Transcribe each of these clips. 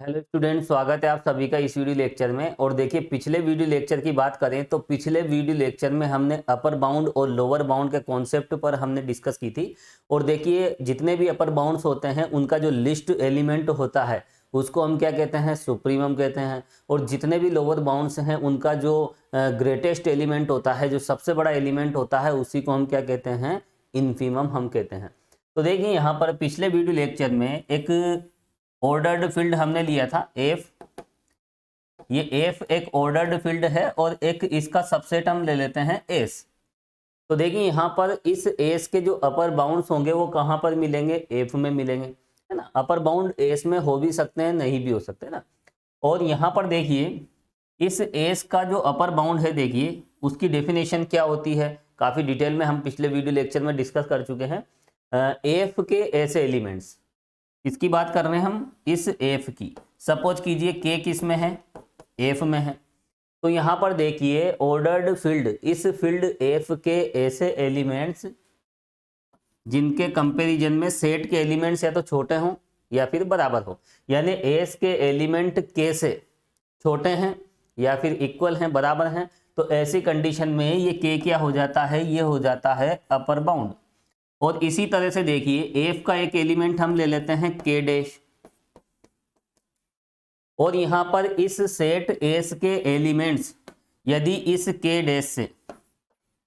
Hello student, स्वागत है आप सभी का इस वीडियो लेक्चर में। और देखिए, पिछले वीडियो लेक्चर की बात करें तो पिछले वीडियो लेक्चर में हमने अपर बाउंड और लोअर बाउंड के कॉन्सेप्ट पर हमने डिस्कस की थी। और देखिए, जितने भी अपर बाउंड्स होते हैं उनका जो लिस्ट एलिमेंट होता है उसको हम क्या कहते हैं, सुप्रीमम कहते हैं। और जितने भी लोअर बाउंड्स हैं उनका जो ग्रेटेस्ट एलिमेंट होता है, जो सबसे बड़ा एलिमेंट होता है, उसी को हम क्या कहते हैं, इन्फीमम हम कहते हैं। तो देखिए, यहाँ पर पिछले वीडियो लेक्चर में एक ऑर्डर्ड फील्ड हमने लिया था एफ। ये एफ एक ऑर्डर्ड फील्ड है और एक इसका सबसेट हम ले लेते हैं एस। तो देखिए, यहाँ पर इस एस के जो अपर बाउंड्स होंगे वो कहाँ पर मिलेंगे, एफ में मिलेंगे, है ना। अपर बाउंड एस में हो भी सकते हैं, नहीं भी हो सकते, है ना। और यहाँ पर देखिए, इस एस का जो अपर बाउंड है, देखिए उसकी डेफिनेशन क्या होती है, काफ़ी डिटेल में हम पिछले वीडियो लेक्चर में डिस्कस कर चुके हैं। एफ के ऐसे एलिमेंट्स, इसकी बात कर रहे हैं हम, इस एफ की। सपोज कीजिए के किस में है, एफ में है। तो यहाँ पर देखिए, ऑर्डर्ड फील्ड, इस फील्ड एफ के ऐसे एलिमेंट्स जिनके कंपैरिजन में सेट के एलिमेंट्स या तो छोटे हों या फिर बराबर हो, यानी एस के एलिमेंट के से छोटे हैं या फिर इक्वल हैं, बराबर हैं। तो ऐसी कंडीशन में ये के क्या हो जाता है, ये हो जाता है अपर बाउंड। और इसी तरह से देखिए, एफ का एक एलिमेंट हम ले लेते हैं के डैश, और यहां पर इस सेट एस के एलिमेंट्स यदि इस के डैश से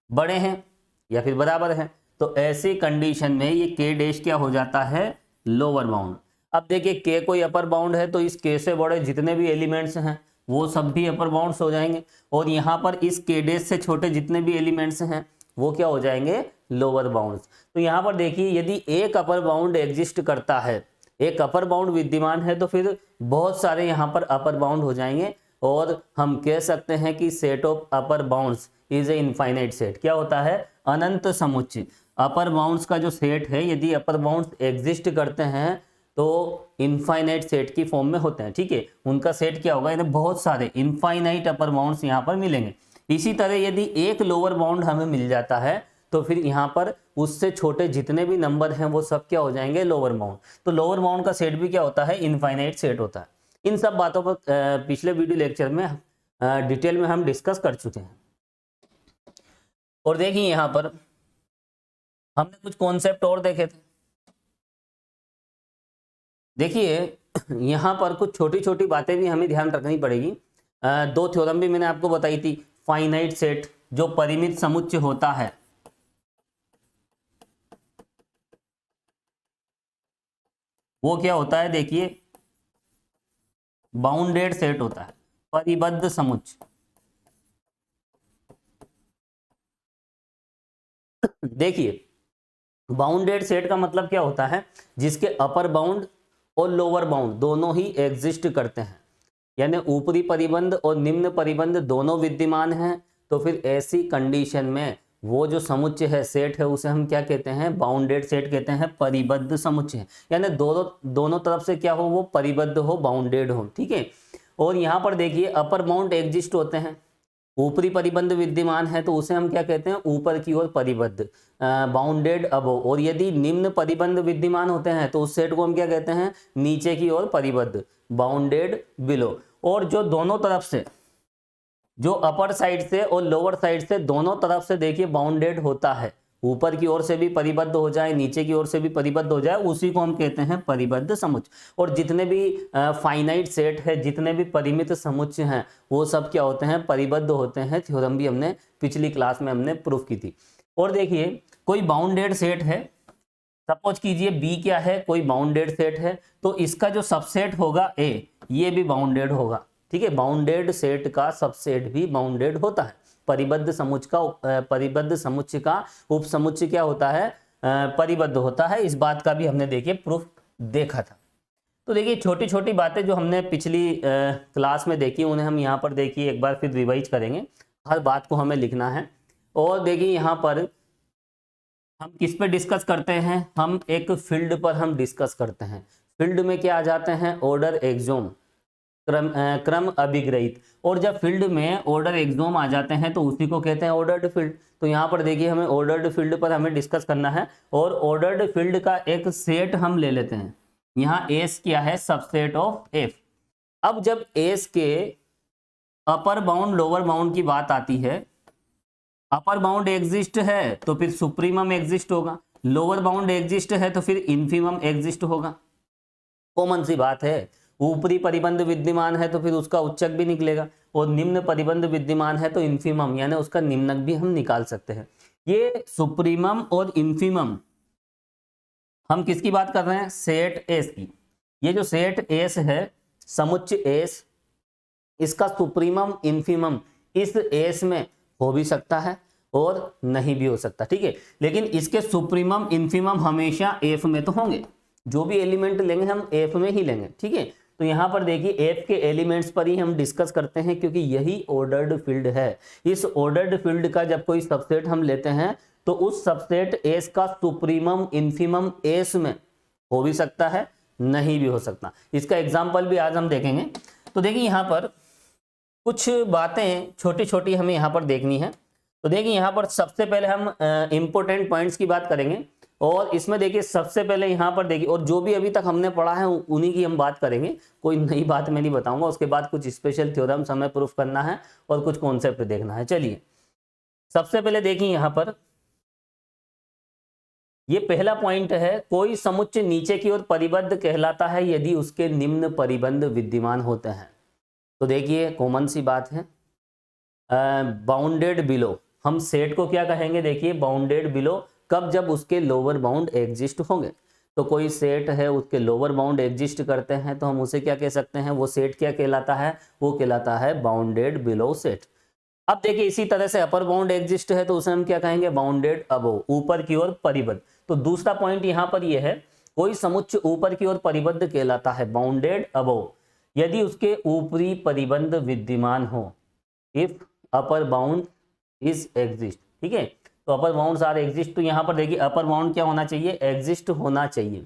बड़े हैं या फिर बराबर हैं, तो ऐसी कंडीशन में ये के डैश क्या हो जाता है, लोअर बाउंड। अब देखिए, के कोई अपर बाउंड है तो इस के से बड़े जितने भी एलिमेंट्स हैं वो सब भी अपर बाउंड्स हो जाएंगे। और यहाँ पर इस के डैश से छोटे जितने भी एलिमेंट्स हैं वो क्या हो जाएंगे, लोअर बाउंड्स। तो यहाँ पर देखिए, यदि एक अपर बाउंड एग्जिस्ट करता है, एक अपर बाउंड विद्यमान है, तो फिर बहुत सारे यहाँ पर अपर बाउंड हो जाएंगे। और हम कह सकते हैं कि set of upper bounds is a infinite set. क्या होता है, अनंत समुच्चय। अपर बाउंड्स का जो सेट है, यदि अपर बाउंड्स एग्जिस्ट करते हैं तो इनफाइनाइट सेट की फॉर्म में होते हैं, ठीक है। उनका सेट क्या होगा, यानी बहुत सारे इनफाइनाइट अपर बाउंड्स यहाँ पर मिलेंगे। इसी तरह यदि एक लोअर बाउंड हमें मिल जाता है तो फिर यहाँ पर उससे छोटे जितने भी नंबर हैं वो सब क्या हो जाएंगे, लोअर बाउंड। तो लोअर बाउंड का सेट भी क्या होता है, इनफाइनाइट सेट होता है। इन सब बातों पर पिछले वीडियो लेक्चर में डिटेल में हम डिस्कस कर चुके हैं। और देखिए, यहाँ पर हमने कुछ कॉन्सेप्ट और देखे थे। देखिए, यहाँ पर कुछ छोटी छोटी बातें भी हमें ध्यान रखनी पड़ेगी। दो थ्योरम भी मैंने आपको बताई थी। फाइनाइट सेट जो परिमित समुच्चय होता है, वो क्या होता है, देखिए बाउंडेड सेट होता है, परिबद्ध समुच्चय। देखिए, बाउंडेड सेट का मतलब क्या होता है, जिसके अपर बाउंड और लोअर बाउंड दोनों ही एग्जिस्ट करते हैं, यानी ऊपरी परिबंध और निम्न परिबंध दोनों विद्यमान हैं। तो फिर ऐसी कंडीशन में वो जो समुच्चय है, सेट है, उसे हम क्या कहते हैं, बाउंडेड सेट कहते हैं, परिबद्ध समुच्चय। यानी दोनों तरफ से क्या हो, वो परिबद्ध हो, बाउंडेड हो, ठीक है। और यहाँ पर देखिए, अपर बाउंड एग्जिस्ट होते हैं, ऊपरी परिबंध विद्यमान है, तो उसे हम क्या कहते हैं, ऊपर की ओर परिबद्ध, बाउंडेड अबव। और यदि निम्न परिबंध विद्यमान होते हैं तो उस सेट को हम क्या कहते हैं, नीचे की ओर परिबद्ध, बाउंडेड बिलो। और जो दोनों तरफ से, जो अपर साइड से और लोअर साइड से दोनों तरफ से देखिए बाउंडेड होता है, ऊपर की ओर से भी परिबद्ध हो जाए, नीचे की ओर से भी परिबद्ध हो जाए, उसी को हम कहते हैं परिबद्ध समुच्चय। और जितने भी फाइनाइट सेट है, जितने भी परिमित समुच्चय हैं, वो सब क्या होते हैं, परिबद्ध होते हैं। थ्योरम भी हमने पिछली क्लास में हमने प्रूफ की थी। और देखिए, कोई बाउंडेड सेट है, सपोज कीजिए बी क्या है, कोई बाउंडेड सेट है, तो इसका जो सबसेट होगा ए, ये भी बाउंडेड होगा, ठीक है। बाउंडेड सेट का सबसेट भी बाउंडेड होता है। परिबद्ध समुच्चय का उपसमुच्चय क्या होता है, परिबद्ध होता है। इस बात का भी हमने देखिए प्रूफ देखा था। तो देखिए, छोटी छोटी बातें जो हमने पिछली क्लास में देखी, उन्हें हम यहाँ पर देखिए एक बार फिर रिवाइज करेंगे। हर बात को हमें लिखना है। और देखिए, यहाँ पर हम किस पे डिस्कस करते हैं, हम एक फील्ड पर हम डिस्कस करते हैं। फील्ड में क्या आ जाते हैं, ऑर्डर एक्सोम, क्रम अभिग्रहित। और जब फील्ड में ऑर्डर एक्सोम आ जाते हैं तो उसी को कहते हैं ऑर्डर्ड फील्ड। तो यहाँ पर देखिए, हमें ऑर्डर्ड फील्ड पर हमें डिस्कस करना है। और ऑर्डर्ड फील्ड का एक सेट हम ले लेते हैं। यहाँ एस क्या है, सबसेट ऑफ एफ। अब जब एस के अपर बाउंड लोअर बाउंड की बात आती है, अपर बाउंड एग्जिस्ट है तो फिर सुप्रीमम एग्जिस्ट होगा, लोअर बाउंड एग्जिस्ट है तो फिर इन्फीमम एग्जिस्ट होगा। कॉमन सी बात है। ऊपरी परिबंध विद्यमान है तो फिर उसका उच्चक भी निकलेगा, और निम्न परिबंध विद्यमान है तो इन्फीमम यानी उसका निम्नक भी हम निकाल सकते हैं। ये सुप्रीमम और इन्फीमम हम किसकी बात कर रहे हैं? सेट एस की। ये जो सेट एस है, समुच्चय एस, इसका सुप्रीमम इन्फीमम इस एस में हो भी सकता है और नहीं भी हो सकता, ठीक है। लेकिन इसके सुप्रीमम इन्फीमम हमेशा एफ में तो होंगे, जो भी एलिमेंट लेंगे हम एफ में ही लेंगे, ठीक है। तो यहाँ पर देखिए एफ के एलिमेंट्स पर ही हम डिस्कस करते हैं, क्योंकि यही ऑर्डर्ड फील्ड है। इस ऑर्डर्ड फील्ड का जब कोई सबसेट हम लेते हैं तो उस सबसेट एस का सुप्रीमम इन्फीमम एस में हो भी सकता है, नहीं भी हो सकता। इसका एग्जाम्पल भी आज हम देखेंगे। तो देखिए यहाँ पर कुछ बातें छोटी छोटी हमें यहाँ पर देखनी है। तो देखिए यहाँ पर सबसे पहले हम इंपॉर्टेंट पॉइंट्स की बात करेंगे, और इसमें देखिए सबसे पहले यहाँ पर देखिए, और जो भी अभी तक हमने पढ़ा है उन्हीं की हम बात करेंगे, कोई नई बात मैं नहीं बताऊंगा। उसके बाद कुछ स्पेशल थ्योरम्स हमें प्रूफ करना है और कुछ कॉन्सेप्ट देखना है। चलिए सबसे पहले देखिए यहाँ पर ये पहला पॉइंट है, कोई समुच्चय नीचे की ओर परिबद्ध कहलाता है यदि उसके निम्न परिबंध विद्यमान होते हैं। तो देखिए कॉमन सी बात है, बाउंडेड बिलो, हम सेट को क्या कहेंगे? देखिए बाउंडेड बिलो कब? जब उसके लोअर बाउंड एग्जिस्ट होंगे। तो कोई सेट है उसके लोअर बाउंड एग्जिस्ट करते हैं तो हम उसे क्या कह सकते हैं? वो सेट क्या कहलाता है? वो कहलाता है बाउंडेड बिलो सेट। अब देखिए इसी तरह से अपर बाउंड एग्जिस्ट है तो उसे हम क्या कहेंगे? बाउंडेड अबोव, ऊपर की ओर परिबद्ध। तो दूसरा पॉइंट यहाँ पर यह है, कोई समुच्चय ऊपर की ओर परिबद्ध कहलाता है बाउंडेड अबोव यदि उसके ऊपरी परिबंध विद्यमान हो, if upper bound is exist, ठीक है। तो अपर बाउंड्स आर एग्जिस्ट, तो यहाँ पर देखिए अपर बाउंड क्या होना चाहिए? एग्जिस्ट होना चाहिए।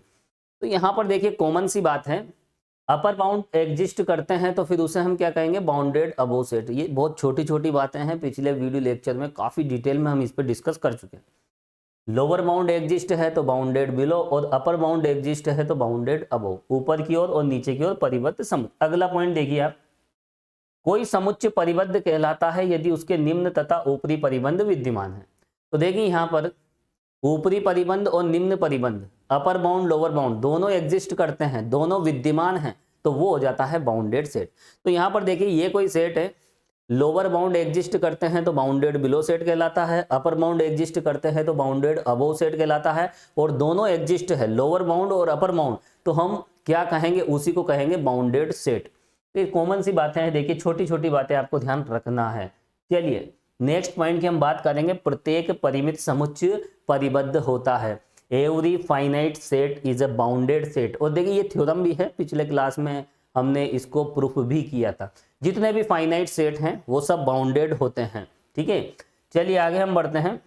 तो यहाँ पर देखिए कॉमन सी बात है, अपर बाउंड एग्जिस्ट करते हैं तो फिर उसे हम क्या कहेंगे? Bounded above set. ये बहुत छोटी छोटी बातें हैं, पिछले वीडियो लेक्चर में काफी डिटेल में हम इस पर डिस्कस कर चुके हैं। लोअर बाउंड एग्जिस्ट है तो बाउंडेड बिलो, और अपर बाउंड एग्जिस्ट है तो बाउंडेड अबोव, ऊपर की ओर और नीचे की ओर परिबद्ध समुच्चय। अगला पॉइंट देखिए आप, कोई समुच्चय परिबद्ध कहलाता है यदि उसके निम्न तथा ऊपरी परिबंध विद्यमान है। तो देखिए यहाँ पर ऊपरी परिबंध और निम्न परिबंध, अपर बाउंड लोअर बाउंड दोनों एग्जिस्ट करते हैं, दोनों विद्यमान हैं, तो वो हो जाता है बाउंडेड सेट। तो यहाँ पर देखिए ये कोई सेट है, लोअर बाउंड एग्जिस्ट करते हैं तो बाउंडेड बिलो सेट कहलाता है, अपर बाउंड एग्जिस्ट करते हैं तो बाउंडेड अबोव सेट कहलाता है, और दोनों एग्जिस्ट है लोअर बाउंड और अपर बाउंड, तो हम क्या कहेंगे? उसी को कहेंगे बाउंडेड सेट। तो कॉमन सी बातें हैं, देखिए छोटी छोटी बातें आपको ध्यान रखना है। चलिए नेक्स्ट पॉइंट की हम बात करेंगे, प्रत्येक परिमित समुच्चय परिबद्ध होता है। Every finite set is a bounded set. और देखिए ये थ्योरम भी है, पिछले क्लास में हमने इसको प्रूफ भी किया था। जितने भी फाइनाइट सेट हैं वो सब बाउंडेड होते हैं, ठीक है। चलिए आगे हम बढ़ते हैं।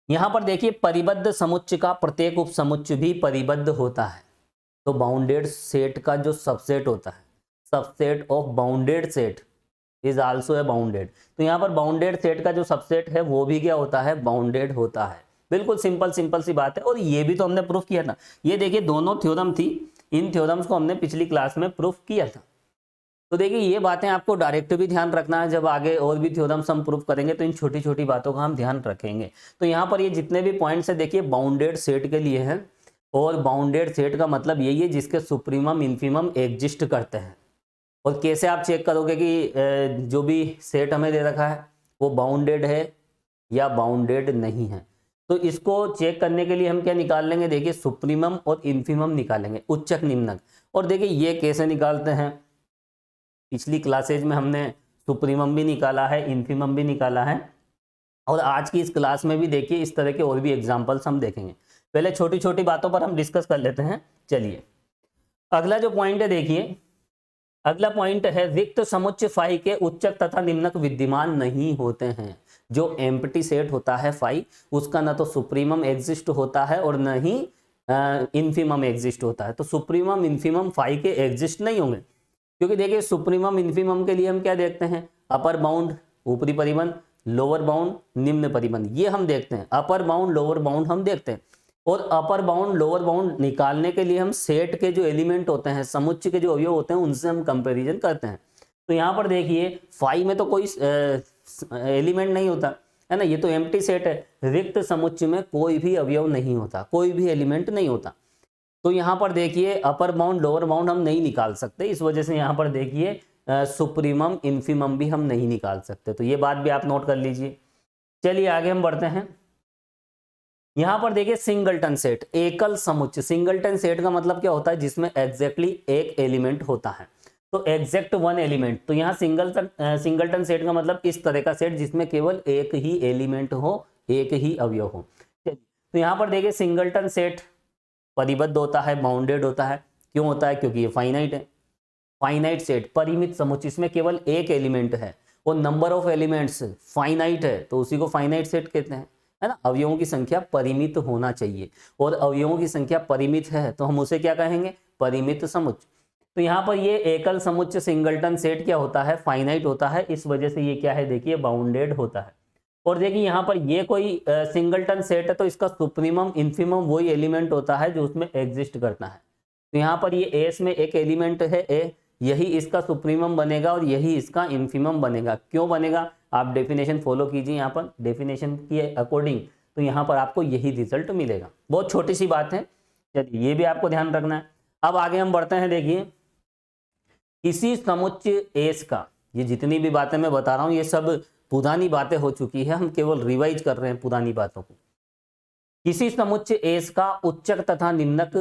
यहां पर देखिए परिबद्ध समुच्चय का प्रत्येक उप समुच्चय भी परिबद्ध होता है। तो बाउंडेड सेट का जो सबसेट होता है, subset of bounded set is also a bounded. तो यहाँ पर बाउंडेड सेट का जो सबसेट है वो भी क्या होता है? बाउंडेड होता है। बिल्कुल सिंपल सी बात है, और ये भी तो हमने प्रूफ किया था। ये देखिए दोनों थ्योरम थी, इन थ्योरम्स को हमने पिछली क्लास में प्रूफ किया था। तो देखिए ये बातें आपको डायरेक्ट भी ध्यान रखना है, जब आगे और भी थ्योरम्स हम प्रूफ करेंगे तो इन छोटी छोटी बातों का हम ध्यान रखेंगे। तो यहाँ पर ये जितने भी पॉइंट्स है देखिए बाउंडेड सेट के लिए हैं, और बाउंडेड सेट का मतलब यही है जिसके सुप्रीमम इन्फीमम एग्जिस्ट करते हैं। और कैसे आप चेक करोगे कि जो भी सेट हमें दे रखा है वो बाउंडेड है या बाउंडेड नहीं है? तो इसको चेक करने के लिए हम क्या निकाल लेंगे? देखिए सुप्रीमम और इन्फीमम निकालेंगे, उच्चक निम्नक। और देखिए ये कैसे निकालते हैं, पिछली क्लासेज में हमने सुप्रीमम भी निकाला है, इन्फीमम भी निकाला है, और आज की इस क्लास में भी देखिए इस तरह के और भी एग्जाम्पल्स हम देखेंगे। पहले छोटी छोटी बातों पर हम डिस्कस कर लेते हैं। चलिए अगला जो पॉइंट है, देखिए अगला पॉइंट है, रिक्त समुच्चय फाई के उच्चक तथा निम्नक विद्यमान नहीं होते हैं। जो एम्प्टी सेट होता है फाई, उसका ना तो सुप्रीमम एग्जिस्ट होता है और न ही इन्फीमम एग्जिस्ट होता है। तो सुप्रीमम इन्फीमम फाई के एग्जिस्ट नहीं होंगे, क्योंकि देखिए सुप्रीमम इन्फीमम के लिए हम क्या देखते हैं? अपर बाउंड ऊपरी परिबंध, लोअर बाउंड निम्न परिबंध, ये हम देखते हैं। अपर बाउंड लोअर बाउंड हम देखते हैं। और अपर बाउंड लोअर बाउंड निकालने के लिए हम सेट के जो एलिमेंट होते हैं, समुच्चय के जो अवयव होते हैं, उनसे हम कंपैरिजन करते हैं। तो यहाँ पर देखिए फाई में तो कोई एलिमेंट नहीं होता है ना, ये तो एम्प्टी सेट है। रिक्त समुच्चय में कोई भी अवयव नहीं होता, कोई भी एलिमेंट नहीं होता। तो यहाँ पर देखिए अपर बाउंड लोअर बाउंड हम नहीं निकाल सकते, इस वजह से यहाँ पर देखिए सुप्रीमम इन्फीमम भी हम नहीं निकाल सकते। तो ये बात भी आप नोट कर लीजिए। चलिए आगे हम बढ़ते हैं। यहां पर देखिए सिंगलटन सेट, एकल समुच्चय। सिंगलटन सेट का मतलब क्या होता है, जिसमें एग्जैक्टली एक एलिमेंट होता है, तो एग्जैक्ट वन एलिमेंट। तो यहाँ सिंगलटन सेट का मतलब इस तरह का सेट जिसमें केवल एक ही एलिमेंट हो, एक ही अवयव हो। तो यहाँ पर देखिए सिंगलटन सेट परिबद्ध होता है, बाउंडेड होता है। क्यों होता है? क्योंकि ये फाइनाइट है। फाइनाइट सेट, परिमित समुच्चय, इसमें केवल एक एलिमेंट है और नंबर ऑफ एलिमेंट्स फाइनाइट है, तो उसी को फाइनाइट सेट कहते हैं, है ना। अवयवों की संख्या परिमित होना चाहिए, और अवयवों की संख्या परिमित है तो हम उसे क्या कहेंगे? परिमित समुच्चय। तो यहाँ पर ये एकल समुच्चय सिंगलटन सेट क्या होता है? फाइनाइट होता है, इस वजह से ये क्या है? देखिए बाउंडेड होता है। और देखिए यहाँ पर ये कोई सिंगलटन सेट है तो इसका सुप्रीमम इन्फीमम वही एलिमेंट होता है जो उसमें एग्जिस्ट करता है। तो यहाँ पर ये एस में एक एलिमेंट है ए, यही इसका सुप्रीमम बनेगा और यही इसका इन्फीमम बनेगा। क्यों बनेगा? आप डेफिनेशन फॉलो कीजिए, यहाँ पर डेफिनेशन के अकॉर्डिंग, तो यहाँ पर आपको यही रिजल्ट मिलेगा। बहुत छोटी सी बात है, चलिए ये भी आपको ध्यान रखना है। अब आगे हम बढ़ते हैं। देखिए किसी समुच्चय एस का, ये जितनी भी बातें मैं बता रहा हूँ ये सब पुरानी बातें हो चुकी है, हम केवल रिवाइज कर रहे हैं पुरानी बातों को। किसी समुच्चय एस का उच्चक तथा निम्नक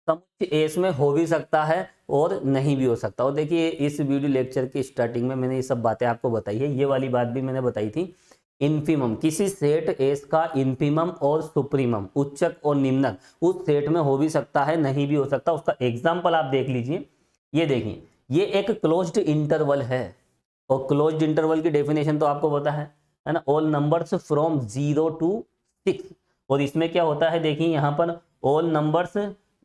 समुच्चय एस में हो भी सकता है और नहीं भी हो सकता। और देखिए इस वीडियो लेक्चर की स्टार्टिंग में मैंने ये सब बातें आपको बताई है, ये वाली बात भी मैंने बताई थी। इन्फीमम, किसी सेट एस का इन्फीमम और सुप्रीमम, उच्चक और निम्नक, उस सेट में हो भी सकता है, नहीं भी हो सकता। उसका एग्जाम्पल आप देख लीजिए। ये देखिए ये एक क्लोज्ड इंटरवल है, और क्लोज्ड इंटरवल की डेफिनेशन तो आपको पता है ना, ऑल नंबर्स फ्रॉम 0 to 6। और इसमें क्या होता है? देखिए यहाँ पर ऑल नंबर्स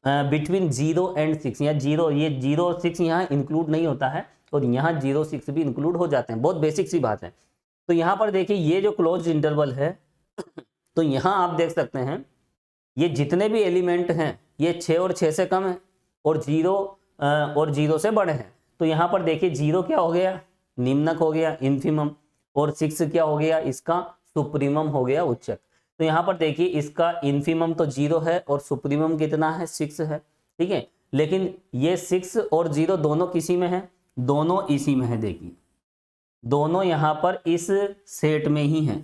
बिटवीन 0 and 6, या 0, ये 0 और 6 यहाँ इंक्लूड नहीं होता है, और यहाँ 0 6 भी इंक्लूड हो जाते हैं। बहुत बेसिक सी बात है। तो यहाँ पर देखिए ये जो क्लोज इंटरवल है, तो यहाँ आप देख सकते हैं ये जितने भी एलिमेंट हैं ये 6 और 6 से कम है, और 0 से बड़े हैं। तो यहाँ पर देखिए 0 क्या हो गया? निम्नक हो गया, इन्फीमम, और 6 क्या हो गया? इसका सुप्रीमम हो गया, उच्चक। तो यहाँ पर देखिए इसका इन्फीमम तो 0 है और सुप्रीमम कितना है? 6 है, ठीक है। लेकिन ये 6 और 0 दोनों किसी में है? दोनों इसी में है। देखिए दोनों यहाँ पर इस सेट में ही है।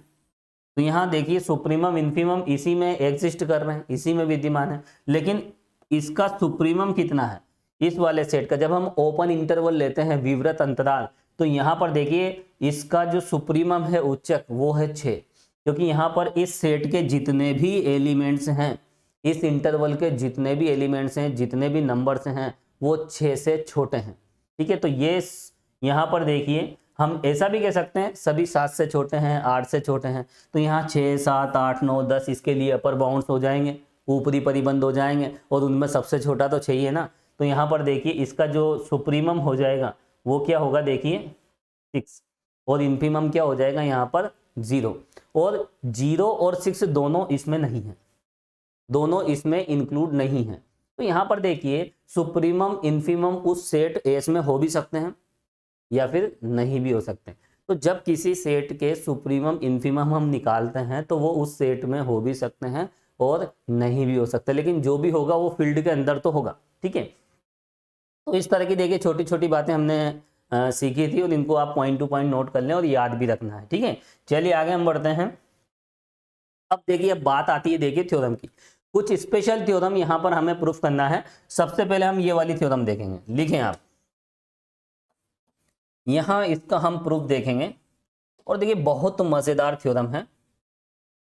तो यहाँ देखिए सुप्रीमम इन्फीमम इसी में एग्जिस्ट कर रहे हैं, इसी में विद्यमान है। लेकिन इसका सुप्रीमम कितना है इस वाले सेट का? जब हम ओपन इंटरवल लेते हैं, विवृत अंतराल, तो यहाँ पर देखिए इसका जो सुप्रीमम है उच्चक वो है 6, क्योंकि यहाँ पर इस सेट के जितने भी एलिमेंट्स हैं, इस इंटरवल के जितने भी एलिमेंट्स हैं, जितने भी नंबर्स हैं, वो 6 से छोटे हैं, ठीक है। तो ये यहाँ पर देखिए हम ऐसा भी कह सकते हैं सभी 7 से छोटे हैं, 8 से छोटे हैं। तो यहाँ 6, 7, 8, 9, 10 इसके लिए अपर बाउंड्स हो जाएंगे, ऊपरी परिबंध हो जाएंगे, और उनमें सबसे छोटा तो 6 ही है ना। तो यहाँ पर देखिए इसका जो सुप्रीमम हो जाएगा वो क्या होगा? देखिए 6, और इन्फीमम क्या हो जाएगा यहाँ पर? 0। और 0 और 6 दोनों इसमें नहीं है, दोनों इसमें इंक्लूड नहीं है। तो यहाँ पर देखिए सुप्रीमम इन्फीमम उस सेट एस में हो भी सकते हैं या फिर नहीं भी हो सकते। तो जब किसी सेट के सुप्रीमम इन्फीमम हम निकालते हैं तो वो उस सेट में हो भी सकते हैं और नहीं भी हो सकते, लेकिन जो भी होगा वो फील्ड के अंदर तो होगा, ठीक है। तो इस तरह की देखिए छोटी छोटी बातें हमने सीखी थी, और इनको आप पॉइंट टू पॉइंट नोट कर लें और याद भी रखना है, ठीक है। चलिए आगे हम बढ़ते हैं। अब देखिए अब बात आती है देखिए थ्योरम की। कुछ स्पेशल थ्योरम यहाँ पर हमें प्रूफ करना है। सबसे पहले हम ये वाली थ्योरम देखेंगे, लिखें आप, यहाँ इसका हम प्रूफ देखेंगे। और देखिए बहुत मजेदार थ्योरम है।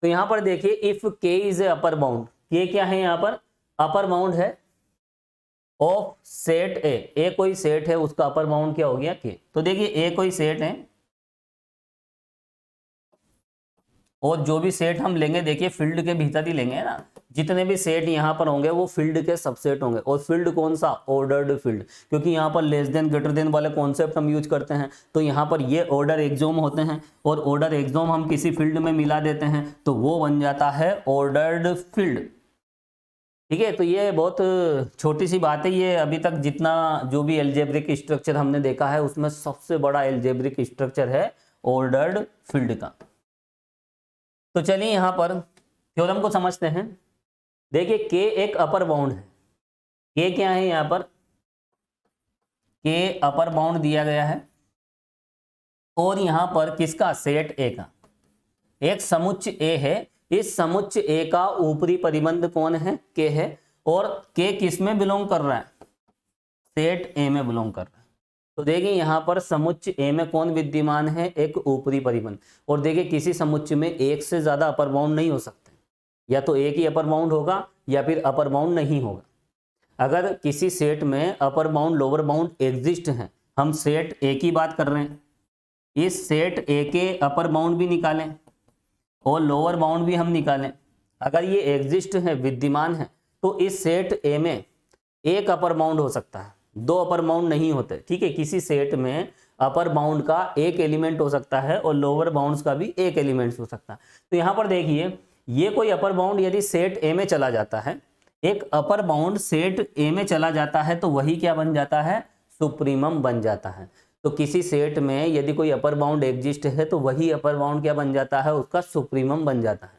तो यहाँ पर देखिए इफ के इज ए अपर बाउंड, के क्या है? यहाँ पर अपर बाउंड है ऑफ सेट ए कोई सेट है, उसका अपर बाउंड क्या हो गया? के। तो देखिए ए कोई सेट है, और जो भी सेट हम लेंगे देखिए फील्ड के भीतर ही लेंगे, है ना। जितने भी सेट यहाँ पर होंगे वो फील्ड के सबसेट होंगे। और फील्ड कौन सा, ऑर्डर्ड फील्ड, क्योंकि यहाँ पर लेस देन ग्रेटर देन वाले कॉन्सेप्ट हम यूज करते हैं। तो यहाँ पर ये ऑर्डर एक्सोम होते हैं, और ऑर्डर एक्सोम हम किसी फील्ड में मिला देते हैं तो वो बन जाता है ऑर्डर्ड फील्ड। ठीक है, तो ये बहुत छोटी सी बात है। ये अभी तक जितना जो भी एल्जेब्रिक स्ट्रक्चर हमने देखा है उसमें सबसे बड़ा एल्जेब्रिक स्ट्रक्चर है ऑर्डर्ड फील्ड का। तो चलिए यहाँ पर थ्योरम को समझते हैं। देखिए के एक अपर बाउंड है। के क्या है यहाँ पर, के अपर बाउंड दिया गया है, और यहाँ पर किसका, सेट ए का। एक समुच्च ए है, इस समुच्च ए का ऊपरी परिबंध कौन है, के है, और के किस में बिलोंग कर रहा है, सेट ए में बिलोंग कर रहा है। तो देखिए यहाँ पर समुच्च ए में कौन विद्यमान है, एक ऊपरी परिबंध। और देखिए किसी समुच्च में एक से ज्यादा अपर बाउंड नहीं हो सकते, या तो एक ही अपर बाउंड होगा या फिर अपर बाउंड नहीं होगा। अगर किसी सेट में upper bound lower bound exist है, हम सेट ए की बात कर रहे हैं, इस सेट ए के अपर बाउंड भी निकालें और लोअर बाउंड भी हम निकालें, अगर ये एग्जिस्ट है, विद्यमान है, तो इस सेट ए में एक अपर बाउंड हो सकता है, दो अपर बाउंड नहीं होते। ठीक है, किसी सेट में अपर बाउंड का एक एलिमेंट हो सकता है और लोअर बाउंड्स का भी एक एलिमेंट हो सकता है। तो यहाँ पर देखिए ये कोई अपर बाउंड यदि सेट ए में चला जाता है, एक अपर बाउंड सेट ए में चला जाता है, तो वही क्या बन जाता है, सुप्रीमम बन जाता है। तो किसी सेट में यदि कोई अपर बाउंड एग्जिस्ट है तो वही अपर बाउंड क्या बन जाता है, उसका सुप्रीमम बन जाता है।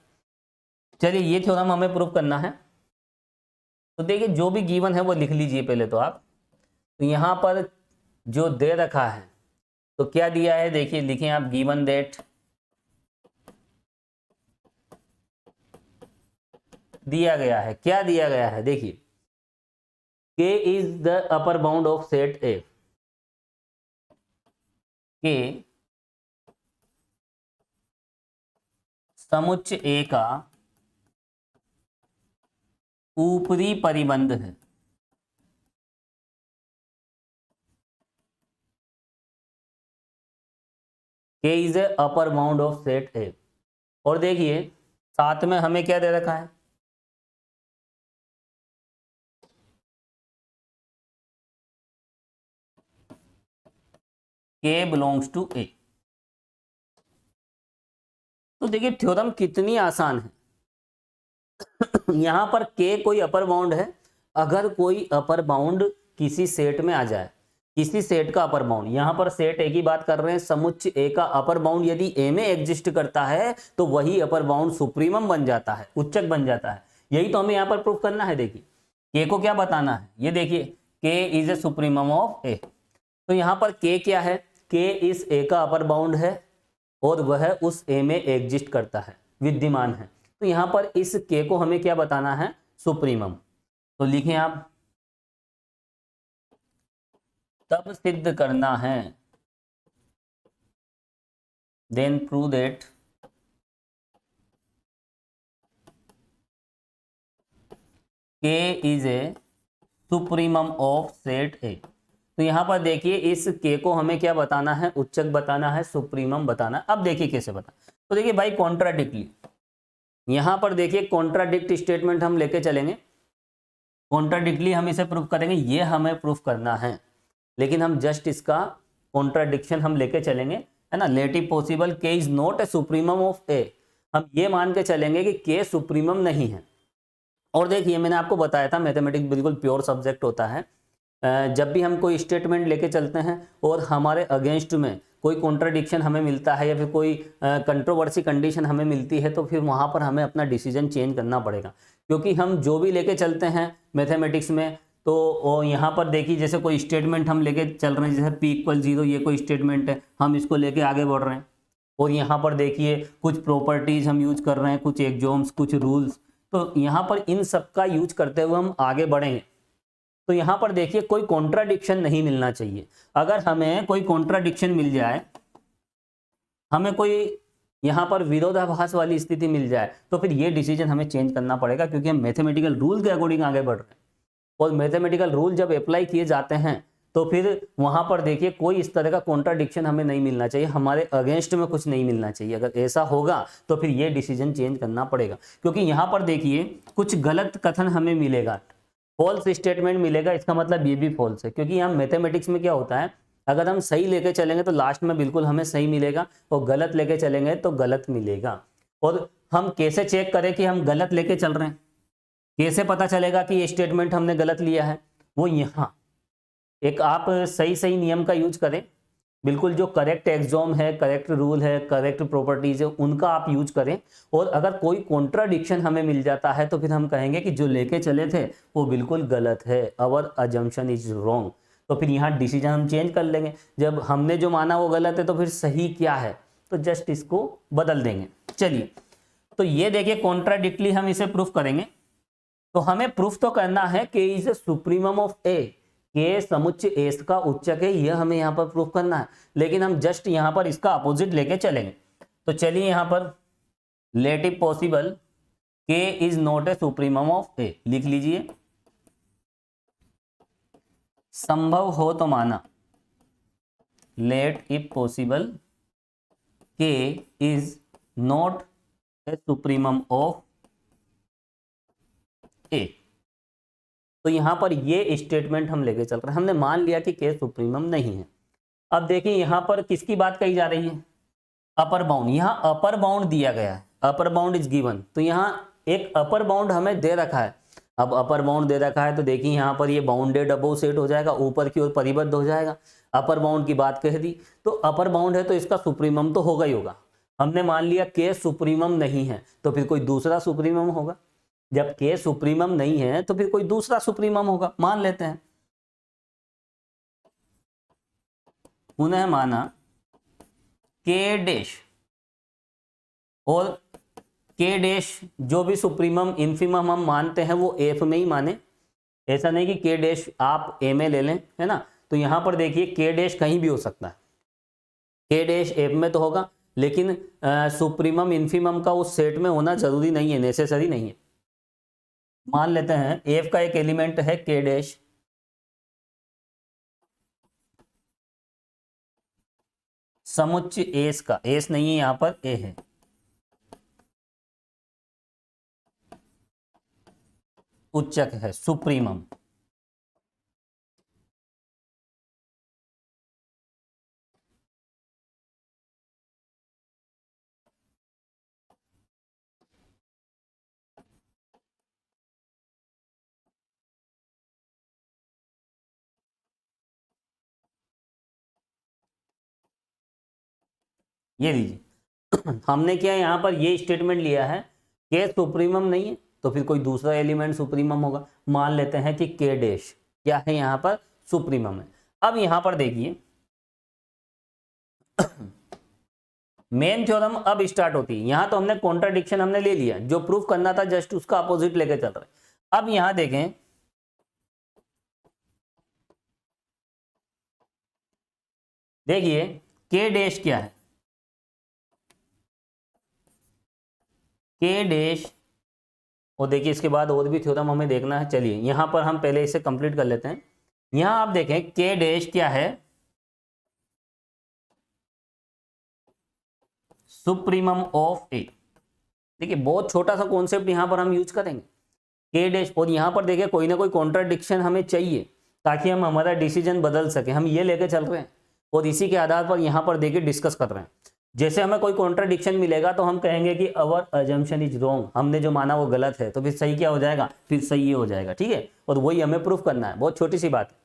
चलिए ये थ्योरम हमें प्रूव करना है। तो देखिए जो भी गिवन है वो लिख लीजिए पहले तो आप। तो यहाँ पर जो दे रखा है, तो क्या दिया है, देखिए लिखें आप, गिवन दैट दिया गया है। क्या दिया गया है, देखिए के is the upper bound of set ए। के समुच्च ए का ऊपरी परिबंध है। के is A upper bound of set ए। और देखिए साथ में हमें क्या दे रखा है, के बिलोंग्स टू ए। तो देखिए थ्योरम कितनी आसान है। यहां पर के कोई अपर बाउंड है, अगर कोई अपर बाउंड किसी सेट में आ जाए, किसी सेट का अपर बाउंड, यहां पर सेट ए की बात कर रहे हैं, समुच्च ए का अपर बाउंड यदि ए में एग्जिस्ट करता है तो वही अपर बाउंड सुप्रीमम बन जाता है, उच्चक बन जाता है। यही तो हमें यहां पर प्रूफ करना है। देखिए के को क्या बताना है, ये देखिए के is a supremum of A. तो यहां पर के क्या है, के इस ए का अपर बाउंड है और वह उस ए में एग्जिस्ट करता है, विद्यमान है। तो यहां पर इस के को हमें क्या बताना है, सुप्रीमम। तो लिखें आप, तब सिद्ध करना है, देन प्रूव दैट के is a supremum of set ए। तो यहां पर देखिए इस के को हमें क्या बताना है, उच्चक बताना है, सुप्रीमम बताना है। अब देखिए कैसे बता, तो देखिए भाई कॉन्ट्राडिक्टली, यहां पर देखिए कॉन्ट्राडिक्ट स्टेटमेंट हम लेके चलेंगे, कॉन्ट्राडिक्टली हम इसे प्रूफ करेंगे, ये हमें प्रूफ करना है। लेकिन हम जस्ट इसका कॉन्ट्राडिक्शन हम लेके चलेंगे, है ना। Let it possible k is not a supremum of A, हम ये मान के चलेंगे कि के सुप्रीमम नहीं है। और देखिए मैंने आपको बताया था मैथमेटिक्स बिल्कुल प्योर सब्जेक्ट होता है। जब भी हम कोई स्टेटमेंट लेके चलते हैं और हमारे अगेंस्ट में कोई कॉन्ट्राडिक्शन हमें मिलता है या फिर कोई कंट्रोवर्सी कंडीशन हमें मिलती है, तो फिर वहाँ पर हमें अपना डिसीजन चेंज करना पड़ेगा। क्योंकि हम जो भी लेके चलते हैं मैथमेटिक्स में, तो यहाँ पर देखिए जैसे कोई स्टेटमेंट हम लेके चल रहे हैं, जैसे P = 0, ये कोई स्टेटमेंट है, हम इसको लेके आगे बढ़ रहे हैं। और यहाँ पर देखिए कुछ प्रॉपर्टीज हम यूज कर रहे हैं, कुछ एक्सोम्स, कुछ रूल्स, तो यहाँ पर इन सब का यूज करते हुए हम आगे बढ़ेंगे। तो यहाँ पर देखिए कोई कॉन्ट्राडिक्शन नहीं मिलना चाहिए। अगर हमें कोई कॉन्ट्राडिक्शन मिल जाए, हमें कोई यहाँ पर विरोधाभास वाली स्थिति मिल जाए, तो फिर ये डिसीजन हमें चेंज करना पड़ेगा, क्योंकि हम मैथमेटिकल रूल के अकॉर्डिंग आगे बढ़ रहे हैं। और मैथमेटिकल रूल जब अप्लाई किए जाते हैं तो फिर वहां पर देखिए कोई इस तरह का कॉन्ट्राडिक्शन हमें नहीं मिलना चाहिए, हमारे अगेंस्ट में कुछ नहीं मिलना चाहिए। अगर ऐसा होगा तो फिर ये डिसीजन चेंज करना पड़ेगा, क्योंकि यहाँ पर देखिए कुछ गलत कथन हमें मिलेगा, फॉल्स स्टेटमेंट मिलेगा, इसका मतलब ये भी फॉल्स है। क्योंकि यहाँ मैथमेटिक्स में क्या होता है, अगर हम सही लेके चलेंगे तो लास्ट में बिल्कुल हमें सही मिलेगा, और गलत लेके चलेंगे तो गलत मिलेगा। और हम कैसे चेक करें कि हम गलत लेके चल रहे हैं, कैसे पता चलेगा कि ये स्टेटमेंट हमने गलत लिया है? वो यहाँ एक आप सही सही नियम का यूज करें, बिल्कुल जो करेक्ट एग्जाम है, करेक्ट रूल है, करेक्ट प्रॉपर्टीज है, उनका आप यूज करें। और अगर कोई कॉन्ट्राडिक्शन हमें मिल जाता है तो फिर हम कहेंगे कि जो लेके चले थे वो बिल्कुल गलत है, अवर अजम्पशन इज रॉन्ग। तो फिर यहाँ डिसीजन हम चेंज कर लेंगे। जब हमने जो माना वो गलत है तो फिर सही क्या है, तो जस्ट इसको बदल देंगे। चलिए, तो ये देखिए कॉन्ट्राडिक्टली हम इसे प्रूफ करेंगे। तो हमें प्रूफ तो करना है के इज ए सुप्रीमम ऑफ ए, के समुच्चय एस का उच्चक है, यह हमें यहाँ पर प्रूफ करना है। लेकिन हम जस्ट यहाँ पर इसका अपोजिट लेके चलेंगे। तो चलिए यहाँ पर let it possible k is not a supremum of A लिख लीजिए। संभव हो तो माना, let it possible k is not a supremum of A. तो यहां पर ये स्टेटमेंट हम लेके चल रहे हैं, हमने मान लिया कि के सुप्रीमम नहीं है। अब देखिए यहां पर किसकी बात कही जा रही है, अपर बाउंड। यहां अपर बाउंड दिया गया है, अपर बाउंड इज गिवन, तो यहां एक अपर बाउंड हमें दे रखा है। अब अपर बाउंड दे रखा है तो देखिए यहां पर ये बाउंडेड अबोव सेट हो जाएगा, ऊपर की ओर परिबद्ध हो जाएगा। अपर बाउंड की बात कह दी तो अपर बाउंड है तो इसका सुप्रीमम तो होगा ही होगा। हमने मान लिया के सुप्रीमम नहीं है तो फिर कोई दूसरा सुप्रीमम होगा। जब के सुप्रीमम नहीं है तो फिर कोई दूसरा सुप्रीमम होगा, मान लेते हैं। उन्हें माना के डैश, और के डैश जो भी सुप्रीमम इन्फीमम हम मानते हैं वो एफ में ही माने। ऐसा नहीं कि के डैश आप ए में ले लें, है ना। तो यहां पर देखिए के डैश कहीं भी हो सकता है, के डैश एफ में तो होगा, लेकिन सुप्रीमम इन्फीमम का उस सेट में होना जरूरी नहीं है, नेसेसरी नहीं है। मान लेते हैं एफ का एक एलिमेंट है के डैश, समुच्चय एस का, एस नहीं है यहां पर, ए है, उच्चक है, सुप्रीमम। ये लीजिए हमने क्या यहां पर ये स्टेटमेंट लिया है के सुप्रीमम नहीं है तो फिर कोई दूसरा एलिमेंट सुप्रीमम होगा। मान लेते हैं कि के डैश क्या है यहां पर, सुप्रीमम है। अब यहां पर देखिए मेन थ्योरम अब स्टार्ट होती है। यहां तो हमने कॉन्ट्राडिक्शन हमने ले लिया, जो प्रूफ करना था जस्ट उसका अपोजिट लेके चल रहे हैं। अब यहां देखें, देखिए के डैश क्या है, के डैश, और देखिए इसके बाद और भी थ्योरम हमें देखना है। चलिए यहां पर हम पहले इसे कंप्लीट कर लेते हैं। यहां आप देखें के डैश क्या है, सुप्रीमम ऑफ ए। देखिए बहुत छोटा सा कॉन्सेप्ट यहां पर हम यूज करेंगे, के डैश। और यहां पर देखिए कोई ना कोई कॉन्ट्राडिक्शन हमें चाहिए ताकि हम हमारा डिसीजन बदल सके, हम ये लेके चल रहे हैं और इसी के आधार पर यहां पर देखिए डिस्कस कर रहे हैं। जैसे हमें कोई कॉन्ट्राडिक्शन मिलेगा तो हम कहेंगे कि अवर अजम्पशन इज रॉन्ग, हमने जो माना वो गलत है, तो फिर सही क्या हो जाएगा, फिर सही ये हो जाएगा, ठीक है। और वही हमें प्रूफ करना है, बहुत छोटी सी बात है।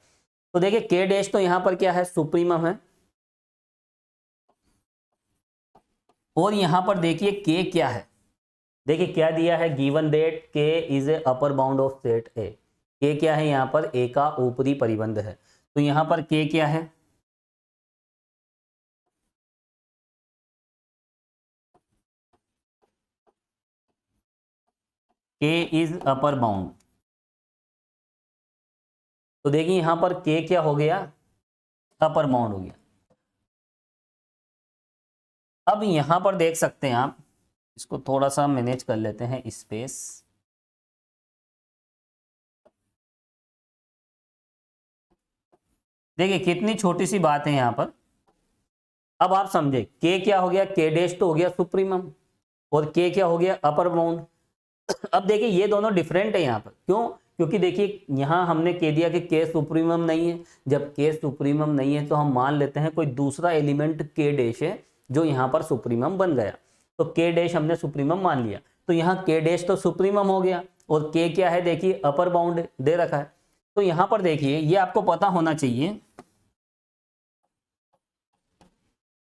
तो देखिए के डैश तो यहां पर क्या है, सुप्रीमम है, और यहां पर देखिए के क्या है, देखिए क्या दिया है, गिवन दैट के is A upper bound of set ए। के क्या है यहां पर, ए का ऊपरी परिबंध है। तो यहां पर के क्या है, के इज अपर बाउंड। तो देखिए यहां पर के क्या हो गया, अपर बाउंड हो गया। अब यहां पर देख सकते हैं आप, इसको थोड़ा सा मैनेज कर लेते हैं स्पेस। देखिए कितनी छोटी सी बात है यहाँ पर। अब आप समझे के क्या हो गया, के डैश तो हो गया सुप्रीमम, और के क्या हो गया अपर बाउंड। अब देखिए ये दोनों डिफरेंट है यहाँ पर, क्यों? क्योंकि देखिए यहाँ हमने कह दिया कि के सुप्रीमम नहीं है। जब के सुप्रीमम नहीं है तो हम मान लेते हैं कोई दूसरा एलिमेंट के डैश है जो यहाँ पर सुप्रीमम बन गया, तो के डैश हमने सुप्रीमम मान लिया, तो यहाँ के डैश तो सुप्रीमम हो गया, और के क्या है देखिए अपर बाउंड दे रखा है। तो यहाँ पर देखिए ये आपको पता होना चाहिए,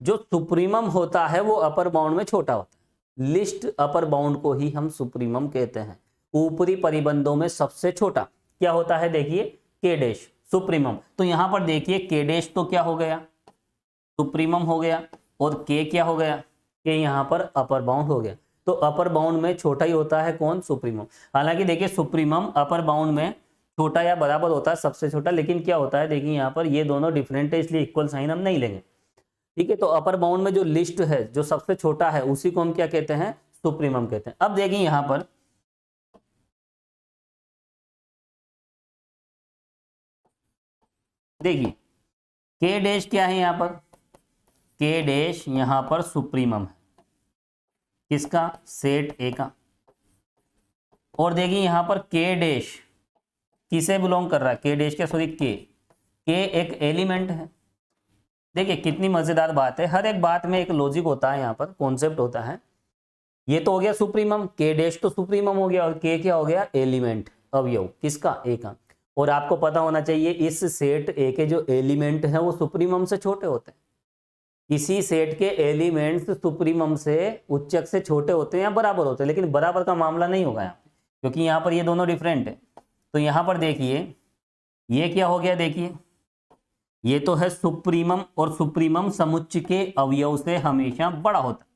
जो सुप्रीमम होता है वो अपर बाउंड में छोटा होता है। लिस्ट अपर बाउंड को ही हम सुप्रीमम कहते हैं। ऊपरी परिबंधों में सबसे छोटा क्या होता है देखिए के डैश सुप्रीमम। तो यहां पर देखिए के डैश तो क्या हो गया सुप्रीमम हो गया, और के क्या हो गया के यहां पर अपर बाउंड हो गया। तो अपर बाउंड में छोटा ही होता है कौन सुप्रीमम। हालांकि देखिए सुप्रीमम अपर बाउंड में छोटा या बराबर होता है सबसे छोटा, लेकिन क्या होता है देखिए यहाँ पर ये दोनों डिफरेंट है इसलिए इक्वल साइन हम नहीं लेंगे। ठीक है, तो अपर बाउंड में जो लिस्ट है जो सबसे छोटा है उसी को हम क्या कहते हैं सुप्रीमम कहते हैं। अब देखिए यहां पर देखिए के डैश क्या है, यहां पर के डैश यहां पर सुप्रीमम है किसका सेट ए का। और देखिए यहां पर के डैश किसे बिलोंग कर रहा है, के डैश क्या सॉरी के एक एलिमेंट है। देखिए कितनी मजेदार बात है, हर एक बात में एक लॉजिक होता है, यहाँ पर कॉन्सेप्ट होता है। ये तो हो गया सुप्रीमम, के डैश तो सुप्रीमम हो गया, और के क्या हो गया एलिमेंट अवयव किसका ए का। और आपको पता होना चाहिए इस सेट ए के जो एलिमेंट हैं वो सुप्रीमम से छोटे होते हैं। किसी सेट के एलिमेंट्स सुप्रीमम से उच्चक से छोटे होते हैं या बराबर होते हैं, लेकिन बराबर का मामला नहीं होगा यहाँ, क्योंकि यहाँ पर ये दोनों डिफरेंट है। तो यहाँ पर देखिए ये क्या हो गया देखिए, ये तो है सुप्रीमम, और सुप्रीमम समुच्चय के अवयव से हमेशा बड़ा होता है,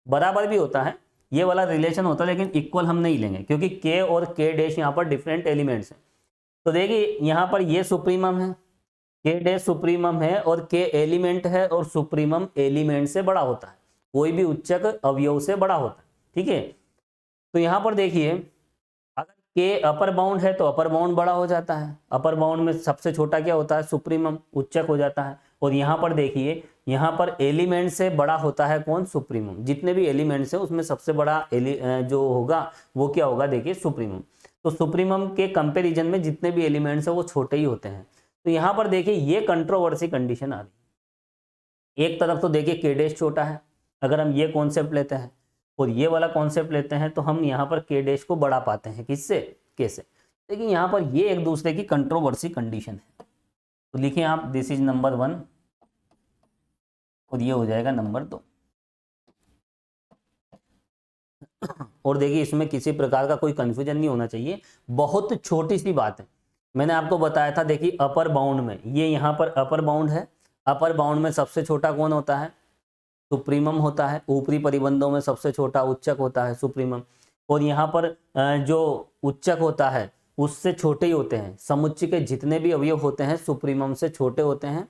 बराबर भी होता है, ये वाला रिलेशन होता है, लेकिन इक्वल हम नहीं लेंगे क्योंकि के और के डैश यहाँ पर डिफरेंट एलिमेंट्स हैं। तो देखिए यहाँ पर ये सुप्रीमम है, के डैश सुप्रीमम है, और के एलिमेंट है, और सुप्रीमम एलिमेंट से बड़ा होता है, कोई भी उच्चक अवयव से बड़ा होता है। ठीक है, तो यहाँ पर देखिए अगर के अपर बाउंड है तो अपर बाउंड बड़ा हो जाता है, अपर बाउंड में सबसे छोटा क्या होता है सुप्रीमम उच्चक हो जाता है। और यहाँ पर देखिए यहाँ पर एलिमेंट से बड़ा होता है कौन सुप्रीमम, जितने भी एलिमेंट्स हैं उसमें सबसे बड़ा जो होगा वो क्या होगा देखिए सुप्रीमम। तो सुप्रीमम के कंपैरिजन में जितने भी एलिमेंट्स हैं वो छोटे ही होते हैं। तो यहाँ पर देखिए ये कंट्रोवर्सी कंडीशन आ रही है। एक तरफ तो देखिए के डैश छोटा है, अगर हम ये कॉन्सेप्ट लेते हैं और ये वाला कॉन्सेप्ट लेते हैं तो हम यहाँ पर के डैश को बढ़ा पाते हैं किससे कैसे। देखिए यहाँ पर ये एक दूसरे की कंट्रोवर्सी कंडीशन है, तो लिखिए आप दिस इज नंबर 1 और ये हो जाएगा नंबर 2। और देखिए इसमें किसी प्रकार का कोई कंफ्यूजन नहीं होना चाहिए, बहुत छोटी सी बात है। मैंने आपको बताया था देखिए अपर बाउंड में, ये यहाँ पर अपर बाउंड है, अपर बाउंड में सबसे छोटा कौन होता है सुप्रीमम होता है। ऊपरी परिबंधों में सबसे छोटा उच्चक होता है सुप्रीमम, और यहाँ पर जो उच्चक होता है उससे छोटे ही होते हैं। समुच्चय के जितने भी अवयव होते हैं सुप्रीमम से छोटे होते हैं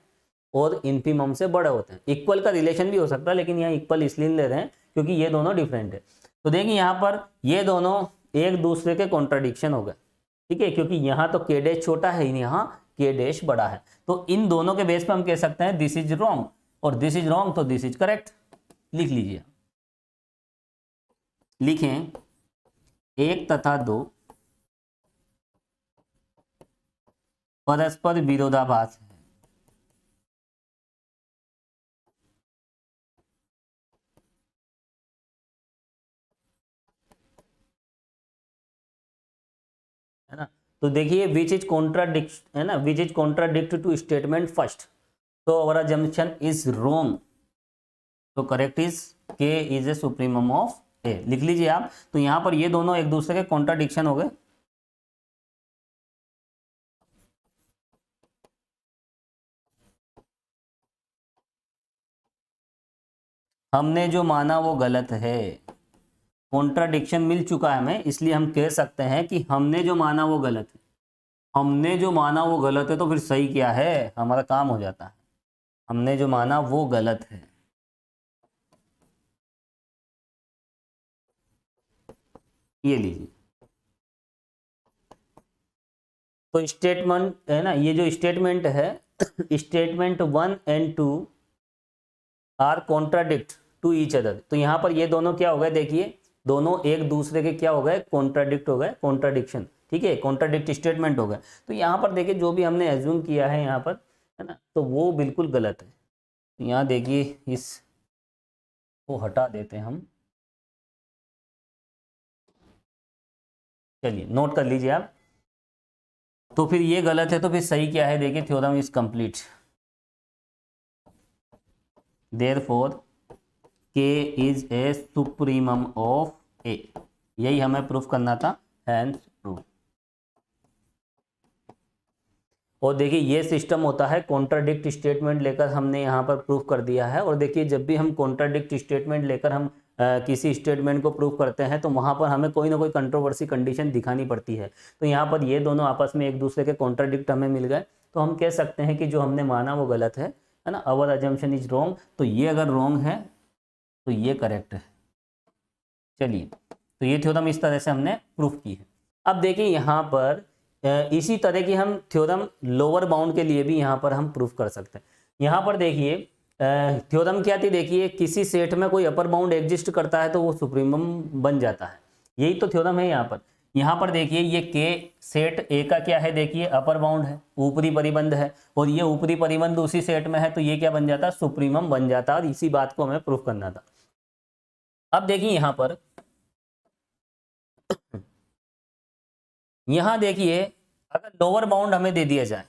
और इन्फीमम से बड़े होते हैं। इक्वल का रिलेशन भी हो सकता है, लेकिन यहाँ इक्वल इसलिए ले रहे हैं क्योंकि ये दोनों डिफरेंट है। तो देखिए यहाँ पर ये दोनों एक दूसरे के कॉन्ट्राडिक्शन हो गए, ठीक है, क्योंकि यहाँ तो के डैश छोटा है, यहाँ के डैश बड़ा है। तो इन दोनों के बेस पे हम कह सकते हैं दिस इज रॉन्ग, और दिस इज रॉन्ग तो दिस इज करेक्ट। लिख लीजिए, लिखें 1 तथा 2 परस्पर विरोधाभास है ना। तो देखिए विच इज कॉन्ट्राडिक्ट है ना, which is contradict to statement first, तो अवर अजम्पशन इज रॉन्ग, तो correct is K is a supremum of A. लिख लीजिए आप। तो यहां पर ये दोनों एक दूसरे के कॉन्ट्राडिक्शन हो गए। हमने जो माना वो गलत है, कॉन्ट्राडिक्शन मिल चुका है हमें, इसलिए हम कह सकते हैं कि हमने जो माना वो गलत है। हमने जो माना वो गलत है तो फिर सही क्या है, हमारा काम हो जाता है। हमने जो माना वो गलत है, ये लीजिए। तो स्टेटमेंट है ना, ये जो स्टेटमेंट है statement 1 and 2 are contradict to each other, तो यहाँ पर ये दोनों क्या हो गए, देखिए दोनों एक दूसरे के क्या हो गए, कॉन्ट्राडिक्ट हो गए, कॉन्ट्राडिक्शन, ठीक है, कॉन्ट्राडिक्ट स्टेटमेंट हो गए। तो यहाँ पर देखिए जो भी हमने एज्यूम किया है यहाँ पर, है ना, तो वो बिल्कुल गलत है। यहाँ देखिए इस को हटा देते हैं हम, चलिए नोट कर लीजिए आप। तो फिर ये गलत है, तो फिर सही क्या है, देखिए थ्योरम इज कंप्लीट, देयरफॉर के इज ए सुप्रीमम ऑफ ए, यही हमें प्रूफ करना था, हैंस प्रूफ। और देखिए ये सिस्टम होता है, कॉन्ट्राडिक्ट स्टेटमेंट लेकर हमने यहाँ पर प्रूफ कर दिया है। और देखिए जब भी हम कॉन्ट्राडिक्ट स्टेटमेंट लेकर हम किसी स्टेटमेंट को प्रूफ करते हैं तो वहाँ पर हमें कोई ना कोई कंट्रोवर्सी कंडीशन दिखानी पड़ती है। तो यहाँ पर ये दोनों आपस में एक दूसरे के कॉन्ट्राडिक्ट हमें मिल गए, तो हम कह सकते हैं कि जो हमने माना वो गलत है ना, अवर अजम्पशन इज रॉन्ग। तो ये अगर रॉन्ग है तो ये करेक्ट है। चलिए, तो ये थ्योरम इस तरह से हमने प्रूफ की है। अब देखिए यहाँ पर इसी तरह की हम थ्योरम लोअर बाउंड के लिए भी यहाँ पर हम प्रूफ कर सकते हैं। यहाँ पर देखिए थ्योरम क्या थी, देखिए किसी सेट में कोई अपर बाउंड एग्जिस्ट करता है तो वो सुप्रीमम बन जाता है, यही तो थ्योरम है यहाँ पर। यहाँ पर देखिए ये के सेट ए का क्या है, देखिए अपर बाउंड है, ऊपरी परिबंध है, और ये ऊपरी परिबंध उसी सेट में है, तो ये क्या बन जाता है, सुप्रीमम बन जाता है। और इसी बात को हमें प्रूफ करना था। अब देखिए यहाँ पर यहाँ देखिए अगर लोअर बाउंड हमें दे दिया जाए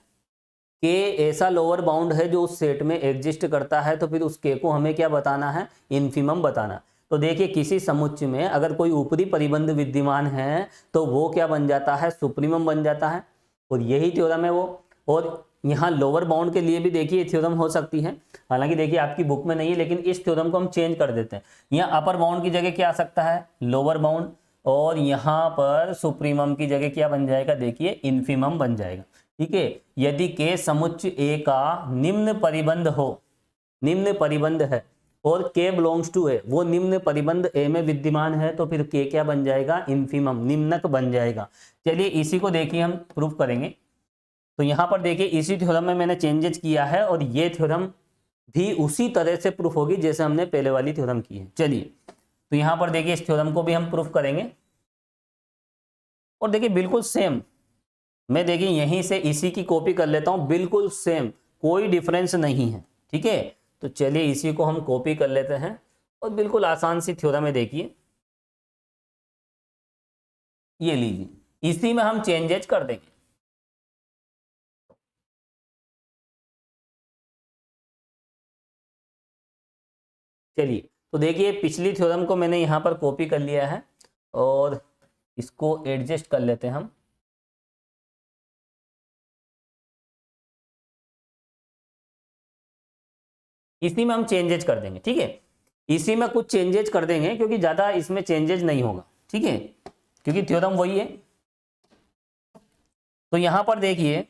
कि ऐसा लोअर बाउंड है जो उस सेट में एग्जिस्ट करता है, तो फिर उस के को हमें क्या बताना है, इन्फिमम बताना। तो देखिए किसी समुच्चय में अगर कोई ऊपरी परिबंध विद्यमान है तो वो क्या बन जाता है, सुप्रीमम बन जाता है, और यही थ्योरम है वो। और यहाँ लोअर बाउंड के लिए भी देखिए थ्योरम हो सकती है, हालांकि देखिए आपकी बुक में नहीं है, लेकिन इस थ्योरम को हम चेंज कर देते हैं। यहाँ अपर बाउंड की जगह क्या आ सकता है, लोअर बाउंड, और यहाँ पर सुप्रीमम की जगह क्या बन जाएगा, देखिए इन्फिमम बन जाएगा। ठीक है, यदि के समुच्चय ए का निम्न परिबंध हो, निम्न परिबंध है, और के बिलोंग्स टू ए, वो निम्न परिबंध ए में विद्यमान है, तो फिर के क्या बन जाएगा, इन्फिमम, निम्नक बन जाएगा। चलिए इसी को देखिए हम प्रूफ करेंगे। तो यहाँ पर देखिए इसी थ्योरम में मैंने चेंजेस किया है, और ये थ्योरम भी उसी तरह से प्रूफ होगी जैसे हमने पहले वाली थ्योरम की है। चलिए, तो यहाँ पर देखिए इस थ्योरम को भी हम प्रूफ करेंगे, और देखिए बिल्कुल सेम, मैं देखिए यहीं से इसी की कॉपी कर लेता हूं, बिल्कुल सेम, कोई डिफरेंस नहीं है। ठीक है, तो चलिए इसी को हम कॉपी कर लेते हैं, और बिल्कुल आसान सी थ्योरम है, देखिए ये लीजिए, इसी में हम चेंजेस कर देंगे। चलिए, तो देखिए पिछली थ्योरम को मैंने यहाँ पर कॉपी कर लिया है, और इसको एडजस्ट कर लेते हैं हम। इसी में हम चेंजेज कर देंगे, ठीक है, इसी में कुछ चेंजेज कर देंगे, क्योंकि ज्यादा इसमें चेंजेज नहीं होगा, ठीक है, क्योंकि थ्योरम वही है। तो यहां पर देखिए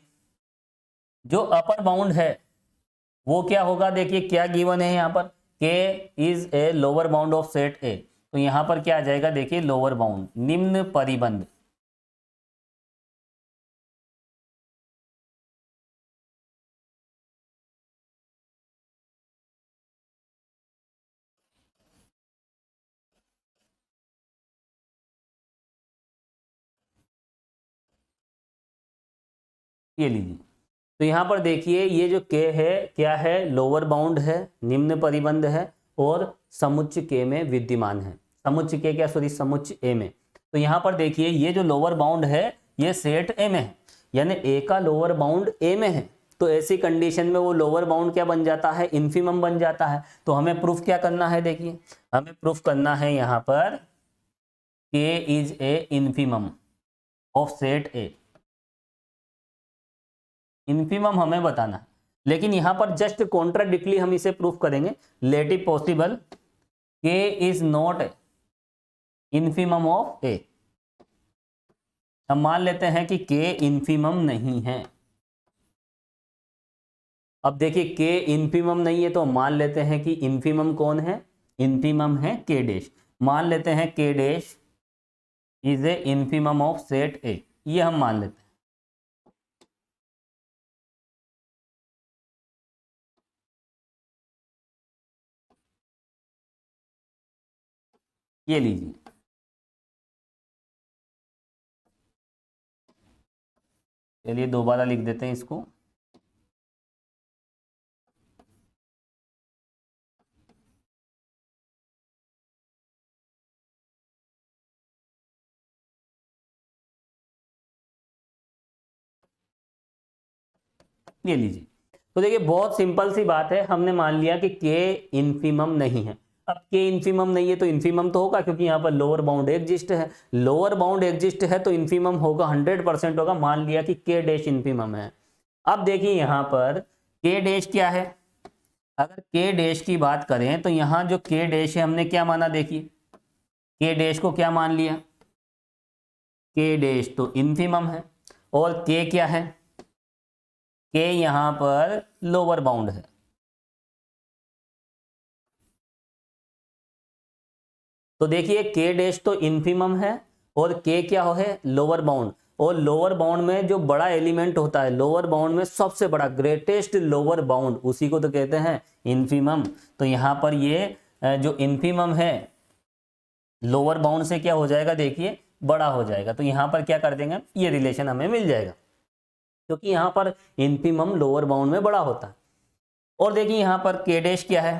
जो अपर बाउंड है वो क्या होगा, देखिए क्या गिवन है यहाँ पर, के is a lower bound of set ए, तो यहां पर क्या आ जाएगा, देखिए लोअर बाउंड, निम्न परिबंध, ये लीजिए। तो यहाँ पर देखिए ये जो के है क्या है, लोअर बाउंड है, निम्न परिबंध है, और समुच्चय के में विद्यमान है, समुच्चय के क्या, सॉरी समुच्चय ए में। तो यहाँ पर देखिए ये जो लोअर बाउंड है ये सेट ए में है, यानी ए का लोअर बाउंड ए में है, तो ऐसी कंडीशन में वो लोअर बाउंड क्या बन जाता है, इन्फिमम बन जाता है। तो हमें प्रूफ क्या करना है, देखिए हमें प्रूफ करना है यहाँ पर के is A infimum of set A, infimum हमें बताना है। लेकिन यहां पर जस्ट कॉन्ट्राडिक्टली हम इसे प्रूफ करेंगे, late it possible k is not infimum of A, हम मान लेते हैं कि के इन्फिमम नहीं है। अब देखिए के इन्फिमम नहीं है तो मान लेते हैं कि इन्फिमम कौन है, इन्फिमम है के डैश, मान लेते हैं के dash is a infimum of set ए, ये हम मान लेते हैं। ये लीजिए, चलिए दोबारा लिख देते हैं इसको। ये लीजिए, तो देखिए बहुत सिंपल सी बात है, हमने मान लिया कि के इन्फिमम नहीं है। अब के इन्फिमम नहीं है तो इन्फिमम तो होगा, क्योंकि यहाँ पर लोअर बाउंड एग्जिस्ट है, लोअर बाउंड एग्जिस्ट है तो इन्फिमम होगा, 100% होगा। मान लिया कि के डैश इन्फिमम है। अब देखिए यहाँ पर के डैश क्या है, अगर के डैश की बात करें तो यहाँ जो के डैश है हमने क्या माना, देखिए के डैश को क्या मान लिया, के डैश तो इन्फिमम है, और के क्या है, के यहां पर लोअर बाउंड है। तो देखिए के डैश तो इन्फिमम है और के क्या है, लोअर बाउंड। और लोअर बाउंड में जो बड़ा एलिमेंट होता है, लोअर बाउंड में सबसे बड़ा ग्रेटेस्ट लोअर बाउंड, उसी को तो कहते हैं इन्फिमम। तो यहां पर ये जो इन्फिमम है लोअर बाउंड से क्या हो जाएगा, देखिए बड़ा हो जाएगा। तो यहां पर क्या कर देंगे, ये रिलेशन हमें मिल जाएगा, क्योंकि यहां पर इन्फिमम लोअर बाउंड में बड़ा होता है। और देखिए यहां पर के डैश क्या है,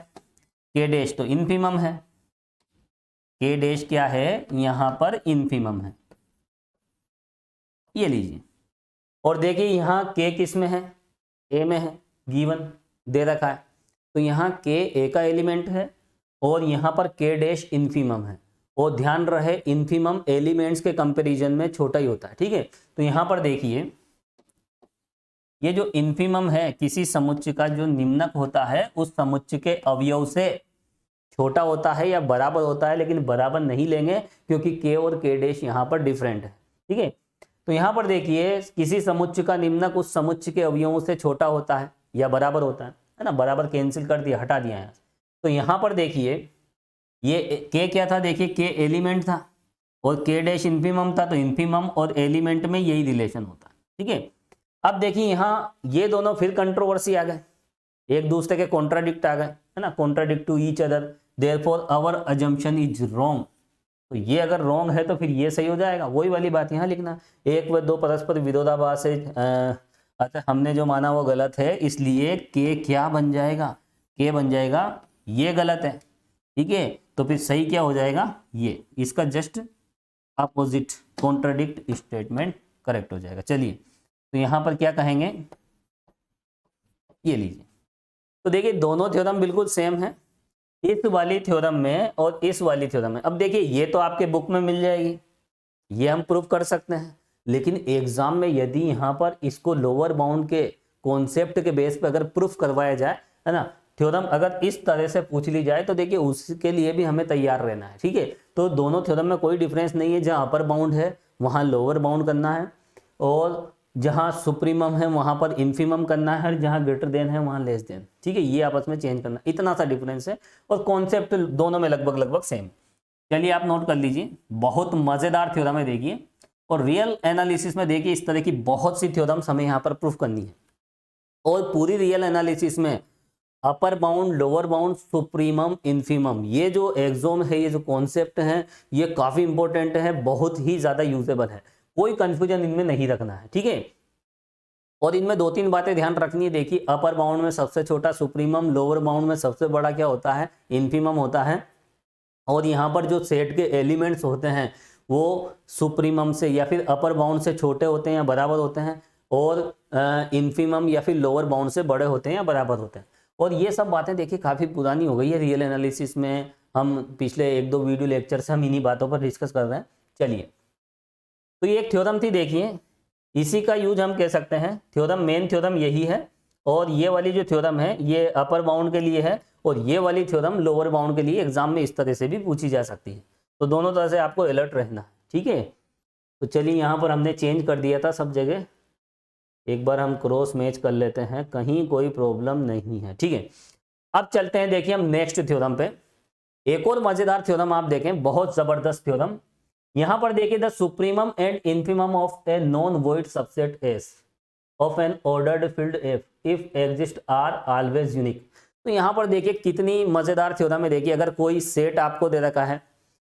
के डैश तो इन्फिमम है, के डैश क्या है यहां पर इन्फिमम है, ये लीजिए। और देखिए यहां के किस में है, ए में है, गिवन दे रखा है। तो यहां के ए का एलिमेंट है और यहां पर के डैश इन्फिमम है। और ध्यान रहे इन्फिमम एलिमेंट्स के कंपैरिजन में छोटा ही होता है, ठीक है। तो यहां पर देखिए ये जो इन्फिमम है किसी समुच्चय का जो निम्नक होता है उस समुच्चय के अवयव से छोटा होता है या बराबर होता है, लेकिन बराबर नहीं लेंगे क्योंकि के और के डैश यहाँ पर डिफरेंट है, ठीक है। तो यहाँ पर देखिए किसी समुच्चय का निम्नक उस समुच्चय के अवयवों से छोटा होता है या बराबर होता है ना, बराबर कैंसिल कर दिया, हटा दिया यहाँ। तो यहाँ पर देखिए ये के क्या था, देखिए के एलिमेंट था और के डैश इन्फिमम था, तो इन्फिमम और एलिमेंट में यही रिलेशन होता है, ठीक है। अब देखिए यहाँ ये दोनों फिर कंट्रोवर्सी आ गए, एक दूसरे के कॉन्ट्राडिक्ट आ गए, है ना, contradict to each other, therefore our assumption is wrong. तो ये अगर रॉन्ग है तो फिर ये सही हो जाएगा, वही वाली बात यहाँ लिखना, एक व दो परस्पर विरोधाभास है, अतः हमने जो माना वो गलत है, इसलिए के क्या बन जाएगा, के बन जाएगा ये गलत है, ठीक है। तो फिर सही क्या हो जाएगा, ये इसका just opposite contradict statement correct हो जाएगा। चलिए तो यहां पर क्या कहेंगे, ये लीजिए। तो देखिए दोनों थ्योरम बिल्कुल सेम है, इस वाली थ्योरम में और इस वाली थ्योरम में। अब देखिए ये तो आपके बुक में मिल जाएगी, ये हम प्रूफ कर सकते हैं, लेकिन एग्जाम में यदि यहाँ पर इसको लोअर बाउंड के कॉन्सेप्ट के बेस पे अगर प्रूफ करवाया जाए, है ना, थ्योरम अगर इस तरह से पूछ ली जाए तो देखिए उसके लिए भी हमें तैयार रहना है, ठीक है। तो दोनों थ्योरम में कोई डिफरेंस नहीं है, जहाँ अपर बाउंड है वहाँ लोअर बाउंड करना है, और जहाँ सुप्रीमम है वहाँ पर इन्फिमम करना है, और जहाँ ग्रेटर देन है वहाँ लेस देन, ठीक है। ये आपस में चेंज करना, इतना सा डिफरेंस है, और कॉन्सेप्ट दोनों में लगभग सेम। चलिए आप नोट कर लीजिए, बहुत मजेदार थ्योरम है देखिए, और रियल एनालिसिस में देखिए इस तरह की बहुत सी थ्योरम्स हमें यहाँ पर प्रूफ करनी है, और पूरी रियल एनालिसिस में upper bound, lower bound, supremum, infimum, ये जो एग्जोम है, ये जो कॉन्सेप्ट है, ये काफी इंपॉर्टेंट है, बहुत ही ज्यादा यूजेबल है, कोई कंफ्यूजन इनमें नहीं रखना है, ठीक है। और इनमें दो तीन बातें ध्यान रखनी है, देखिए अपर बाउंड में सबसे छोटा सुप्रीमम, लोअर बाउंड में सबसे बड़ा क्या होता है, इन्फिमम होता है। और यहाँ पर जो सेट के एलिमेंट्स होते हैं वो सुप्रीमम से या फिर अपर बाउंड से छोटे होते हैं या बराबर होते हैं, और इन्फिमम या फिर लोअर बाउंड से बड़े होते हैं या बराबर होते हैं। और ये सब बातें देखिए काफ़ी पुरानी हो गई है रियल एनालिसिस में, हम पिछले एक दो वीडियो लेक्चर से हम इन्हीं बातों पर डिस्कस कर रहे हैं। चलिए तो ये एक थ्योरम थी, देखिए इसी का यूज हम कह सकते हैं, थ्योरम मेन थ्योरम यही है, और ये वाली जो थ्योरम है ये अपर बाउंड के लिए है, और ये वाली थ्योरम लोअर बाउंड के लिए एग्जाम में इस तरह से भी पूछी जा सकती है। तो दोनों तरह से आपको अलर्ट रहना है, ठीक है। तो चलिए यहाँ पर हमने चेंज कर दिया था सब जगह, एक बार हम क्रॉस मैच कर लेते हैं, कहीं कोई प्रॉब्लम नहीं है, ठीक है। अब चलते हैं देखिए हम नेक्स्ट थ्योरम पे, एक और मजेदार थ्योरम आप देखें, बहुत जबरदस्त थ्योरम। यहां पर देखिए the supremum and infimum of a non void subset S of an ordered field F if exist are always unique. तो यहां पर देखिए कितनी मजेदार थ्योरम है, देखिए अगर कोई सेट आपको दे रखा है,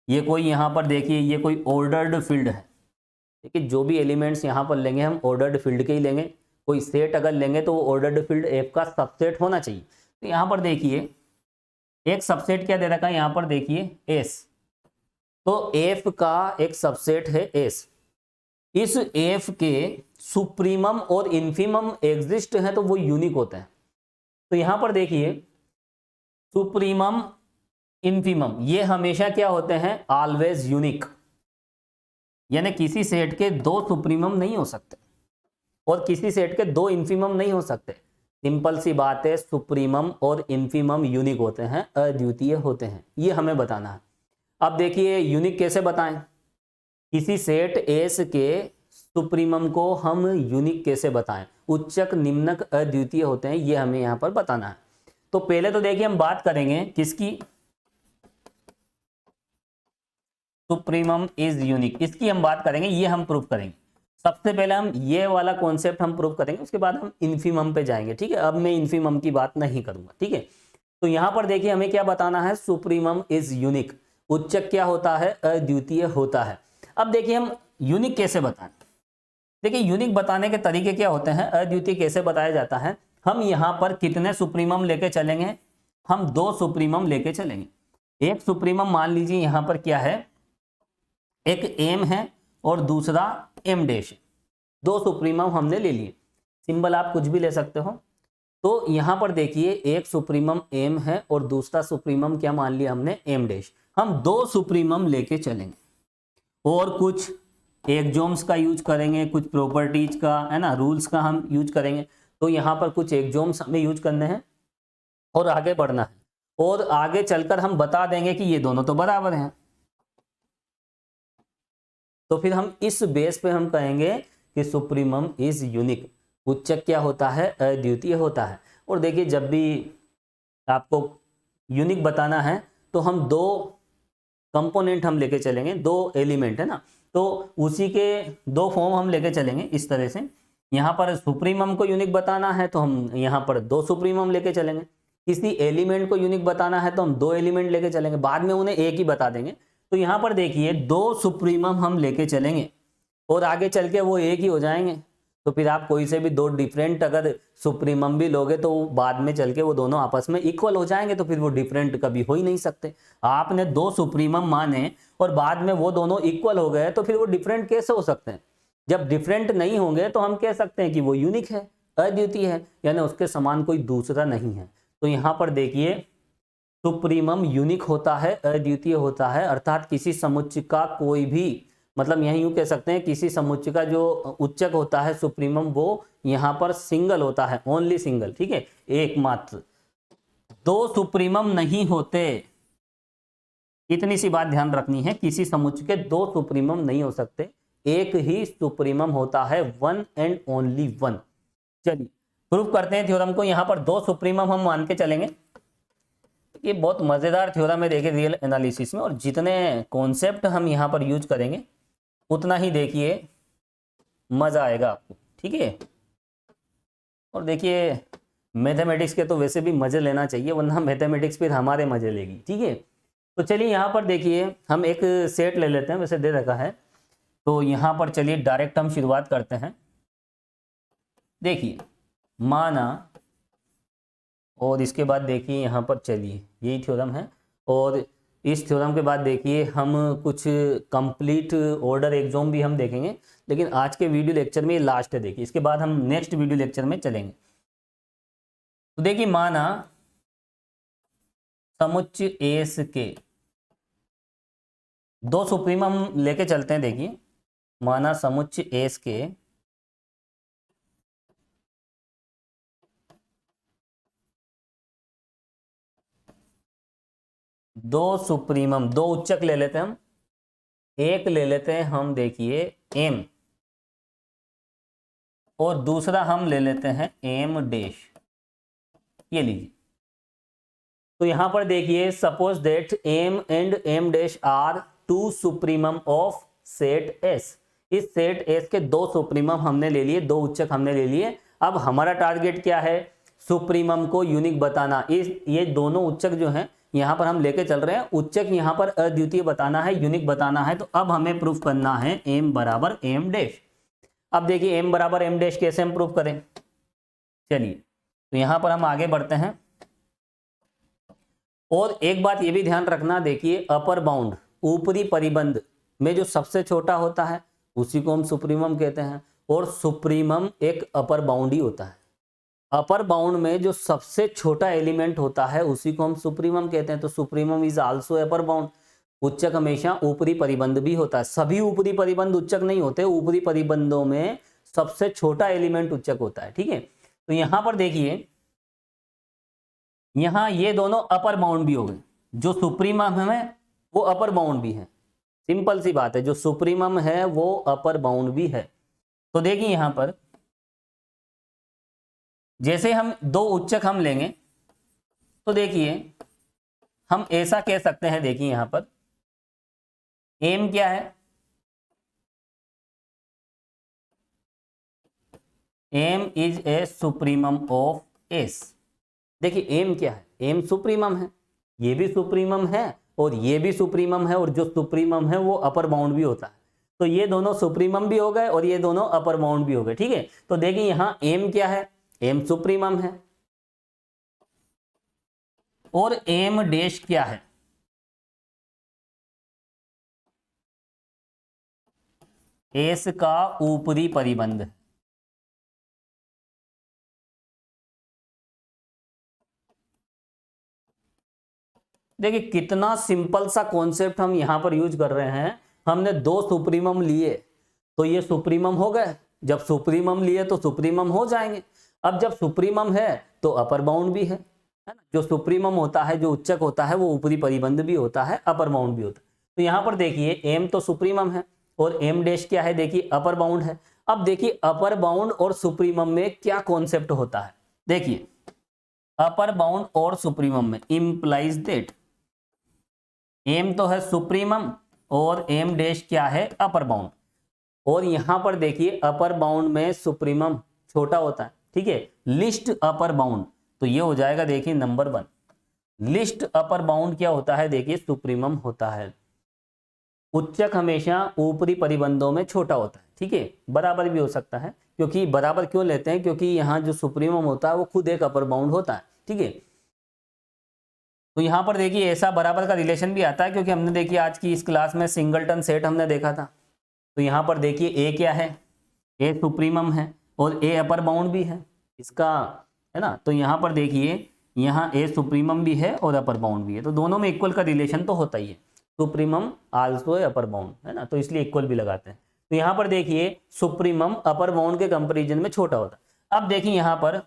ये कोई यहाँ पर देखिए ये कोई ऑर्डर्ड फील्ड है। देखिए जो भी एलिमेंट्स यहाँ पर लेंगे हम ऑर्डर्ड फील्ड के ही लेंगे। कोई सेट अगर लेंगे तो वो ऑर्डर्ड फील्ड एफ का सबसेट होना चाहिए। तो यहाँ पर देखिए एक सबसेट क्या दे रखा है, यहाँ पर देखिए एस, तो एफ का एक सबसेट है एस। इस एफ के सुप्रीमम और इन्फीमम एग्जिस्ट है तो वो यूनिक होता है। तो यहां पर देखिए सुप्रीमम इन्फीमम ये हमेशा क्या होते हैं, ऑलवेज यूनिक, यानी किसी सेट के दो सुप्रीमम नहीं हो सकते और किसी सेट के दो इन्फीमम नहीं हो सकते। सिंपल सी बात है, सुप्रीमम और इन्फीमम यूनिक होते हैं, अद्वितीय होते हैं, ये हमें बताना है। अब देखिए यूनिक कैसे बताएं, किसी सेट एस के सुप्रीमम को हम यूनिक कैसे बताएं, उच्चक निम्नक अद्वितीय होते हैं, ये हमें यहां पर बताना है। तो पहले तो देखिए हम बात करेंगे किसकी, सुप्रीमम इज यूनिक, इसकी हम बात करेंगे, ये हम प्रूफ करेंगे। सबसे पहले हम ये वाला कॉन्सेप्ट हम प्रूफ करेंगे, उसके बाद हम इन्फीमम पे जाएंगे, ठीक है। अब मैं इन्फीमम की बात नहीं करूंगा, ठीक है। तो यहां पर देखिए हमें क्या बताना है, सुप्रीमम इज यूनिक, उच्चक क्या होता है, अद्वितीय होता है। अब देखिए हम यूनिक कैसे बताएं, देखिए यूनिक बताने के तरीके क्या होते हैं, अद्वितीय कैसे बताया जाता है। हम यहाँ पर कितने सुप्रीमम लेके चलेंगे, हम दो सुप्रीमम लेके चलेंगे। एक सुप्रीमम मान लीजिए यहाँ पर क्या है, एक एम है और दूसरा एम डैश है, दो सुप्रीमम हमने ले लिए, सिंबल आप कुछ भी ले सकते हो। तो यहाँ पर देखिए एक सुप्रीमम एम है और दूसरा सुप्रीमम क्या मान लिया हमने, एम डैश। हम दो सुप्रीमम लेके चलेंगे और कुछ एक्सोम्स का यूज करेंगे, कुछ प्रॉपर्टीज का, है ना, रूल्स का हम यूज करेंगे। तो यहाँ पर कुछ एक्सोम्स हमें यूज करने हैं और आगे बढ़ना है, और आगे चलकर हम बता देंगे कि ये दोनों तो बराबर हैं। तो फिर हम इस बेस पे हम कहेंगे कि सुप्रीमम इज यूनिक, उच्चक क्या होता है, अद्वितीय होता है। और देखिए जब भी आपको यूनिक बताना है तो हम दो कंपोनेंट हम लेके चलेंगे, दो एलिमेंट है ना, तो उसी के दो फॉर्म हम लेके चलेंगे इस तरह से। यहाँ पर सुप्रीमम को यूनिक बताना है तो हम यहाँ पर दो सुप्रीमम लेके चलेंगे, किसी एलिमेंट को यूनिक बताना है तो हम दो एलिमेंट लेके चलेंगे, बाद में उन्हें एक ही बता देंगे। तो यहाँ पर देखिए दो सुप्रीमम हम लेके चलेंगे और आगे चल के वो एक ही हो जाएंगे। तो फिर आप कोई से भी दो डिफरेंट अगर सुप्रीमम भी लोगे तो बाद में चल के वो दोनों आपस में इक्वल हो जाएंगे, तो फिर वो डिफरेंट कभी हो ही नहीं सकते। आपने दो सुप्रीमम माने और बाद में वो दोनों इक्वल हो गए तो फिर वो डिफरेंट कैसे हो सकते हैं। जब डिफरेंट नहीं होंगे तो हम कह सकते हैं कि वो यूनिक है, अद्वितीय है, यानी उसके समान कोई दूसरा नहीं है। तो यहाँ पर देखिए सुप्रीमम यूनिक होता है, अद्वितीय होता है, अर्थात किसी समुच्चय का कोई भी, मतलब यही यूं कह सकते हैं किसी समुच्चय का जो उच्चक होता है सुप्रीमम वो यहाँ पर सिंगल होता है, ओनली सिंगल, ठीक है, एकमात्र। दो सुप्रीमम नहीं होते, इतनी सी बात ध्यान रखनी है, किसी समुच्चय के दो सुप्रीमम नहीं हो सकते, एक ही सुप्रीमम होता है, वन एंड ओनली वन। चलिए प्रूफ करते हैं थ्योरम को। यहाँ पर दो सुप्रीमम हम मान के चलेंगे। ये बहुत मजेदार थ्योरम है देखिए रियल एनालिसिस में, और जितने कॉन्सेप्ट हम यहाँ पर यूज करेंगे उतना ही देखिए मजा आएगा आपको, ठीक है। और देखिए मैथमेटिक्स के तो वैसे भी मजे लेना चाहिए, वरना मैथमेटिक्स फिर हमारे मजे लेगी, ठीक है। तो चलिए यहाँ पर देखिए हम एक सेट ले लेते हैं, वैसे दे रखा है, तो यहाँ पर चलिए डायरेक्ट हम शुरुआत करते हैं। देखिए माना, और इसके बाद देखिए यहाँ पर चलिए यही थ्योरम है, और इस थ्योरम के बाद देखिए हम कुछ कंप्लीट ऑर्डर एक्सोम भी हम देखेंगे, लेकिन आज के वीडियो लेक्चर में ये लास्ट है, देखिए इसके बाद हम नेक्स्ट वीडियो लेक्चर में चलेंगे। तो देखिए माना समुच्चय एस के दो सुप्रीमम लेके चलते हैं। देखिए माना समुच्चय एस के दो सुप्रीमम, दो उच्चक ले लेते हैं हम, एक ले लेते हैं हम देखिए एम, और दूसरा हम ले लेते हैं एम डैश, ये लीजिए। तो यहां पर देखिए suppose that M and M dash are two supremum of set S. इस सेट एस के दो सुप्रीमम हमने ले लिए, दो उच्चक हमने ले लिए। अब हमारा टारगेट क्या है, सुप्रीमम को यूनिक बताना। इस ये दोनों उच्चक जो हैं यहाँ पर हम लेके चल रहे हैं, उच्चक यहाँ पर अद्वितीय बताना है, यूनिक बताना है। तो अब हमें प्रूफ करना है m बराबर m डैश। अब देखिए m बराबर m डैश कैसे हम प्रूफ करें, चलिए तो यहाँ पर हम आगे बढ़ते हैं। और एक बात ये भी ध्यान रखना, देखिए अपर बाउंड ऊपरी परिबंध में जो सबसे छोटा होता है उसी को हम सुप्रीमम कहते हैं, और सुप्रीमम एक अपर बाउंड ही होता है। अपर बाउंड में जो सबसे छोटा एलिमेंट होता है उसी को हम सुप्रीमम कहते हैं। तो supremum is also upper bound. उच्चक हमेशा ऊपरी परिबंध भी होता है, सभी ऊपरी परिबंध उच्चक नहीं होते, ऊपरी परिबंधों में सबसे छोटा एलिमेंट उच्चक होता है, ठीक है। तो यहां पर देखिए, यहां ये दोनों अपर बाउंड भी हो गए, जो सुप्रीमम है वो अपर बाउंड भी है, सिंपल सी बात है, जो सुप्रीमम है वो अपर बाउंड भी है। तो देखिए यहां पर जैसे हम दो उच्चक हम लेंगे तो देखिए हम ऐसा कह सकते हैं, देखिए यहां पर m क्या है, m is a supremum of s। देखिए m क्या है, m सुप्रीमम है, ये भी सुप्रीमम है और ये भी सुप्रीमम है, और जो सुप्रीमम है वो अपर बाउंड भी होता है। तो ये दोनों सुप्रीमम भी हो गए और ये दोनों अपर बाउंड भी हो गए, ठीक है। तो देखिए यहां m क्या है, m सुप्रीमम है, और m डैश क्या है, s का ऊपरी परिबंध है। देखिए कितना सिंपल सा कॉन्सेप्ट हम यहां पर यूज कर रहे हैं। हमने दो सुप्रीमम लिए तो ये सुप्रीमम हो गए, जब सुप्रीमम लिए तो सुप्रीमम हो जाएंगे। अब जब सुप्रीमम है तो अपर बाउंड भी है ना। जो सुप्रीमम होता है, जो उच्चक होता है, वो ऊपरी परिबंध भी होता है, अपर बाउंड भी होता है। तो यहां पर देखिए m तो सुप्रीमम है और m डैश क्या है, देखिए अपर बाउंड है। अब देखिए अपर बाउंड और सुप्रीमम में क्या कॉन्सेप्ट होता है, देखिए अपर बाउंड और सुप्रीमम में इंप्लाइज दैट m तो है सुप्रीमम और m डैश क्या है, अपर बाउंड। और यहां पर देखिए अपर बाउंड में सुप्रीमम छोटा होता है, ठीक है। लिस्ट अपर बाउंड तो ये हो जाएगा, देखिए नंबर 1 लिस्ट अपर बाउंड क्या होता है, देखिए सुप्रीमम होता है। उच्चक हमेशा ऊपरी परिबंधों में छोटा होता है, ठीक है। बराबर भी हो सकता है, क्योंकि बराबर क्यों लेते हैं, क्योंकि यहाँ जो सुप्रीमम होता है वो खुद एक अपर बाउंड होता है, ठीक है। तो यहाँ पर देखिए ऐसा बराबर का रिलेशन भी आता है, क्योंकि हमने देखिए आज की इस क्लास में सिंगलटन सेट हमने देखा था। तो यहाँ पर देखिए ए क्या है, ए सुप्रीमम है और ए अपर बाउंड भी है इसका, है ना। तो यहाँ पर देखिए यहाँ ए सुप्रीमम भी है और अपर बाउंड भी है, तो दोनों में इक्वल का रिलेशन तो होता ही है। सुप्रीमम आल्सो अपर बाउंड, है ना, तो इसलिए इक्वल भी लगाते हैं। तो यहाँ पर देखिए सुप्रीमम अपर बाउंड के कंपेरिजन में छोटा होता है। अब देखिए यहाँ पर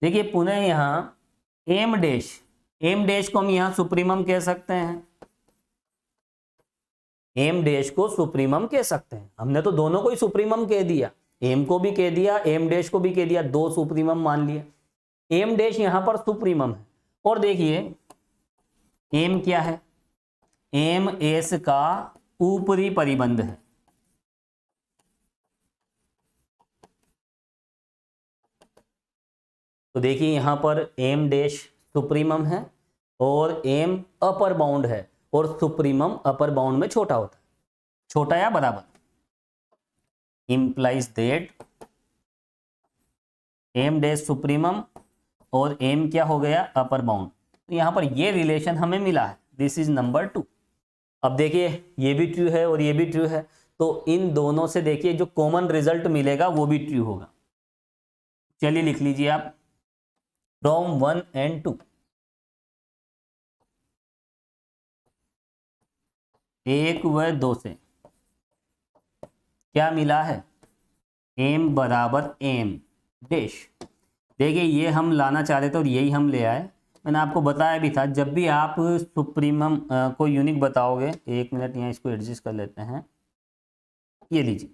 देखिए पुनः यहाँ m डैश को हम यहाँ सुप्रीमम कह सकते हैं, m डैश को सुप्रीमम कह सकते हैं। हमने तो दोनों को ही सुप्रीमम कह दिया, m को भी कह दिया, m डैश को भी कह दिया, दो सुप्रीमम मान लिए। m डैश यहाँ पर सुप्रीमम है और देखिए m क्या है, m s का ऊपरी परिबंध है। तो देखिए यहां पर m डैश सुप्रीमम है और m अपर बाउंड है, और सुप्रीमम अपर बाउंड में छोटा होता है, छोटा या बराबर। Implies that m dash supremum और m क्या हो गया, अपर बाउंड। तो यहां पर ये रिलेशन हमें मिला है, दिस इज नंबर 2। अब देखिए ये भी ट्रू है और ये भी ट्रू है, तो इन दोनों से देखिए जो कॉमन रिजल्ट मिलेगा वो भी ट्रू होगा। चलिए लिख लीजिए आप, फ्रॉम 1 and 2, 1 व 2 से क्या मिला है, m बराबर m डैश। देखिए ये हम लाना चाह रहे थे और यही हम ले आए। मैंने आपको बताया भी था, जब भी आप सुप्रीमम को यूनिक बताओगे, एक मिनट यहाँ इसको एडजस्ट कर लेते हैं, ये लीजिए।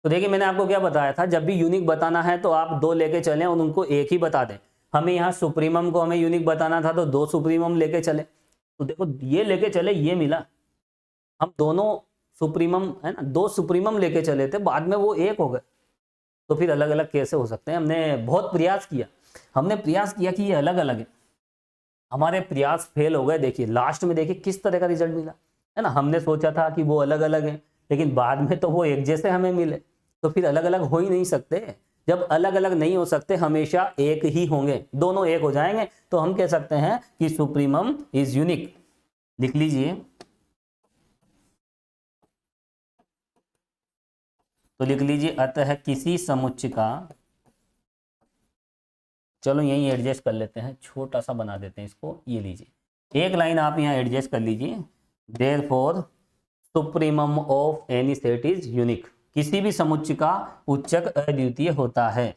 तो देखिए मैंने आपको क्या बताया था, जब भी यूनिक बताना है तो आप दो लेके चलें और उनको एक ही बता दें। हमें यहाँ सुप्रीमम को हमें यूनिक बताना था तो दो सुप्रीमम लेके चले, तो देखो ये लेके चले, ये मिला। हम दोनों सुप्रीमम है ना, दो सुप्रीमम लेके चले थे, बाद में वो एक हो गए, तो फिर अलग अलग कैसे हो सकते हैं? हमने बहुत प्रयास किया, हमने प्रयास किया कि ये अलग अलग है, हमारे प्रयास फेल हो गए। देखिए लास्ट में देखिए किस तरह का रिजल्ट मिला, है ना। हमने सोचा था कि वो अलग अलग है, लेकिन बाद में तो वो एक जैसे हमें मिले, तो फिर अलग अलग हो ही नहीं सकते। जब अलग अलग नहीं हो सकते, हमेशा एक ही होंगे, दोनों एक हो जाएंगे, तो हम कह सकते हैं कि सुप्रीमम इज यूनिक। लिख लीजिए, तो लिख लीजिए अतः किसी समुच्चय का, चलो यहीं एडजस्ट कर लेते हैं, छोटा सा बना देते हैं इसको, ये लीजिए एक लाइन आप यहाँ एडजस्ट कर लीजिए, therefore supremum of any set is unique, किसी भी समुच्चय का उच्चक अद्वितीय होता है।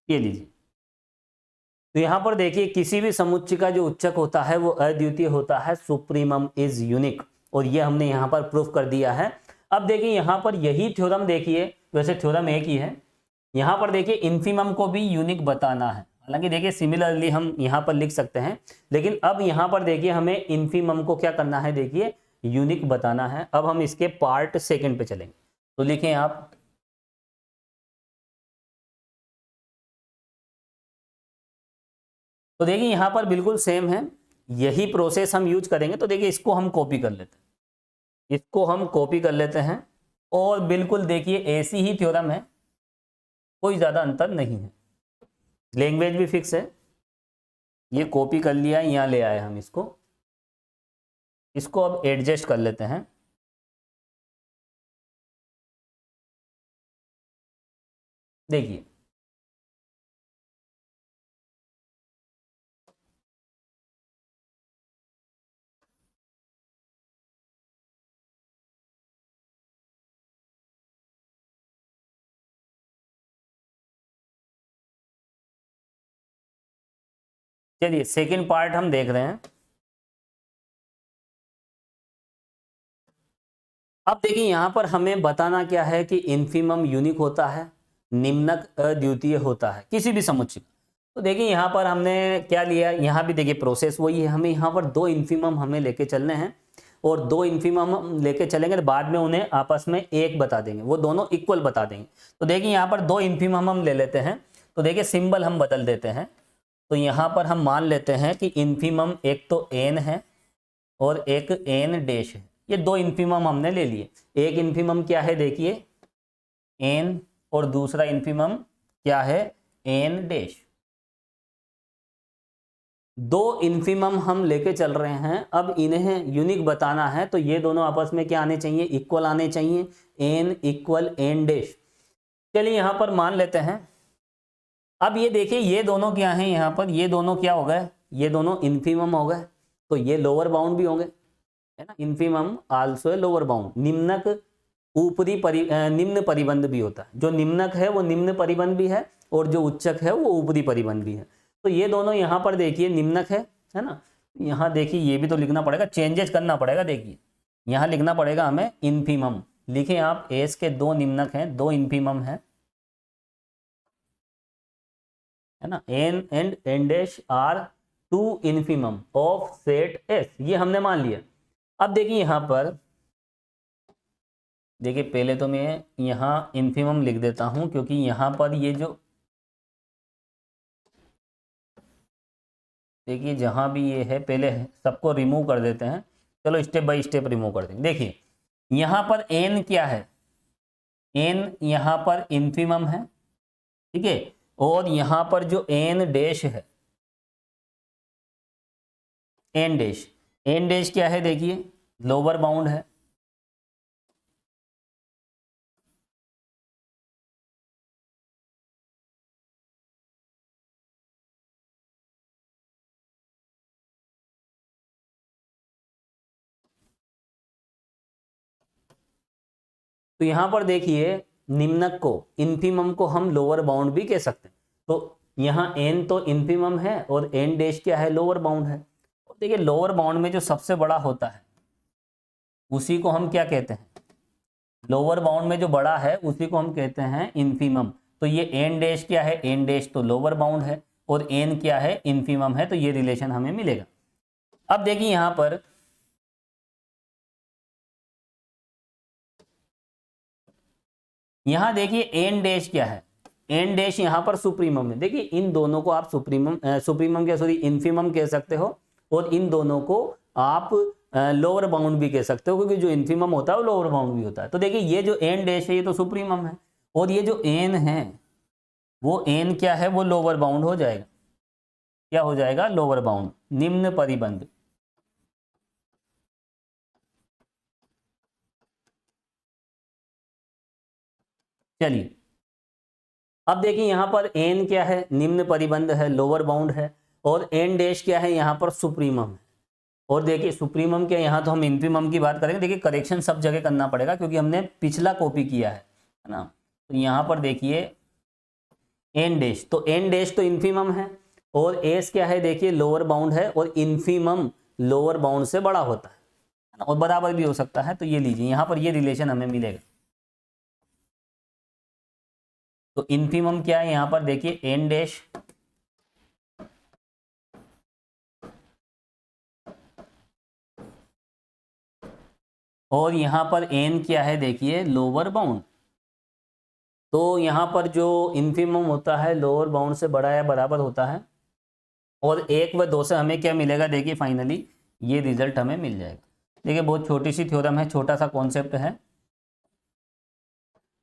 ये लीजिए, तो यहां पर देखिए किसी भी समुच्चय का जो उच्चक होता है वो अद्वितीय होता है, सुप्रीमम इज यूनिक, और ये हमने यहां पर प्रूफ कर दिया है। अब देखिए यहां पर यही थ्योरम देखिए, वैसे थ्योरम एक ही है, यहां पर देखिए इन्फीमम को भी यूनिक बताना है, हालांकि देखिए सिमिलरली हम यहां पर लिख सकते हैं, लेकिन अब यहां पर देखिए हमें इन्फीमम को क्या करना है, देखिए यूनिक बताना है। अब हम इसके पार्ट सेकंड पे चलेंगे, तो लिखें आप, तो देखिए यहां पर बिल्कुल सेम है, यही प्रोसेस हम यूज करेंगे। तो देखिए इसको हम कॉपी कर लेते हैं, इसको हम कॉपी कर लेते हैं, और बिल्कुल देखिए ऐसी ही थ्योरम है, कोई ज्यादा अंतर नहीं है, लैंग्वेज भी फिक्स है। ये कॉपी कर लिया, यहाँ ले आए हम इसको, इसको अब एडजस्ट कर लेते हैं। देखिए चलिए सेकंड पार्ट हम देख रहे हैं। अब देखिए यहां पर हमें बताना क्या है कि इन्फीमम यूनिक होता है, निम्नक अद्वितीय होता है किसी भी समुच्चय का। तो देखिए यहां पर हमने क्या लिया, यहां भी देखिए प्रोसेस वही है, हमें यहां पर दो इन्फीमम हमें लेके चलने हैं, और दो इन्फीमम हम लेके चलेंगे तो बाद में उन्हें आपस में एक बता देंगे, वो दोनों इक्वल बता देंगे। तो देखिए यहाँ पर दो इन्फीमम हम ले लेते हैं, तो देखिए सिंबल हम बदल देते हैं। तो यहाँ पर हम मान लेते हैं कि इन्फीमम एक तो एन है और एक एन डैश है, ये दो इन्फीमम हमने ले लिए। एक इन्फीमम क्या है देखिए एन, और दूसरा इन्फीमम क्या है एन डैश। दो इन्फीमम हम लेके चल रहे हैं, अब इन्हें यूनिक बताना है, तो ये दोनों आपस में क्या आने चाहिए, इक्वल आने चाहिए, एन इक्वल एन डैश। चलिए यहां पर मान लेते हैं। अब ये देखिए ये दोनों क्या हैं, यहां पर ये दोनों क्या हो गए, ये दोनों इन्फीमम हो गए, तो ये लोअर बाउंड भी होंगे, है ना। इन्फीमम आल्सो है लोअर बाउंड, निम्नक निम्न परिबंध भी होता है, जो निम्नक है वो निम्न परिबंध भी है, और जो उच्चक है वो ऊपरी परिबंध भी है। तो ये दोनों यहाँ पर देखिए निम्नक है ना। यहाँ देखिए ये भी तो लिखना पड़ेगा, चेंजेस करना पड़ेगा, देखिए यहाँ लिखना पड़ेगा हमें इन्फीमम, लिखें आप एस के दो निम्नक हैं, दो इन्फीमम है ना, N and N dash are two infimum of set S, ये हमने मान लिया। अब देखिए यहां पर देखिए पहले तो मैं यहाँ इन्फीमम लिख देता हूं, क्योंकि यहाँ पर ये जो देखिए जहां भी ये है पहले सबको रिमूव कर देते हैं, चलो स्टेप बाय स्टेप रिमूव कर देंगे। देखिए यहाँ पर एन क्या है, एन यहाँ पर इन्फीमम है, ठीक है, और यहाँ पर जो एन डैश है, एन डैश क्या है देखिए लोअर बाउंड है। तो यहां पर देखिए निम्नक को, इन्फीमम को हम लोअर बाउंड भी कह सकते हैं। तो यहाँ एन तो इन्फीमम है और एन डैश क्या है, लोअर बाउंड है। और देखिए लोअर बाउंड में जो सबसे बड़ा होता है उसी को हम क्या कहते हैं, लोअर बाउंड में जो बड़ा है उसी को हम कहते हैं इन्फीमम। तो ये एन डैश क्या है, एन डैश तो लोअर बाउंड है और एन क्या है, इन्फीमम है, तो ये रिलेशन हमें मिलेगा। अब देखिए यहां पर देखिए एन डैश क्या है, एन डैश यहां पर सुप्रीमम है। देखिए इन दोनों को आप सुप्रीमम क्या सॉरी इन्फीमम कह सकते हो और इन दोनों को आप लोअर बाउंड भी कह सकते हो, क्योंकि जो इन्फीमम होता है वो लोअर बाउंड भी होता है। तो देखिए ये जो एन डैश है ये तो सुप्रीमम है और ये जो एन है वो एन क्या है, वो लोअर बाउंड हो जाएगा। क्या हो जाएगा, लोअर बाउंड, निम्न परिबंध। चलिए अब देखिए यहां पर एन क्या है, निम्न परिबंध है, लोअर बाउंड है, और एन डैश क्या है, यहां पर सुप्रीमम है। और देखिए सुप्रीमम क्या, यहां तो हम इन्फीमम की बात करेंगे। देखिए करेक्शन सब जगह करना पड़ेगा क्योंकि हमने पिछला कॉपी किया है ना। तो यहां पर देखिए एन डैश, तो एन डैश तो इन्फीमम है और एस क्या है, देखिए लोअर बाउंड है और इन्फीमम लोअर बाउंड से बड़ा होता है और बराबर भी हो सकता है। तो ये लीजिए यहां पर ये रिलेशन हमें मिलेगा। तो इन्फीमम क्या है, यहां पर देखिए एन डैश और यहां पर एन क्या है, देखिए लोअर बाउंड। तो यहां पर जो इन्फीमम होता है लोअर बाउंड से बड़ा या बराबर होता है और 1 व 2 से हमें क्या मिलेगा, देखिए फाइनली ये रिजल्ट हमें मिल जाएगा। देखिए बहुत छोटी सी थ्योरम है, छोटा सा कॉन्सेप्ट है।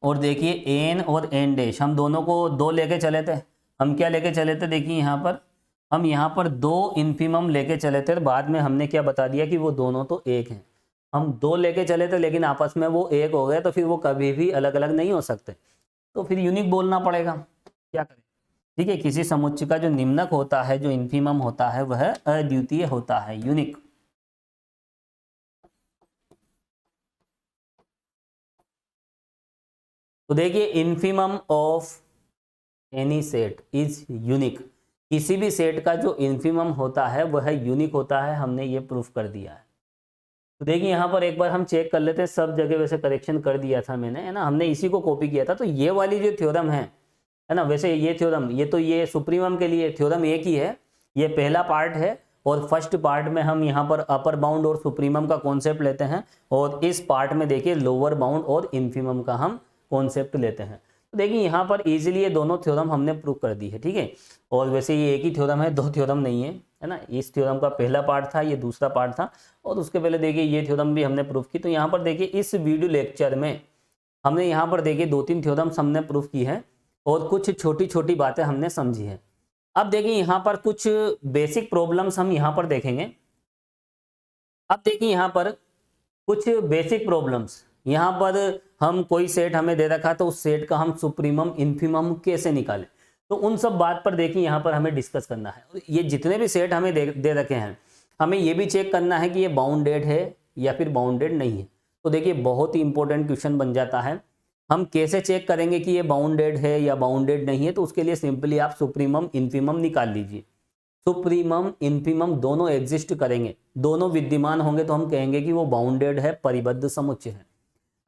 और देखिए एन और एन डैश हम दोनों को 2 लेके चले थे। हम क्या लेके चले थे, देखिए यहाँ पर 2 इन्फीमम लेके चले थे। बाद में हमने क्या बता दिया कि वो दोनों तो एक हैं। हम 2 लेके चले थे लेकिन आपस में वो एक हो गए, तो फिर वो कभी भी अलग अलग नहीं हो सकते, तो फिर यूनिक बोलना पड़ेगा। क्या करें, ठीक है। किसी समुच्चय का जो निम्नक होता है, जो इन्फीमम होता है, वह अद्वितीय होता है, यूनिक। तो देखिए infimum of any set is unique. किसी भी सेट का जो इन्फीमम होता है वह यूनिक होता है, हमने ये प्रूफ कर दिया है। तो देखिए यहाँ पर एक बार हम चेक कर लेते हैं, सब जगह वैसे करेक्शन कर दिया था मैंने, है ना, हमने इसी को कॉपी किया था। तो ये वाली जो थ्योरम है ना, वैसे ये थ्योरम ये सुप्रीमम के लिए थ्योरम एक ही है, ये पहला पार्ट है। और फर्स्ट पार्ट में हम यहाँ पर अपर बाउंड और सुप्रीमम का कॉन्सेप्ट लेते हैं और इस पार्ट में देखिए लोअर बाउंड और इन्फीमम का हम कॉन्सेप्ट लेते हैं। तो देखिए यहाँ पर इजीली ये दोनों थ्योरम हमने प्रूव कर दी है, ठीक है। और वैसे ये एक ही थ्योरम है, 2 थ्योरम नहीं है ना। इस थ्योरम का पहला पार्ट था, ये दूसरा पार्ट था, और उसके पहले देखिए ये थ्योरम भी हमने प्रूफ की। तो यहाँ पर देखिए इस वीडियो लेक्चर में हमने यहाँ पर देखिए 2-3 थ्योरम्स हमने प्रूफ की है और कुछ छोटी छोटी बातें हमने समझी है। अब देखिए यहाँ पर कुछ बेसिक प्रॉब्लम्स हम यहाँ पर देखेंगे। अब देखिए यहाँ पर कुछ बेसिक प्रॉब्लम्स, यहाँ पर हम कोई सेट हमें दे रखा तो उस सेट का हम सुप्रीमम इन्फीमम कैसे निकालें, तो उन सब बात पर देखिए यहाँ पर हमें डिस्कस करना है। ये जितने भी सेट हमें दे रखे हैं, हमें ये भी चेक करना है कि ये बाउंडेड है या फिर बाउंडेड नहीं है। तो देखिए बहुत ही इंपॉर्टेंट क्वेश्चन बन जाता है, हम कैसे चेक करेंगे कि ये बाउंडेड है या बाउंडेड नहीं है। तो उसके लिए सिंपली आप सुप्रीमम इन्फीमम निकाल लीजिए। सुप्रीमम इन्फीमम दोनों एग्जिस्ट करेंगे, दोनों विद्यमान होंगे, तो हम कहेंगे कि वो बाउंडेड है, परिबद्ध समुच्चय है।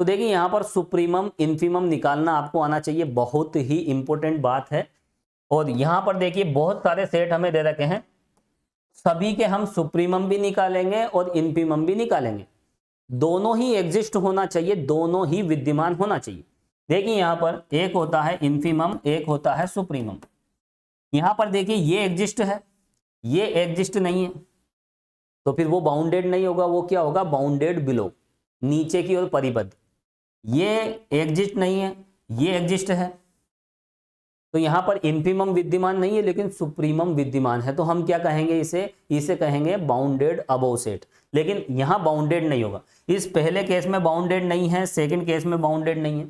तो देखिए यहाँ पर सुप्रीमम इन्फीमम निकालना आपको आना चाहिए, बहुत ही इंपॉर्टेंट बात है। और यहाँ पर देखिए बहुत सारे सेट हमें दे रखे हैं, सभी के हम सुप्रीमम भी निकालेंगे और इन्फीमम भी निकालेंगे। दोनों ही एग्जिस्ट होना चाहिए, दोनों ही विद्यमान होना चाहिए। देखिए यहाँ पर एक होता है इन्फीमम, एक होता है सुप्रीमम। यहाँ पर देखिए ये एग्जिस्ट है, ये एग्जिस्ट नहीं है, तो फिर वो बाउंडेड नहीं होगा, वो क्या होगा, बाउंडेड बिलो, नीचे की ओर परिबद्ध। ये एग्जिस्ट नहीं है, ये एग्जिस्ट है, तो यहां पर इन्फीमम विद्यमान नहीं है लेकिन सुप्रीमम विद्यमान है। तो हम क्या कहेंगे, इसे कहेंगे बाउंडेड अबोव सेट। लेकिन यहां बाउंडेड नहीं होगा, इस पहले केस में बाउंडेड नहीं है, सेकंड केस में बाउंडेड नहीं है,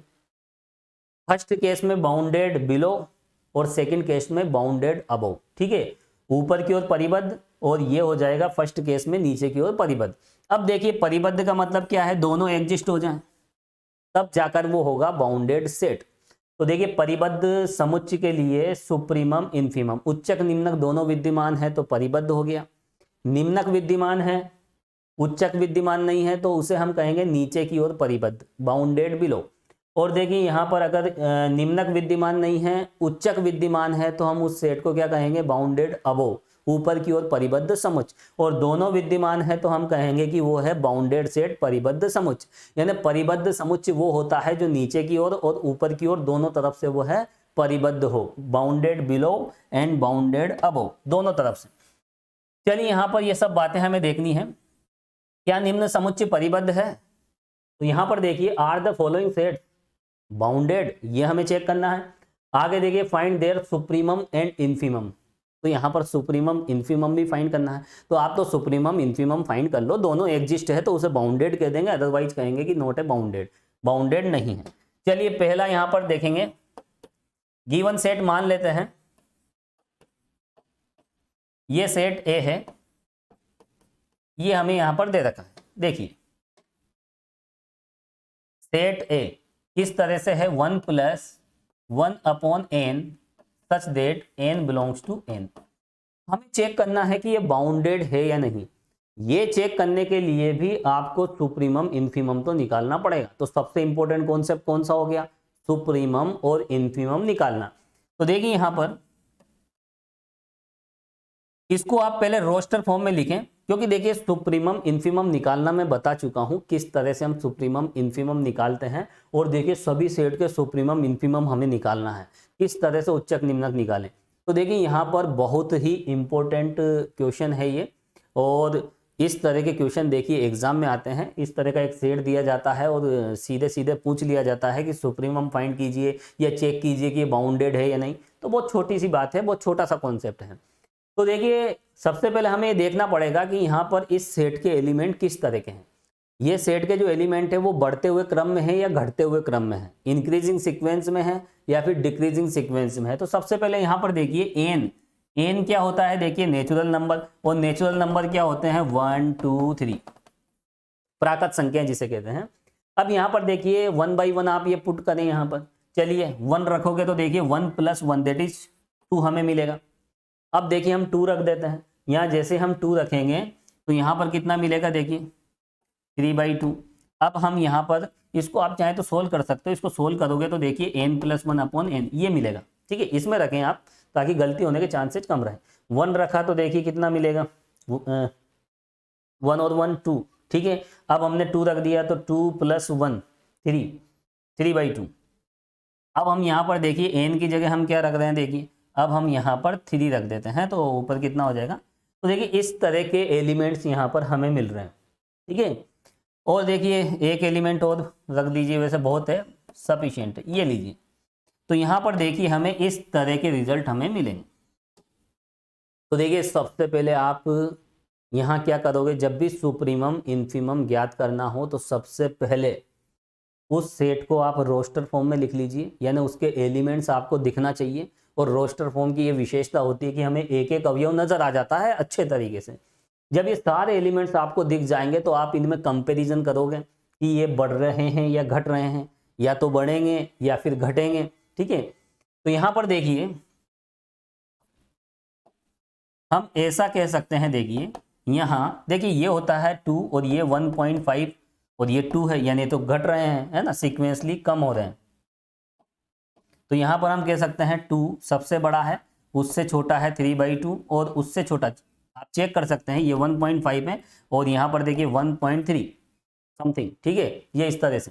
फर्स्ट केस में बाउंडेड बिलो और सेकंड केस में बाउंडेड अबोव, ठीक है, ऊपर की ओर परिबद्ध, और ये हो जाएगा फर्स्ट केस में नीचे की ओर परिबद्ध। अब देखिए परिबद्ध का मतलब क्या है, दोनों एग्जिस्ट हो जाएं, तब जाकर वो होगा बाउंडेड सेट। तो देखिए परिबद्ध समुच्चय के लिए सुप्रीमम इन्फीमम, उच्चक निम्नक दोनों विद्यमान है तो परिबद्ध हो गया। निम्नक विद्यमान है, उच्चक विद्यमान नहीं है तो उसे हम कहेंगे नीचे की ओर परिबद्ध, बाउंडेड बिलो। और देखिए यहाँ पर अगर निम्नक विद्यमान नहीं है, उच्चक विद्यमान है तो हम उस सेट को क्या कहेंगे, बाउंडेड अबोव, ऊपर की ओर परिबद्ध समुच्चय। और दोनों विद्यमान है तो हम कहेंगे कि वो है बाउंडेड सेट परिबद्ध समुच्चय। यानी परिबद्ध समुच्चय वो होता है जो नीचे की ओर और ऊपर की ओर दोनों तरफ से वो है परिबद्ध हो, bounded below and bounded above, दोनों तरफ से। चलिए यहाँ पर ये सब बातें हमें देखनी है। क्या निम्न समुच्चय परिबद्ध है? तो यहाँ पर देखिए are the following set bounded, ये हमें चेक करना है। आगे देखिए find their supremum and infimum, तो यहाँ पर सुप्रीमम इन्फीमम भी फाइंड करना है। तो आप तो सुप्रीमम इन्फीमम फाइंड कर लो, दोनों एग्जिस्ट है तो उसे बाउंडेड कह देंगे, अदरवाइज कहेंगे कि नॉट ए बाउंडेड, बाउंडेड नहीं है। चलिए पहला यहाँ पर देखेंगे, गिवन सेट मान लेते हैं ये सेट ए है, ये हमें यहां पर दे रखा है। देखिए सेट ए किस तरह से है, 1 + 1/n such that n belongs to n। हमें चेक करना है कि ये बाउंडेड है या नहीं। ये चेक करने के लिए भी आपको सुप्रीमम इन्फीमम तो निकालना पड़ेगा। तो सबसे इंपॉर्टेंट कॉन्सेप्ट कौन सा हो गया, सुप्रीमम और इन्फीमम निकालना। तो देखिए यहां पर इसको आप पहले रोस्टर फॉर्म में लिखें, क्योंकि देखिए सुप्रीमम इन्फीमम निकालना मैं बता चुका हूं किस तरह से हम सुप्रीमम इन्फीमम निकालते हैं। और देखिए सभी सेट के सुप्रीमम इन्फीमम हमें निकालना है, किस तरह से उच्चक निम्नक निकालें। तो देखिए यहाँ पर बहुत ही इंपॉर्टेंट क्वेश्चन है ये, और इस तरह के क्वेश्चन देखिए एग्जाम में आते हैं। इस तरह का एक सेट दिया जाता है और सीधे सीधे पूछ लिया जाता है कि सुप्रीमम फाइंड कीजिए या चेक कीजिए कि ये बाउंडेड है या नहीं। तो बहुत छोटी सी बात है, बहुत छोटा सा कॉन्सेप्ट है। तो देखिए सबसे पहले हमें ये देखना पड़ेगा कि यहाँ पर इस सेट के एलिमेंट किस तरह के हैं। ये सेट के जो एलिमेंट है वो बढ़ते हुए क्रम में है या घटते हुए क्रम में है, इंक्रीजिंग सीक्वेंस में है या फिर डिक्रीजिंग सीक्वेंस में है। तो सबसे पहले यहाँ पर देखिए एन क्या होता है, देखिए नेचुरल नंबर, और नेचुरल नंबर क्या होते हैं, 1 2 3, प्राकृत संख्या जिसे कहते हैं। अब यहाँ पर देखिए 1 by 1 आप ये पुट करें यहाँ पर, चलिए 1 रखोगे तो देखिए 1 + 1 दैट इज 2 हमें मिलेगा। अब देखिए हम 2 रख देते हैं, यहाँ जैसे हम 2 रखेंगे तो यहाँ पर कितना मिलेगा, देखिए 3/2। अब हम यहाँ पर इसको आप चाहे तो सोल्व कर सकते हो, इसको सोल्व करोगे तो देखिए n + 1/n ये मिलेगा। ठीक है, इसमें रखें आप ताकि गलती होने के चांसेस कम रहे। 1 रखा तो देखिए कितना मिलेगा, 1 और 1 2। ठीक है, अब हमने 2 रख दिया तो 2 + 1 3/2। अब हम यहाँ पर देखिए n की जगह हम क्या रख रहे हैं, देखिए अब हम यहाँ पर 3 रख देते हैं तो ऊपर कितना हो जाएगा। तो देखिए इस तरह के एलिमेंट्स यहाँ पर हमें मिल रहे हैं। ठीक है, और देखिए एक एलिमेंट और रख दीजिए, वैसे बहुत है, सफिशिएंट, ये लीजिए। तो यहाँ पर देखिए हमें इस तरह के रिजल्ट हमें मिलेंगे। तो देखिए सबसे पहले आप यहाँ क्या करोगे, जब भी सुप्रीमम इन्फीमम ज्ञात करना हो तो सबसे पहले उस सेट को आप रोस्टर फॉर्म में लिख लीजिए, यानी उसके एलिमेंट्स आपको दिखना चाहिए। और रोस्टर फॉर्म की ये विशेषता होती है कि हमें एक एक अवयव नजर आ जाता है अच्छे तरीके से। जब ये सारे एलिमेंट्स आपको दिख जाएंगे तो आप इनमें कंपैरिजन करोगे कि ये बढ़ रहे हैं या घट रहे हैं, या तो बढ़ेंगे या फिर घटेंगे। ठीक है, तो यहाँ पर देखिए हम ऐसा कह सकते हैं, देखिए यहाँ देखिए ये होता है 2 और ये 1.5 और ये 2 है, यानी तो घट रहे हैं, है ना, सीक्वेंसली कम हो रहे हैं। तो यहाँ पर हम कह सकते हैं 2 सबसे बड़ा है, उससे छोटा है 3/2, और उससे छोटा आप चेक कर सकते हैं ये 1.5 है, और यहाँ पर देखिए 1.3 समथिंग। ठीक है, ये इस तरह से,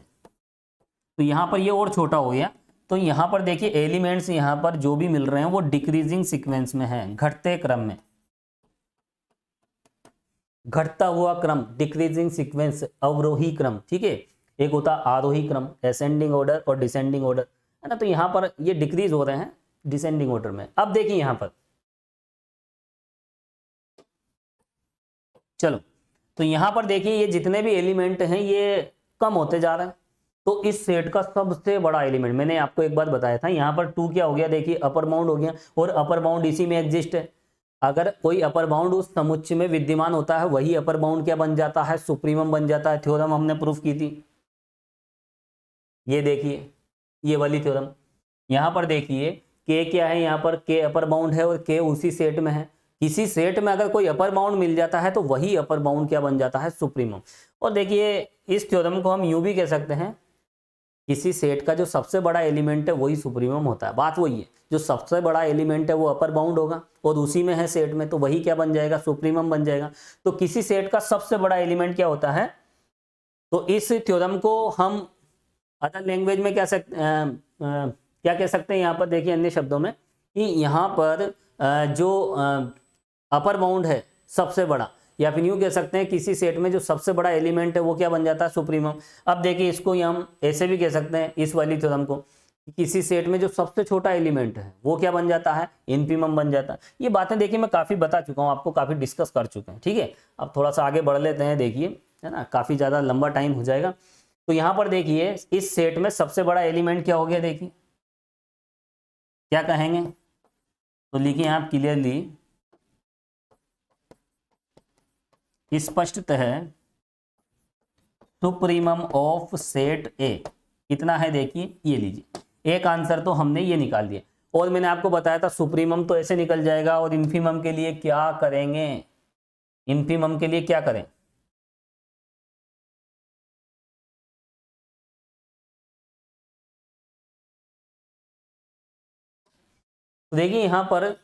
तो यहाँ पर ये और छोटा हो गया। तो यहाँ पर देखिए एलिमेंट्स यहाँ पर जो भी मिल रहे हैं वो डिक्रीजिंग सीक्वेंस में है, घटते क्रम में, घटता हुआ क्रम, डिक्रीजिंग सीक्वेंस, अवरोही क्रम। ठीक है, एक होता आरोही क्रम, असेंडिंग ऑर्डर और डिसेंडिंग ऑर्डर, है ना। तो यहाँ पर ये डिक्रीज हो रहे हैं डिसेंडिंग ऑर्डर में। अब देखिए यहाँ पर चलो, तो यहाँ पर देखिए ये जितने भी एलिमेंट हैं ये कम होते जा रहे हैं। तो इस सेट का सबसे बड़ा एलिमेंट मैंने आपको एक बार बताया था, यहाँ पर 2 क्या हो गया, देखिए अपर बाउंड हो गया, और अपर बाउंड इसी में एग्जिस्ट है। अगर कोई अपर बाउंड उस समुच्चय में विद्यमान होता है, वही अपर बाउंड क्या बन जाता है, सुप्रीमम बन जाता है। थ्योरम हमने प्रूफ की थी, ये देखिए ये वाली थ्योरम। यहाँ पर देखिए के क्या है, यहाँ पर के अपर बाउंड है और के उसी सेट में है। किसी सेट में अगर कोई अपर बाउंड मिल जाता है तो वही अपर बाउंड क्या बन जाता है, सुप्रीमम। और देखिए इस थ्योरम को हम यूं भी कह सकते हैं, किसी सेट का जो सबसे बड़ा एलिमेंट है वही सुप्रीमम होता है। बात वही है, जो सबसे बड़ा एलिमेंट है वो अपर बाउंड होगा और उसी में है सेट में, तो वही क्या बन जाएगा, सुप्रीमम बन जाएगा। तो किसी सेट का सबसे बड़ा एलिमेंट क्या होता है, तो इस थ्योरम को हम अदर लैंग्वेज में क्या कह सकते हैं, यहाँ पर देखिए अन्य शब्दों में कि यहाँ पर जो अपर बाउंड है सबसे बड़ा, या फिर यूँ कह सकते हैं किसी सेट में जो सबसे बड़ा एलिमेंट है वो क्या बन जाता है, सुप्रीमम। अब देखिए इसको हम ऐसे भी कह सकते हैं इस वाली थ्योरम को, किसी सेट में जो सबसे छोटा एलिमेंट है वो क्या बन जाता है, इनफीमम बन जाता है। ये बातें देखिए मैं काफ़ी बता चुका हूँ आपको, काफ़ी डिस्कस कर चुके हैं, ठीक है। अब थोड़ा सा आगे बढ़ लेते हैं, देखिए है ना, काफ़ी ज़्यादा लंबा टाइम हो जाएगा। तो यहाँ पर देखिए इस सेट में सबसे बड़ा एलिमेंट क्या हो गया, देखिए क्या कहेंगे, तो लिखिए आप क्लियरली, स्पष्टतः सुप्रीमम ऑफ सेट ए कितना है, देखिए ये लीजिए, एक आंसर तो हमने ये निकाल दिया। और मैंने आपको बताया था सुप्रीमम तो ऐसे निकल जाएगा, और इन्फीमम के लिए क्या करेंगे, इन्फीमम के लिए क्या करें, तो देखिए यहाँ पर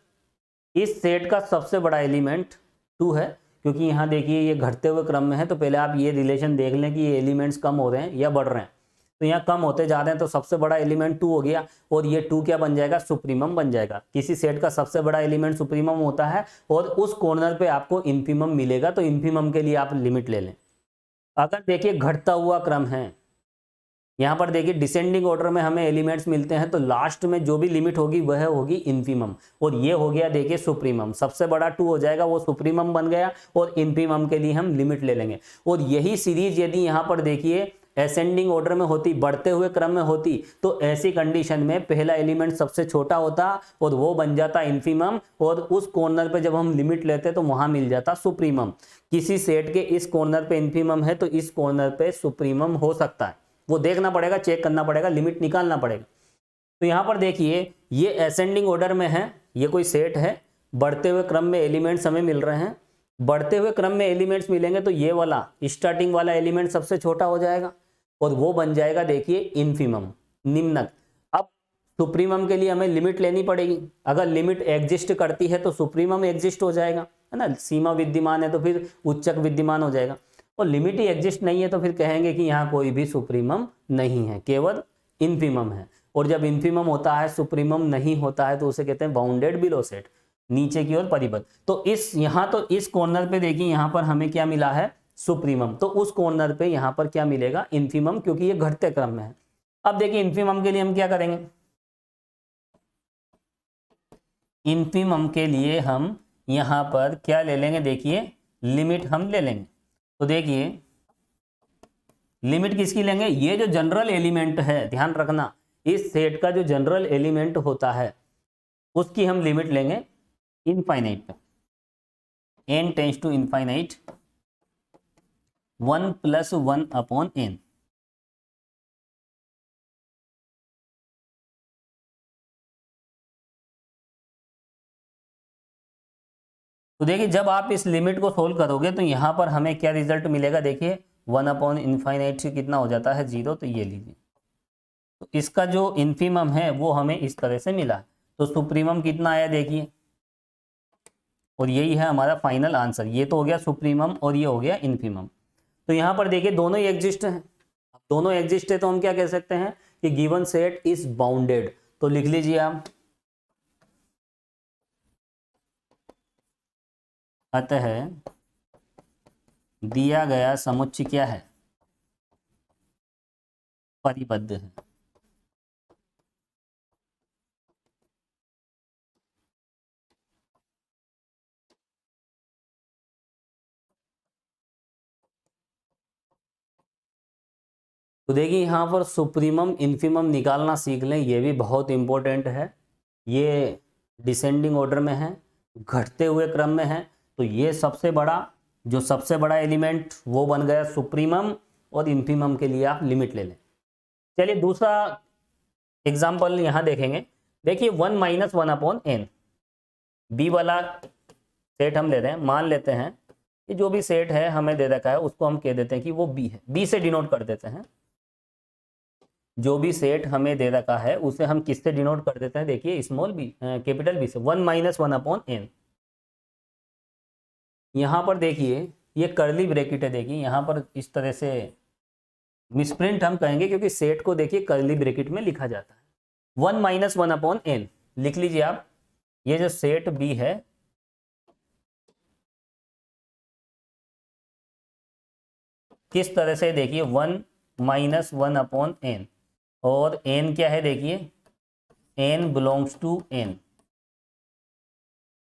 इस सेट का सबसे बड़ा एलिमेंट 2 है, क्योंकि यहाँ देखिए ये घटते हुए क्रम में है, तो पहले आप ये रिलेशन देख लें कि ये एलिमेंट्स कम हो रहे हैं या बढ़ रहे हैं। तो यहाँ कम होते जा रहे हैं, तो सबसे बड़ा एलिमेंट 2 हो गया, और ये 2 क्या बन जाएगा, सुप्रीमम बन जाएगा। किसी सेट का सबसे बड़ा एलिमेंट सुप्रीमम होता है और उस कॉर्नर पे आपको इन्फीमम मिलेगा, तो इन्फीमम के लिए आप लिमिट ले लें। अगर देखिए घटता हुआ क्रम है, यहाँ पर देखिए डिसेंडिंग ऑर्डर में हमें एलिमेंट्स मिलते हैं, तो लास्ट में जो भी लिमिट होगी वह होगी इन्फीमम, और ये हो गया देखिए सुप्रीमम। सबसे बड़ा 2 हो जाएगा, वो सुप्रीमम बन गया, और इन्फीमम के लिए हम लिमिट ले लेंगे। और यही सीरीज यदि यहाँ पर देखिए असेंडिंग ऑर्डर में होती, बढ़ते हुए क्रम में होती, तो ऐसी कंडीशन में पहला एलिमेंट सबसे छोटा होता और वो बन जाता इन्फीमम, और उस कॉर्नर पे जब हम लिमिट लेते तो वहां मिल जाता सुप्रीमम। किसी सेट के इस कॉर्नर पे इन्फीमम है तो इस कॉर्नर पे सुप्रीमम हो सकता है, वो देखना पड़ेगा, चेक करना पड़ेगा, लिमिट निकालना पड़ेगा। तो यहाँ पर देखिए ये असेंडिंग ऑर्डर में है, ये कोई सेट है, बढ़ते हुए क्रम में एलिमेंट्स हमें मिल रहे हैं। बढ़ते हुए क्रम में एलिमेंट्स मिलेंगे तो ये वाला स्टार्टिंग वाला एलिमेंट सबसे छोटा हो जाएगा और वो बन जाएगा देखिए इन्फीमम, निम्नक। अब सुप्रीमम के लिए हमें लिमिट लेनी पड़ेगी, अगर लिमिट एग्जिस्ट करती है तो सुप्रीमम एग्जिस्ट हो जाएगा, है ना, सीमा विद्यमान है तो फिर उच्चक विद्यमान हो जाएगा, और लिमिट ही एग्जिस्ट नहीं है तो फिर कहेंगे कि यहाँ कोई भी सुप्रीमम नहीं है, केवल इन्फीमम है। और जब इन्फीमम होता है, सुप्रीमम नहीं होता है, तो उसे कहते हैं बाउंडेड बिलो सेट, नीचे की ओर परिबद्ध। तो इस कॉर्नर पे देखिए यहाँ पर हमें क्या मिला है, सुप्रीमम, तो उस कॉर्नर पे यहाँ पर क्या मिलेगा, इन्फीमम, क्योंकि ये घटते क्रम में है। अब देखिए इन्फीमम के लिए हम क्या करेंगे, इन्फीमम के लिए हम यहाँ पर क्या ले लेंगे, देखिए लिमिट हम ले लेंगे। तो देखिए लिमिट किसकी लेंगे, ये जो जनरल एलिमेंट है, ध्यान रखना इस सेट का जो जनरल एलिमेंट होता है उसकी हम लिमिट लेंगे इनफाइनाइट पे, n tends to infinite 1 + 1/n। तो देखिए जब आप इस लिमिट को सोल्व करोगे तो यहाँ पर हमें क्या रिजल्ट मिलेगा, देखिए 1/∞ कितना हो जाता है, 0। तो ये लीजिए, तो इसका जो इन्फीमम है वो हमें इस तरह से मिला। तो सुप्रीमम कितना आया देखिए, और यही है हमारा फाइनल आंसर। ये तो हो गया सुप्रीमम और ये हो गया इन्फीमम। तो यहाँ पर देखिए दोनों ही एग्जिस्ट हैं, दोनों एग्जिस्ट है तो हम क्या कह सकते हैं कि गिवन सेट इज बाउंडेड। तो लिख लीजिए आप, अतः दिया गया समुच्चय क्या है, परिबद्ध है। तो देखिए यहाँ पर सुप्रीमम इन्फीमम निकालना सीख लें, ये भी बहुत इंपॉर्टेंट है। ये डिसेंडिंग ऑर्डर में है, घटते हुए क्रम में है, तो ये सबसे बड़ा एलिमेंट वो बन गया सुप्रीमम, और इन्फीमम के लिए आप लिमिट ले लें। चलिए दूसरा एग्जाम्पल यहाँ देखेंगे, देखिए 1 - 1 अपॉन n, बी वाला सेट हम ले रहे हैं, मान लेते हैं कि जो भी सेट है हमें दे रखा है उसको हम कह देते हैं कि वो बी है, बी से डिनोट कर देते हैं। जो भी सेट हमें दे रखा है उसे हम किससे डिनोट कर देते हैं, देखिए स्मॉल बी कैपिटल बी से, 1 - 1 अपॉन n। यहाँ पर देखिए ये कर्ली ब्रैकेट है, देखिए यहाँ पर इस तरह से मिसप्रिंट हम कहेंगे क्योंकि सेट को देखिए कर्ली ब्रैकेट में लिखा जाता है। 1 - 1 अपॉन n लिख लीजिए आप। ये जो सेट बी है किस तरह से, देखिए 1 - 1 अपॉन n, और n क्या है, देखिए n बिलोंग्स टू n।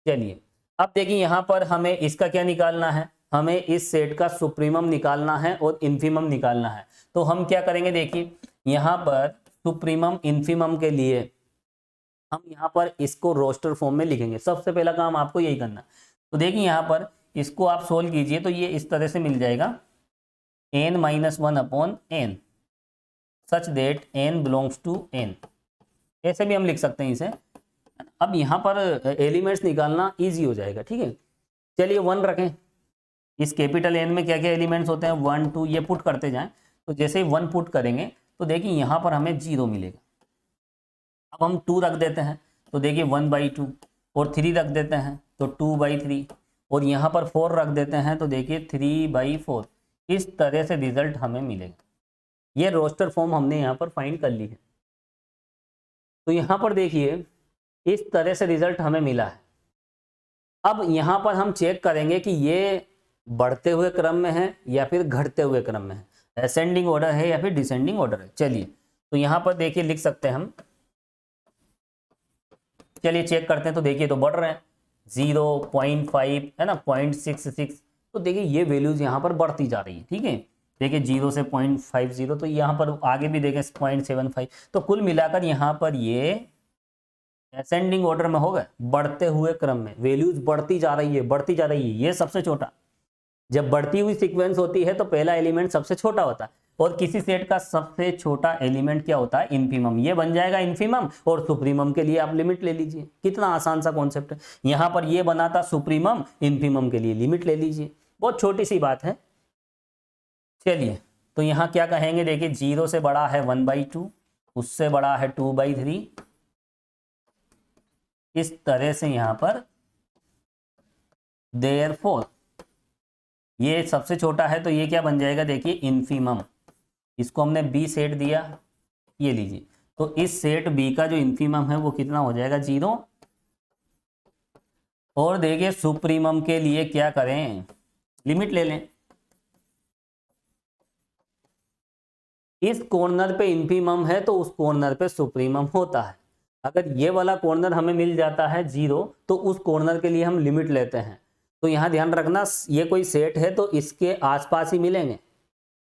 चलिए अब देखिए यहाँ पर हमें इसका क्या निकालना है, हमें इस सेट का सुप्रीमम निकालना है और इन्फीमम निकालना है। तो हम क्या करेंगे, देखिए यहाँ पर सुप्रीमम इन्फीमम के लिए हम यहाँ पर इसको रोस्टर फॉर्म में लिखेंगे। सबसे पहला काम आपको यही करना। तो देखिए यहाँ पर इसको आप सोल्व कीजिए तो ये इस तरह से मिल जाएगा n - 1 upon n such that n belongs to n। ऐसे भी हम लिख सकते हैं इसे। अब यहाँ पर एलिमेंट्स निकालना इजी हो जाएगा, ठीक है। चलिए 1 रखें, इस कैपिटल n में क्या क्या एलिमेंट्स होते हैं, 1 2, ये पुट करते जाएं। तो जैसे ही 1 पुट करेंगे तो देखिए यहाँ पर हमें 0 मिलेगा। अब हम 2 रख देते हैं तो देखिए 1/2, और 3 रख देते हैं तो 2/3, और यहाँ पर 4 रख देते हैं तो देखिए 3/4। इस तरह से रिजल्ट हमें मिलेगा। ये रोस्टर फॉर्म हमने यहाँ पर फाइंड कर ली है। तो यहाँ पर देखिए इस तरह से रिजल्ट हमें मिला है। अब यहाँ पर हम चेक करेंगे कि ये बढ़ते हुए क्रम में है या फिर घटते हुए क्रम में है, असेंडिंग ऑर्डर है या फिर डिसेंडिंग ऑर्डर है। चलिए तो यहाँ पर देखिए लिख सकते हैं हम, चलिए चेक करते हैं। तो देखिए तो बढ़ रहे हैं, 0.5 है ना, 0.66। तो देखिए ये वैल्यूज यहाँ पर बढ़ती जा रही है, ठीक है। देखिए 0 से 0.50, तो यहाँ पर आगे भी देखें 0.75। तो कुल मिलाकर यहाँ पर ये असेंडिंग ऑर्डर में होगा, बढ़ते हुए क्रम में वैल्यूज बढ़ती जा रही है, बढ़ती जा रही है। ये सबसे छोटा, जब बढ़ती हुई सीक्वेंस होती है तो पहला एलिमेंट सबसे छोटा होता है, और किसी सेट का सबसे छोटा एलिमेंट क्या होता है, इन्फीमम। ये बन जाएगा इन्फीमम, और सुप्रीमम के लिए आप लिमिट ले लीजिए। कितना आसान सा कॉन्सेप्ट है। यहाँ पर ये बना था सुप्रीमम, इन्फीमम के लिए लिमिट ले लीजिए, बहुत छोटी सी बात है। चलिए तो यहाँ क्या कहेंगे, देखिए 0 से बड़ा है 1/2, उससे बड़ा है 2/3। इस तरह से यहाँ पर देयरफॉर ये सबसे छोटा है तो ये क्या बन जाएगा, देखिए इन्फीमम। इसको हमने बी सेट दिया, ये लीजिए। तो इस सेट बी का जो इन्फीमम है वो कितना हो जाएगा, 0। और देखिए सुप्रीमम के लिए क्या करें, लिमिट ले लें। इस कॉर्नर पे इन्फीमम है तो उस कॉर्नर पे सुप्रीमम होता है। अगर ये वाला कॉर्नर हमें मिल जाता है 0 तो उस कॉर्नर के लिए हम लिमिट लेते हैं। तो यहाँ ध्यान रखना, ये कोई सेट है तो इसके आसपास ही मिलेंगे,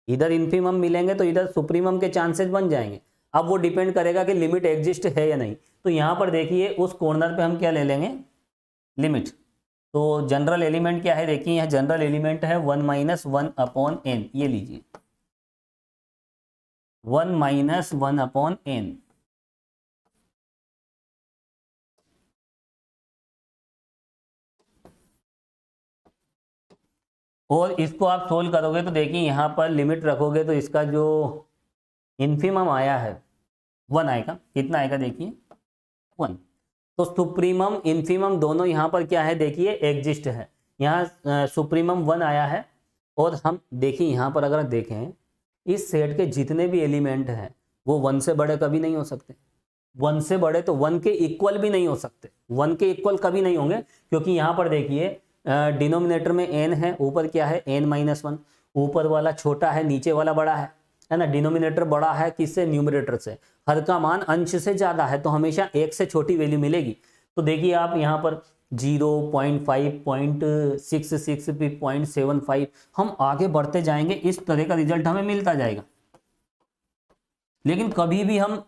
इधर इन्फीमम मिलेंगे तो इधर सुप्रीमम के चांसेस बन जाएंगे। अब वो डिपेंड करेगा कि लिमिट एग्जिस्ट है या नहीं। तो यहाँ पर देखिए उस कॉर्नर पे हम क्या ले लेंगे, लिमिट। तो जनरल एलिमेंट क्या है, देखिए यहाँ जनरल एलिमेंट है 1 - 1 अपॉन n, ये लीजिए 1 - 1 अपॉन n। और इसको आप सोल्व करोगे तो देखिए यहाँ पर लिमिट रखोगे तो इसका जो इन्फीमम आया है 1 आएगा। कितना आएगा, देखिए 1। तो सुप्रीमम इन्फीमम दोनों यहाँ पर क्या है, देखिए एग्जिस्ट है। यहाँ सुप्रीमम 1 आया है, और हम देखिए यहाँ पर अगर देखें इस सेट के जितने भी एलिमेंट हैं वो 1 से बड़े कभी नहीं हो सकते। 1 से बड़े तो 1 के इक्वल भी नहीं हो सकते, 1 के इक्वल कभी नहीं होंगे, क्योंकि यहाँ पर देखिए डिनोमिनेटर में n है, ऊपर क्या है n - 1। ऊपर वाला छोटा है, नीचे वाला बड़ा है ना। डिनोमिनेटर बड़ा है किससे, न्यूमरेटर से। हर का मान अंश से ज़्यादा है तो हमेशा 1 से छोटी वैल्यू मिलेगी। तो देखिए आप यहाँ पर 0.5, 0.66 भी, 0.75, हम आगे बढ़ते जाएंगे, इस तरह का रिजल्ट हमें मिलता जाएगा। लेकिन कभी भी हम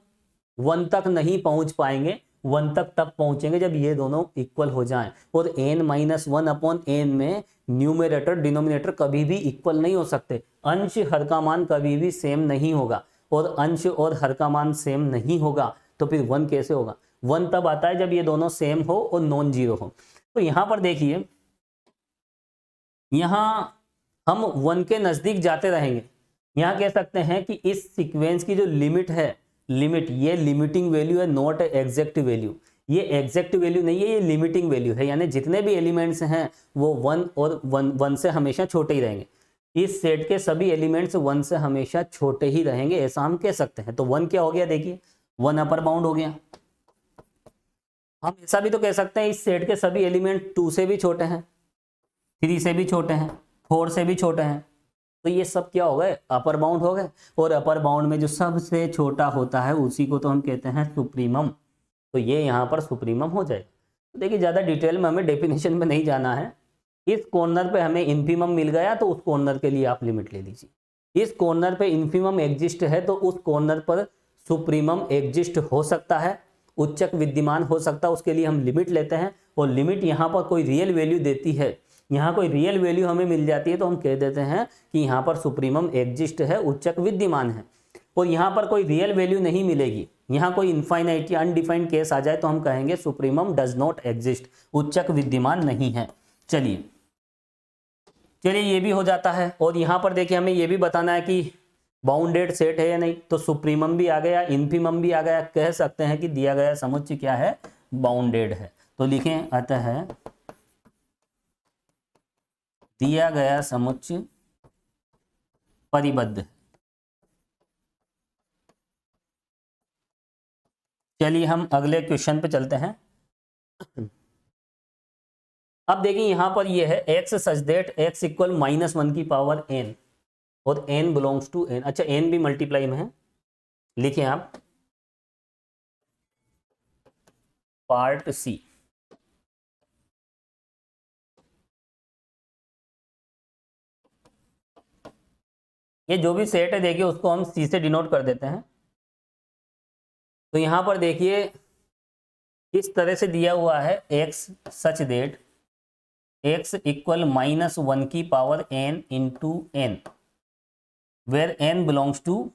1 तक नहीं पहुंच पाएंगे, 1 तक तब पहुंचेंगे जब ये दोनों इक्वल हो जाएं। और n - 1 अपॉन n में न्यूमरेटर डिनोमिनेटर कभी भी इक्वल नहीं हो सकते। अंश हर का मान कभी भी सेम नहीं होगा, और अंश और हर का मान सेम नहीं होगा तो फिर 1 कैसे होगा? 1 तब आता है जब ये दोनों सेम हो और नॉन जीरो हो। तो यहाँ पर देखिए, यहाँ हम 1 के नज़दीक जाते रहेंगे। यहाँ कह सकते हैं कि इस सीक्वेंस की जो लिमिट है, लिमिट, ये लिमिटिंग वैल्यू है, नॉट एग्जैक्ट वैल्यू। ये एग्जैक्ट वैल्यू नहीं है, ये लिमिटिंग वैल्यू है, यानी जितने भी एलिमेंट्स हैं वो 1 और 1 से हमेशा छोटे ही रहेंगे। इस सेट के सभी एलिमेंट्स 1 से हमेशा छोटे ही रहेंगे, ऐसा हम कह सकते हैं। तो 1 क्या हो गया? देखिए 1 अपर बाउंड हो गया। हम ऐसा भी तो कह सकते हैं इस सेट के सभी एलिमेंट 2 से भी छोटे हैं, 3 से भी छोटे हैं, 4 से भी छोटे हैं। तो ये सब क्या हो गए? अपर बाउंड हो गए। और अपर बाउंड में जो सबसे छोटा होता है उसी को तो हम कहते हैं सुप्रीमम। तो ये यहाँ पर सुप्रीमम हो जाए। तो देखिए ज़्यादा डिटेल में हमें डेफिनेशन में नहीं जाना है। इस कॉर्नर पे हमें इन्फीमम मिल गया तो उस कॉर्नर के लिए आप लिमिट ले लीजिए। इस कॉर्नर पे इन्फीमम एग्जिस्ट है तो उस कॉर्नर पर सुप्रीमम एग्जिस्ट हो सकता है, उच्चक विद्यमान हो सकता है, उसके लिए हम लिमिट लेते हैं। और लिमिट यहाँ पर कोई रियल वैल्यू देती है, यहाँ कोई रियल वैल्यू हमें मिल जाती है तो हम कह देते हैं कि यहाँ पर सुप्रीमम एग्जिस्ट है, उच्चक विद्यमान है। और यहाँ पर कोई रियल वैल्यू नहीं मिलेगी, यहाँ कोई इनफाइनाइट या अनडिफाइंड केस आ जाए तो हम कहेंगे सुप्रीमम डज नॉट एग्जिस्ट, उच्चक विद्यमान नहीं है। चलिए ये भी हो जाता है। और यहाँ पर देखिए हमें ये भी बताना है कि बाउंडेड सेट है या नहीं। तो सुप्रीमम भी आ गया, इन्फीमम भी आ गया, कह सकते हैं कि दिया गया समुच्चय क्या है? बाउंडेड है। तो लिखें अतः दिया गया समुच्चय परिबद्ध। चलिए हम अगले क्वेश्चन पे चलते हैं। अब देखिए यहां पर ये है x such that x equal -1 की पावर n और n बिलोंग्स टू n। अच्छा n भी मल्टीप्लाई में है, लिखें आप पार्ट सी। ये जो भी सेट है देखिए उसको हम सी से डिनोट कर देते हैं। तो यहां पर देखिए इस तरह से दिया हुआ है x such that x equal -1 की power n into n, where n belongs to,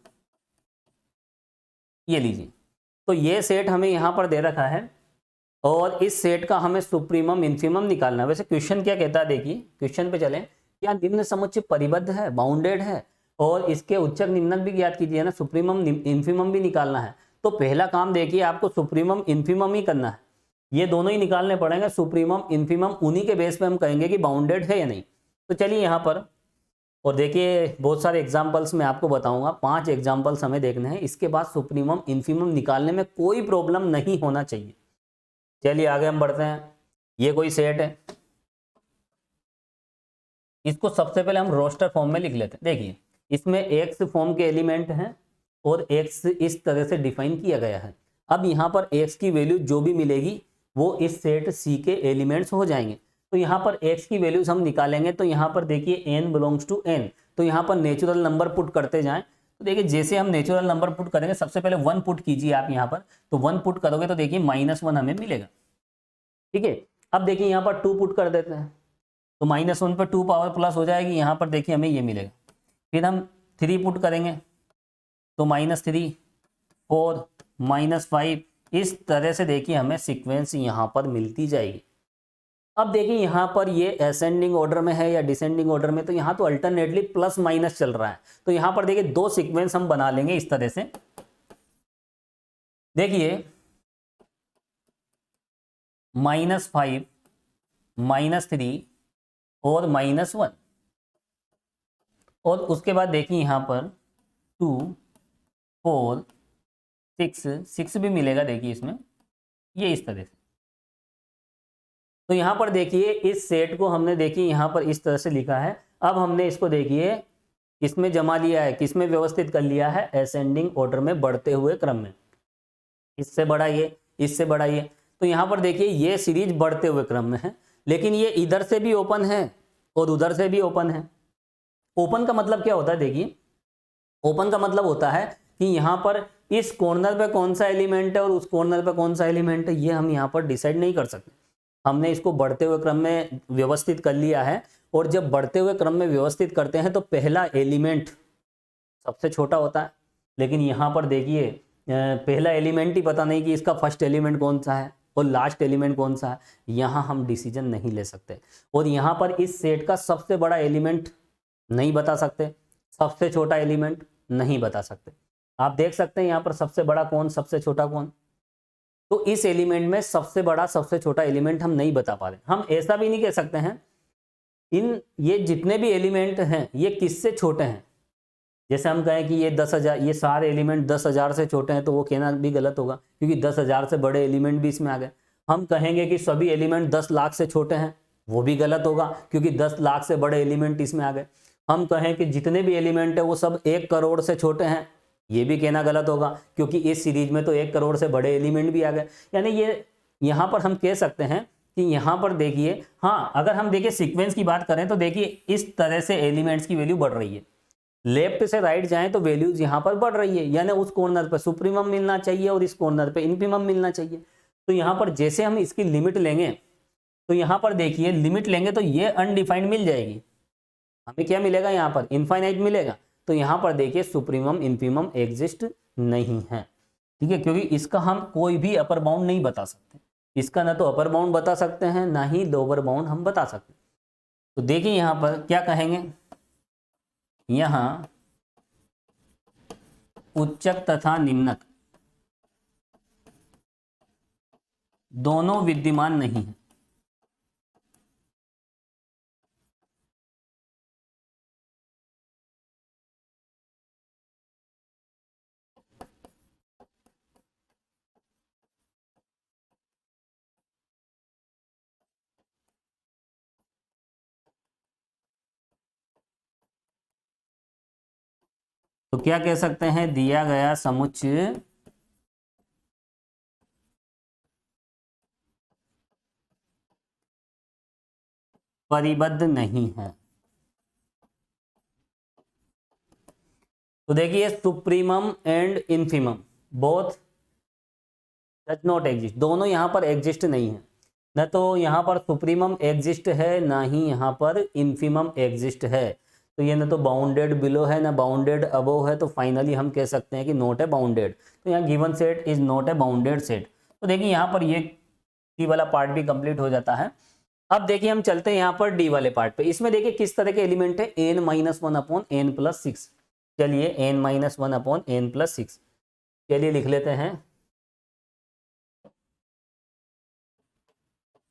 ये लीजिए। तो ये सेट हमें यहाँ पर दे रखा है और इस सेट का हमें सुप्रीमम इन्फीमम निकालना है। वैसे क्वेश्चन क्या कहता है, देखिए क्वेश्चन पे चलें। क्या निम्न समुच्चय परिबद्ध है, बाउंडेड है और इसके उच्चक निम्नक भी ज्ञात कीजिए ना, सुप्रीमम इन्फीमम भी निकालना है। तो पहला काम देखिए आपको सुप्रीमम इन्फीमम ही करना है, ये दोनों ही निकालने पड़ेंगे। सुप्रीमम इन्फीमम, उन्हीं के बेस पे हम कहेंगे कि बाउंडेड है या नहीं। तो चलिए यहाँ पर, और देखिए बहुत सारे एग्जाम्पल्स मैं आपको बताऊंगा, 5 एग्जाम्पल्स हमें देखने हैं। इसके बाद सुप्रीमम इन्फीमम निकालने में कोई प्रॉब्लम नहीं होना चाहिए। चलिए आगे हम बढ़ते हैं। ये कोई सेट है, इसको सबसे पहले हम रोस्टर फॉर्म में लिख लेते हैं। देखिए इसमें एक्स फॉर्म के एलिमेंट हैं और एक्स इस तरह से डिफाइन किया गया है। अब यहाँ पर एक्स की वैल्यू जो भी मिलेगी वो इस सेट सी के एलिमेंट्स हो जाएंगे। तो यहाँ पर x की वैल्यूज हम निकालेंगे। तो यहाँ पर देखिए n बिलोंग्स टू n, तो यहाँ पर नेचुरल नंबर पुट करते जाएं। तो देखिए जैसे हम नेचुरल नंबर पुट करेंगे, सबसे पहले 1 पुट कीजिए आप यहाँ पर। तो 1 पुट करोगे तो देखिए -1 हमें मिलेगा, ठीक है। अब देखिए यहाँ पर 2 पुट कर देते हैं, तो -1 पर 2 पावर प्लस हो जाएगी, यहाँ पर देखिए हमें ये मिलेगा। फिर हम 3 पुट करेंगे तो -3, 4, -5, इस तरह से देखिए हमें सीक्वेंस यहाँ पर मिलती जाएगी। अब देखिए यहाँ पर ये असेंडिंग ऑर्डर में है या डिसेंडिंग ऑर्डर में, तो यहाँ तो अल्टरनेटली प्लस माइनस चल रहा है। तो यहाँ पर देखिए 2 सीक्वेंस हम बना लेंगे इस तरह से। देखिए -5, -3 और -1, और उसके बाद देखिए यहाँ पर 2, 4, 6 भी मिलेगा। देखिए इसमें ये इस तरह से। तो यहाँ पर देखिए इस सेट को हमने देखिए यहाँ पर इस तरह से लिखा है। अब हमने इसको देखिए किसमें जमा लिया है, किसमें व्यवस्थित कर लिया है, असेंडिंग ऑर्डर में, बढ़ते हुए क्रम में। इससे बड़ा ये, इससे बड़ा ये। तो यहाँ पर देखिए ये सीरीज बढ़ते हुए क्रम में है, लेकिन ये इधर से भी ओपन है और उधर से भी ओपन है। ओपन का मतलब क्या होता है, देखिए ओपन का मतलब होता है कि यहाँ पर इस कॉर्नर पे कौन सा एलिमेंट है और उस कॉर्नर पे कौन सा एलिमेंट है, ये हम यहाँ पर डिसाइड नहीं कर सकते। हमने इसको बढ़ते हुए क्रम में व्यवस्थित कर लिया है, और जब बढ़ते हुए क्रम में व्यवस्थित करते हैं तो पहला एलिमेंट सबसे छोटा होता है। लेकिन यहाँ पर देखिए पहला एलिमेंट ही पता नहीं कि इसका फर्स्ट एलिमेंट कौन सा है और लास्ट एलिमेंट कौन सा है, यहाँ हम डिसीजन नहीं ले सकते। और यहाँ पर इस सेट का सबसे बड़ा एलिमेंट नहीं बता सकते, सबसे छोटा एलिमेंट नहीं बता सकते। आप देख सकते हैं यहाँ पर सबसे बड़ा कौन, सबसे छोटा कौन। तो इस एलिमेंट में सबसे बड़ा सबसे छोटा एलिमेंट हम नहीं बता पा रहे। हम ऐसा भी नहीं कह सकते हैं ये जितने भी एलिमेंट हैं ये किससे छोटे हैं। जैसे हम कहें कि ये 10,000, ये सारे एलिमेंट 10,000 से छोटे हैं, तो वो कहना भी गलत होगा, क्योंकि 10,000 से बड़े एलिमेंट भी इसमें आ गए। हम कहेंगे कि सभी एलिमेंट 10 लाख से छोटे हैं, वो भी गलत होगा, क्योंकि 10 लाख से बड़े एलिमेंट इसमें आ गए। हम कहें कि जितने भी एलिमेंट है वो सब 1 करोड़ से छोटे हैं, ये भी कहना गलत होगा, क्योंकि इस सीरीज में तो 1 करोड़ से बड़े एलिमेंट भी आ गए। यानी ये यहाँ पर हम कह सकते हैं कि यहाँ पर देखिए, हाँ अगर हम देखिए सीक्वेंस की बात करें तो देखिए इस तरह से एलिमेंट्स की वैल्यू बढ़ रही है। लेफ्ट से राइट जाएं तो वैल्यूज यहाँ पर बढ़ रही है, यानी उस कॉर्नर पर सुप्रीमम मिलना चाहिए और इस कॉर्नर पे इनफिमम मिलना चाहिए। तो यहाँ पर जैसे हम इसकी लिमिट लेंगे तो यहाँ पर देखिए लिमिट लेंगे तो ये अनडिफाइंड मिल जाएगी, हमें क्या मिलेगा यहाँ पर, इनफाइनाइट मिलेगा। तो यहाँ पर देखिए सुप्रीमम इनफिमम एग्जिस्ट नहीं है, ठीक है, क्योंकि इसका हम कोई भी अपर बाउंड नहीं बता सकते। इसका ना तो अपर बाउंड बता सकते हैं ना ही लोअर बाउंड हम बता सकते। तो देखिए यहाँ पर क्या कहेंगे, यहाँ उच्चक तथा निम्नक दोनों विद्यमान नहीं है। तो क्या कह सकते हैं, दिया गया समुच्चय परिबद्ध नहीं है। तो देखिए supremum and infimum both does not exist, दोनों यहाँ पर एग्जिस्ट नहीं है। न तो यहाँ पर सुप्रीमम एग्जिस्ट है ना ही यहाँ पर इनफिमम एग्जिस्ट है। तो ये ना तो बाउंडेड बिलो है ना बाउंडेड अबोव है, तो फाइनली हम कह सकते हैं कि नॉट ए बाउंडेड। तो यहाँ given set is not a bounded set. तो देखिए यहाँ पर ये सी वाला पार्ट भी कंप्लीट हो जाता है। अब देखिए हम चलते हैं यहाँ पर डी वाले पार्ट पे। इसमें देखिए किस तरह के एलिमेंट है, n-1/n+6। चलिए n-1/n+6, चलिए लिख लेते हैं।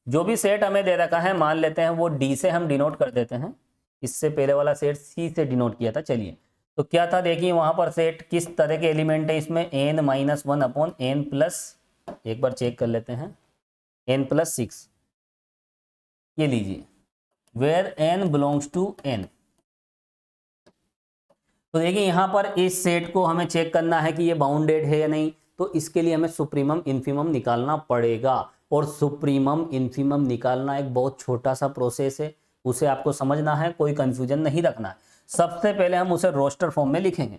जो भी सेट हमें दे रखा है मान लेते हैं वो डी से हम डिनोट कर देते हैं। इससे पहले वाला सेट सी से डिनोट किया था। चलिए तो क्या था, देखिए वहां पर सेट किस तरह के एलिमेंट है, इसमें n-1/n+, एक बार चेक कर लेते हैं, n+6 ये लीजिए, where n belongs to n। तो देखिए यहाँ पर इस सेट को हमें चेक करना है कि ये बाउंडेड है या नहीं। तो इसके लिए हमें सुप्रीमम इनफिमम निकालना पड़ेगा, और सुप्रीमम इनफिमम निकालना एक बहुत छोटा सा प्रोसेस है, उसे आपको समझना है, कोई कंफ्यूजन नहीं रखना है। सबसे पहले हम उसे रोस्टर फॉर्म में लिखेंगे।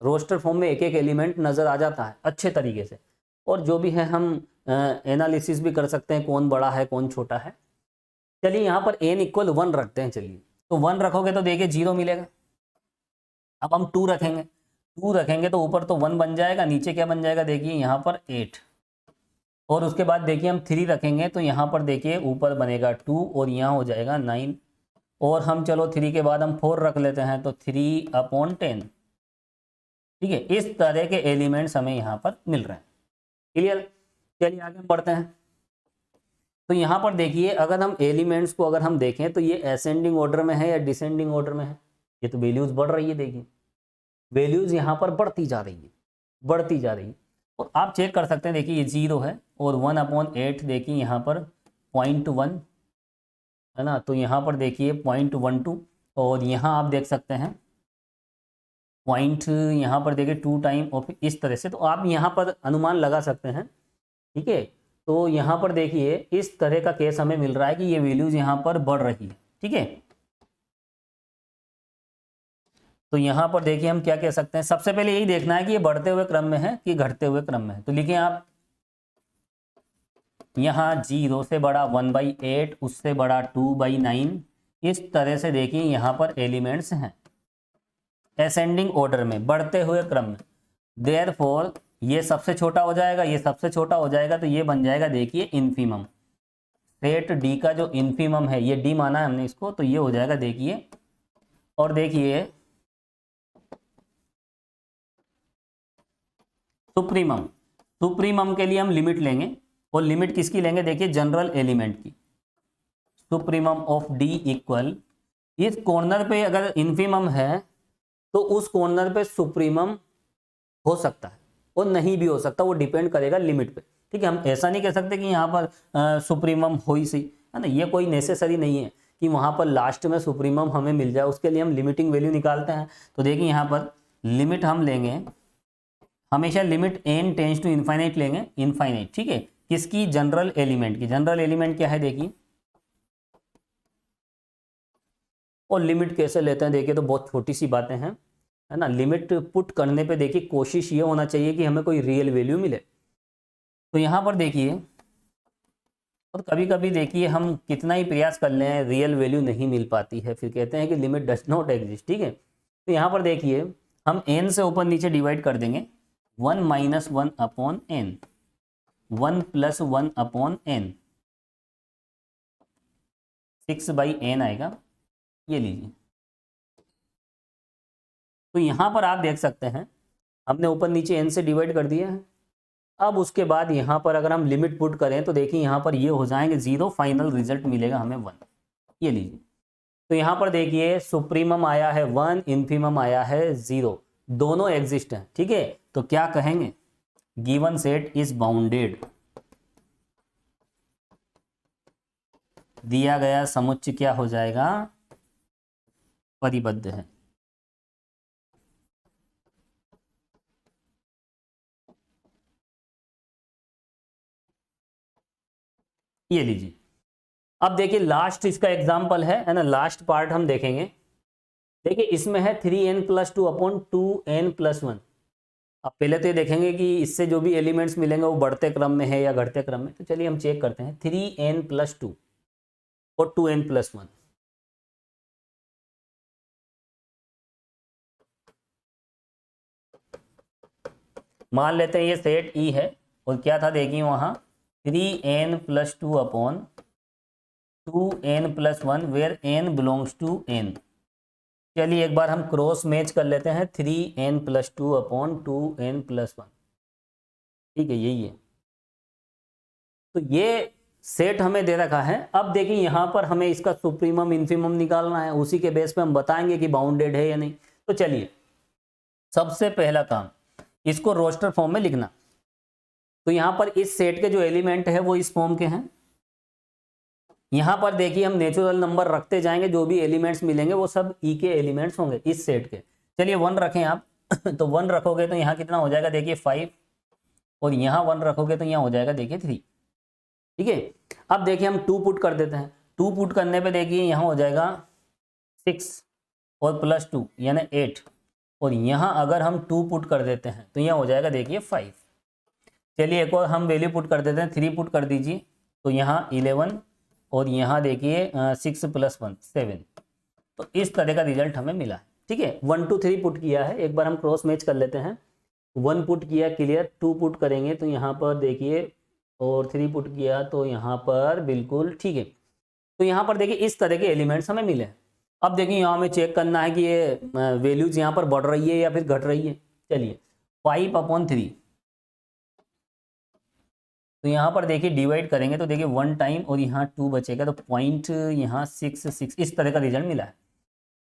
रोस्टर फॉर्म में एक एक एलिमेंट नजर आ जाता है अच्छे तरीके से, और जो भी है हम एनालिसिस भी कर सकते हैं कौन बड़ा है कौन छोटा है। चलिए यहाँ पर n=1 रखते हैं। चलिए तो 1 रखोगे तो देखिए 0 मिलेगा। अब हम 2 रखेंगे, 2 रखेंगे तो ऊपर तो 1 बन जाएगा, नीचे क्या बन जाएगा, देखिए यहाँ पर 8। और उसके बाद देखिए हम 3 रखेंगे तो यहाँ पर देखिए ऊपर बनेगा 2 और यहाँ हो जाएगा 9। और हम चलो 3 के बाद हम 4 रख लेते हैं तो 3/10। ठीक है, इस तरह के एलिमेंट्स हमें यहाँ पर मिल रहे हैं। क्लियर, चलिए आगे हम बढ़ते हैं। तो यहाँ पर देखिए अगर हम एलिमेंट्स को अगर हम देखें तो ये असेंडिंग ऑर्डर में है या डिसेंडिंग ऑर्डर में है। ये तो वैल्यूज बढ़ रही है, देखिए वैल्यूज यहाँ पर बढ़ती जा रही है, बढ़ती जा रही है। और आप चेक कर सकते हैं, देखिए ये 0 है और 1/8 देखिए यहाँ पर 0.1 है ना। तो यहाँ पर देखिए 0.12 और यहाँ आप देख सकते हैं पॉइंट, यहाँ पर देखिए 2 टाइम और फिर इस तरह से। तो आप यहाँ पर अनुमान लगा सकते हैं। ठीक है, तो यहाँ पर देखिए इस तरह का केस हमें मिल रहा है कि ये वैल्यूज यहाँ पर बढ़ रही है। ठीक है, तो यहाँ पर देखिए हम क्या कह सकते हैं, सबसे पहले यही देखना है कि ये बढ़ते हुए क्रम में है कि घटते हुए क्रम में है। तो लिखिए आप यहाँ 0 से बड़ा 1/8, उससे बड़ा 2/9, इस तरह से देखिए यहाँ पर एलिमेंट्स हैं असेंडिंग ऑर्डर में, बढ़ते हुए क्रम में। देयरफॉर ये सबसे छोटा हो जाएगा, ये सबसे छोटा हो जाएगा, तो ये बन जाएगा देखिए इन्फीमम। सेट डी का जो इन्फीमम है, ये डी माना है हमने इसको, तो ये हो जाएगा देखिए। और देखिए सुप्रीमम, सुप्रीमम के लिए हम लिमिट लेंगे, और लिमिट किसकी लेंगे, देखिए जनरल एलिमेंट की। सुप्रीमम ऑफ डी इक्वल, इस कॉर्नर पे अगर इन्फीमम है तो उस कॉर्नर पे सुप्रीमम हो सकता है और नहीं भी हो सकता, वो डिपेंड करेगा लिमिट पे। ठीक है, हम ऐसा नहीं कह सकते कि यहाँ पर सुप्रीमम हो ही सही, है ना, ये कोई नेसेसरी नहीं है कि वहाँ पर लास्ट में सुप्रीमम हमें मिल जाए। उसके लिए हम लिमिटिंग वैल्यू निकालते हैं। तो देखिए यहाँ पर लिमिट हम लेंगे, हमेशा limit n tends to infinite लेंगे, इनफाइनाइट। ठीक है, किसकी, जनरल एलिमेंट की। जनरल एलिमेंट क्या है देखिए, और लिमिट कैसे लेते हैं देखिए, तो बहुत छोटी सी बातें हैं, है ना। लिमिट पुट करने पे देखिए कोशिश ये होना चाहिए कि हमें कोई रियल वैल्यू मिले। तो यहाँ पर देखिए, और कभी कभी देखिए हम कितना ही प्रयास कर लें रियल वैल्यू नहीं मिल पाती है, फिर कहते हैं कि लिमिट डज नॉट एग्जिस्ट। ठीक है, तो यहाँ पर देखिए हम n से ऊपर नीचे डिवाइड कर देंगे, 1 - 1 upon n, 1 + 1 upon n, 6/n आएगा, ये लीजिए। तो यहाँ पर आप देख सकते हैं हमने ऊपर नीचे n से डिवाइड कर दिया है। अब उसके बाद यहाँ पर अगर हम लिमिट पुट करें तो देखिए यहाँ पर ये हो जाएंगे 0, फाइनल रिजल्ट मिलेगा हमें 1, ये लीजिए। तो यहाँ पर देखिए सुप्रीमम आया है 1, इन्फीमम आया है 0, दोनों एग्जिस्ट हैं। ठीक है, तो क्या कहेंगे, गिवन सेट इज बाउंडेड, दिया गया समुच्चय क्या हो जाएगा, परिबद्ध है। ये लीजिए। अब देखिए लास्ट इसका एग्जाम्पल है ना, लास्ट पार्ट हम देखेंगे। देखिए इसमें है 3n + 2 अपॉन 2n + 1। अब पहले तो ये देखेंगे कि इससे जो भी एलिमेंट्स मिलेंगे वो बढ़ते क्रम में है या घटते क्रम में। तो चलिए हम चेक करते हैं, 3n + 2 और 2n + 1। मान लेते हैं ये सेट ई है, और क्या था देखिए वहाँ 3n + 2 upon 2n + 1 where n belongs to n। चलिए एक बार हम क्रॉस मैच कर लेते हैं, 3n + 2 अपॉन 2n + 1। ठीक है, यही है। तो ये सेट हमें दे रखा है। अब देखिए यहाँ पर हमें इसका सुप्रीमम इन्फीमम निकालना है, उसी के बेस पे हम बताएंगे कि बाउंडेड है या नहीं। तो चलिए सबसे पहला काम, इसको रोस्टर फॉर्म में लिखना। तो यहाँ पर इस सेट के जो एलिमेंट है वो इस फॉर्म के हैं। यहाँ पर देखिए हम नेचुरल नंबर रखते जाएंगे, जो भी एलिमेंट्स मिलेंगे वो सब ई के एलिमेंट्स होंगे इस सेट के। चलिए 1 रखें आप तो 1 रखोगे तो यहाँ कितना हो जाएगा देखिए 5, और यहाँ 1 रखोगे तो यहाँ हो जाएगा देखिए 3। ठीक है, अब देखिए हम 2 पुट कर देते हैं। 2 पुट करने पे देखिए यहाँ हो जाएगा 6 और +2 यानी 8, और यहाँ अगर हम 2 पुट कर देते हैं तो यहाँ हो जाएगा देखिए 5। चलिए एक और हम वैल्यू पुट कर देते हैं, 3 पुट कर दीजिए तो यहाँ 11, और यहाँ देखिए 6 + 1 7। तो इस तरह का रिजल्ट हमें मिला है। ठीक है, 1 2 3 पुट किया है, एक बार हम क्रॉस मैच कर लेते हैं। 1 पुट किया क्लियर, 2 पुट करेंगे तो यहाँ पर देखिए, और 3 पुट किया तो यहाँ पर बिल्कुल ठीक है। तो यहाँ पर देखिए इस तरह के एलिमेंट्स हमें मिले हैं। अब देखिए यहाँ हमें चेक करना है कि ये वैल्यूज यहाँ पर बढ़ रही है या फिर घट रही है। चलिए 5/3, तो यहाँ पर देखिए डिवाइड करेंगे तो देखिए 1 टाइम और यहाँ 2 बचेगा, तो पॉइंट यहाँ 6 6 इस तरह का रिजल्ट मिला है।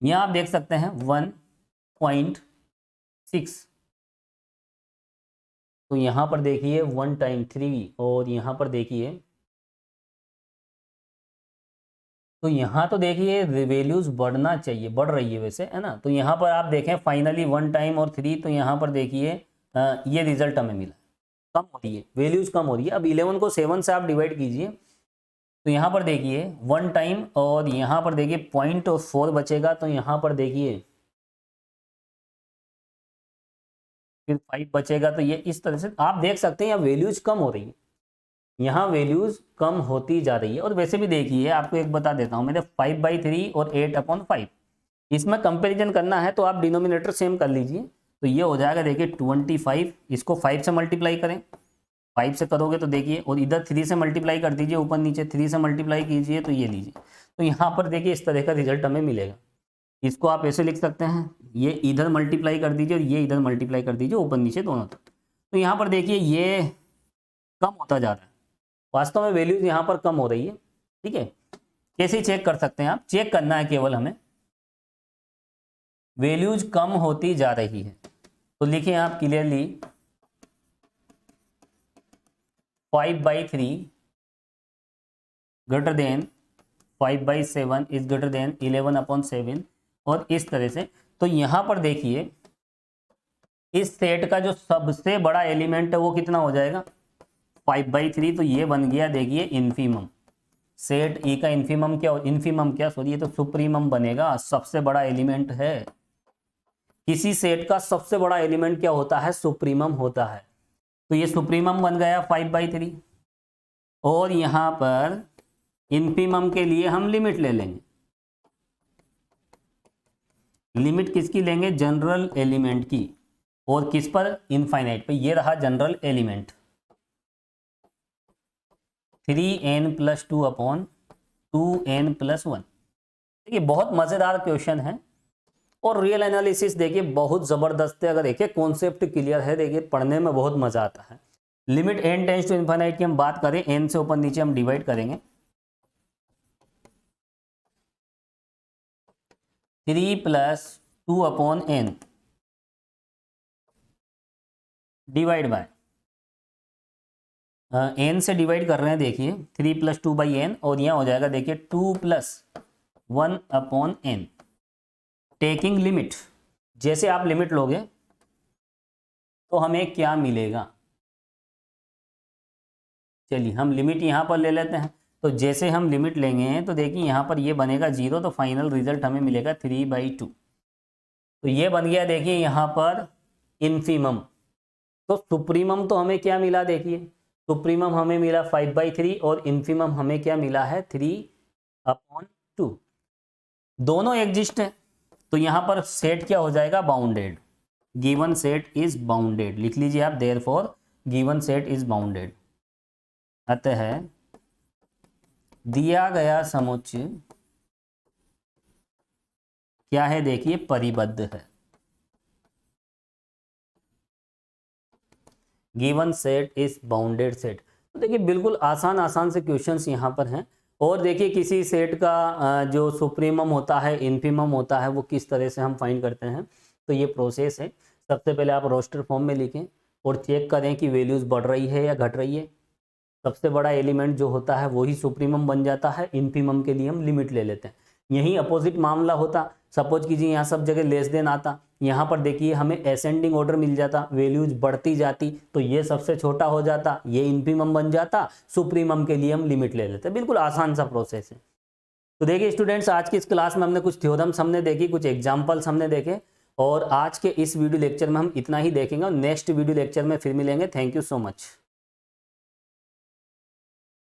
यहाँ आप देख सकते हैं 1.6, तो यहाँ पर देखिए 1 टाइम 3, और यहाँ पर देखिए, तो यहाँ तो देखिए वैल्यूज बढ़ना चाहिए, बढ़ रही है वैसे, है ना। तो यहाँ पर आप देखें फाइनली 1 टाइम और 3, तो यहाँ पर देखिए ये रिजल्ट हमें मिला, कम हो रही है, वैल्यूज कम हो रही है। अब 11 को 7 से आप डिवाइड कीजिए तो यहाँ पर देखिए 1 टाइम, और यहाँ पर देखिए 0.4 बचेगा, तो यहाँ पर देखिए फिर 5 बचेगा। तो ये इस तरह से आप देख सकते हैं यहाँ वैल्यूज कम हो रही है, यहाँ वैल्यूज कम होती जा रही है। और वैसे भी देखिए आपको एक बता देता हूँ, मैंने 5/3 और 8/5, इसमें कंपैरिजन करना है तो आप डिनोमिनेटर सेम कर लीजिए। तो ये हो जाएगा देखिए 25, इसको 5 से मल्टीप्लाई करें, 5 से करोगे तो देखिए, और इधर 3 से मल्टीप्लाई कर दीजिए, ऊपर नीचे 3 से मल्टीप्लाई कीजिए तो ये लीजिए। तो यहाँ पर देखिए इस तरह का रिजल्ट हमें मिलेगा। इसको आप ऐसे लिख सकते हैं, ये इधर मल्टीप्लाई कर दीजिए और ये इधर मल्टीप्लाई कर दीजिए, ऊपर नीचे दोनों तरफ। तो यहाँ पर देखिए ये कम होता जा रहा है, वास्तव में वैल्यूज यहाँ पर कम हो रही है। ठीक है, कैसे चेक कर सकते हैं आप? चेक करना है केवल हमें, वैल्यूज कम होती जा रही है तो लिखिए आप clearly 5/3 greater than 5/7 is greater than 11/7 और इस तरह से। तो यहां पर देखिए इस सेट का जो सबसे बड़ा एलिमेंट है वो कितना हो जाएगा? 5/3। तो ये बन गया देखिए इन्फीमम। सेट ई का इन्फीमम क्या, इन्फीमम क्या सॉरी, ये तो सुप्रीमम बनेगा, सबसे बड़ा एलिमेंट है। किसी सेट का सबसे बड़ा एलिमेंट क्या होता है? सुप्रीमम होता है। तो ये सुप्रीमम बन गया 5/3 और यहां पर इन्फीमम के लिए हम लिमिट ले लेंगे। लिमिट किसकी लेंगे? जनरल एलिमेंट की। और किस पर? इनफाइनाइट पे। ये रहा जनरल एलिमेंट 3n+2/2n+1। देखिए बहुत मजेदार क्वेश्चन है और रियल एनालिसिस देखिए बहुत जबरदस्त है। अगर देखिए कॉन्सेप्ट क्लियर है, देखिए पढ़ने में बहुत मजा आता है। Limit n tends to infinite की हम बात करें, n से ऊपर नीचे हम डिवाइड करेंगे 3+2/n डिवाइड बाय n से डिवाइड कर रहे हैं, देखिए 3+2/n और यहाँ हो जाएगा देखिए 2+1/n। टेकिंग लिमिट, जैसे आप लिमिट लोगे तो हमें क्या मिलेगा? चलिए हम लिमिट यहाँ पर ले लेते हैं। तो जैसे हम लिमिट लेंगे तो देखिए यहाँ पर ये बनेगा 0, तो फाइनल रिजल्ट हमें मिलेगा 3/2। तो ये बन गया देखिए यहाँ पर इन्फीमम। तो सुप्रीमम तो हमें क्या मिला? देखिए सुप्रीमम हमें मिला 5/3 और इन्फीमम हमें क्या मिला है? 3/2। दोनों एग्जिस्ट है तो यहाँ पर सेट क्या हो जाएगा? Bounded. Given set is bounded. लिख लीजिए आप, therefore given set is bounded. अतः दिया गया समुच्चय क्या है? देखिए परिबद्ध है। Given set is bounded set. तो देखिए बिल्कुल आसान से क्वेश्चंस यहाँ पर हैं। और देखिए किसी सेट का जो सुप्रीमम होता है, इन्फीमम होता है, वो किस तरह से हम फाइंड करते हैं। तो ये प्रोसेस है। सबसे पहले आप रोस्टर फॉर्म में लिखें और चेक करें कि वैल्यूज बढ़ रही है या घट रही है। सबसे बड़ा एलिमेंट जो होता है वही सुप्रीमम बन जाता है। इन्फीमम के लिए हम लिमिट ले लेते हैं। यही अपोजिट मामला होता, सपोज कीजिए यहाँ सब जगह लेस देन आता, यहाँ पर देखिए हमें असेंडिंग ऑर्डर मिल जाता, वैल्यूज बढ़ती जाती, तो ये सबसे छोटा हो जाता, ये इन्फीमम बन जाता, सुप्रीमम के लिए हम लिमिट ले लेते। बिल्कुल आसान सा प्रोसेस है। तो देखिए स्टूडेंट्स, आज की इस क्लास में हमने कुछ थ्योरम्स हमने देखी, कुछ एग्जाम्पल्स हमने देखे और आज के इस वीडियो लेक्चर में हम इतना ही देखेंगे और नेक्स्ट वीडियो लेक्चर में फिर मिलेंगे। Thank you so much.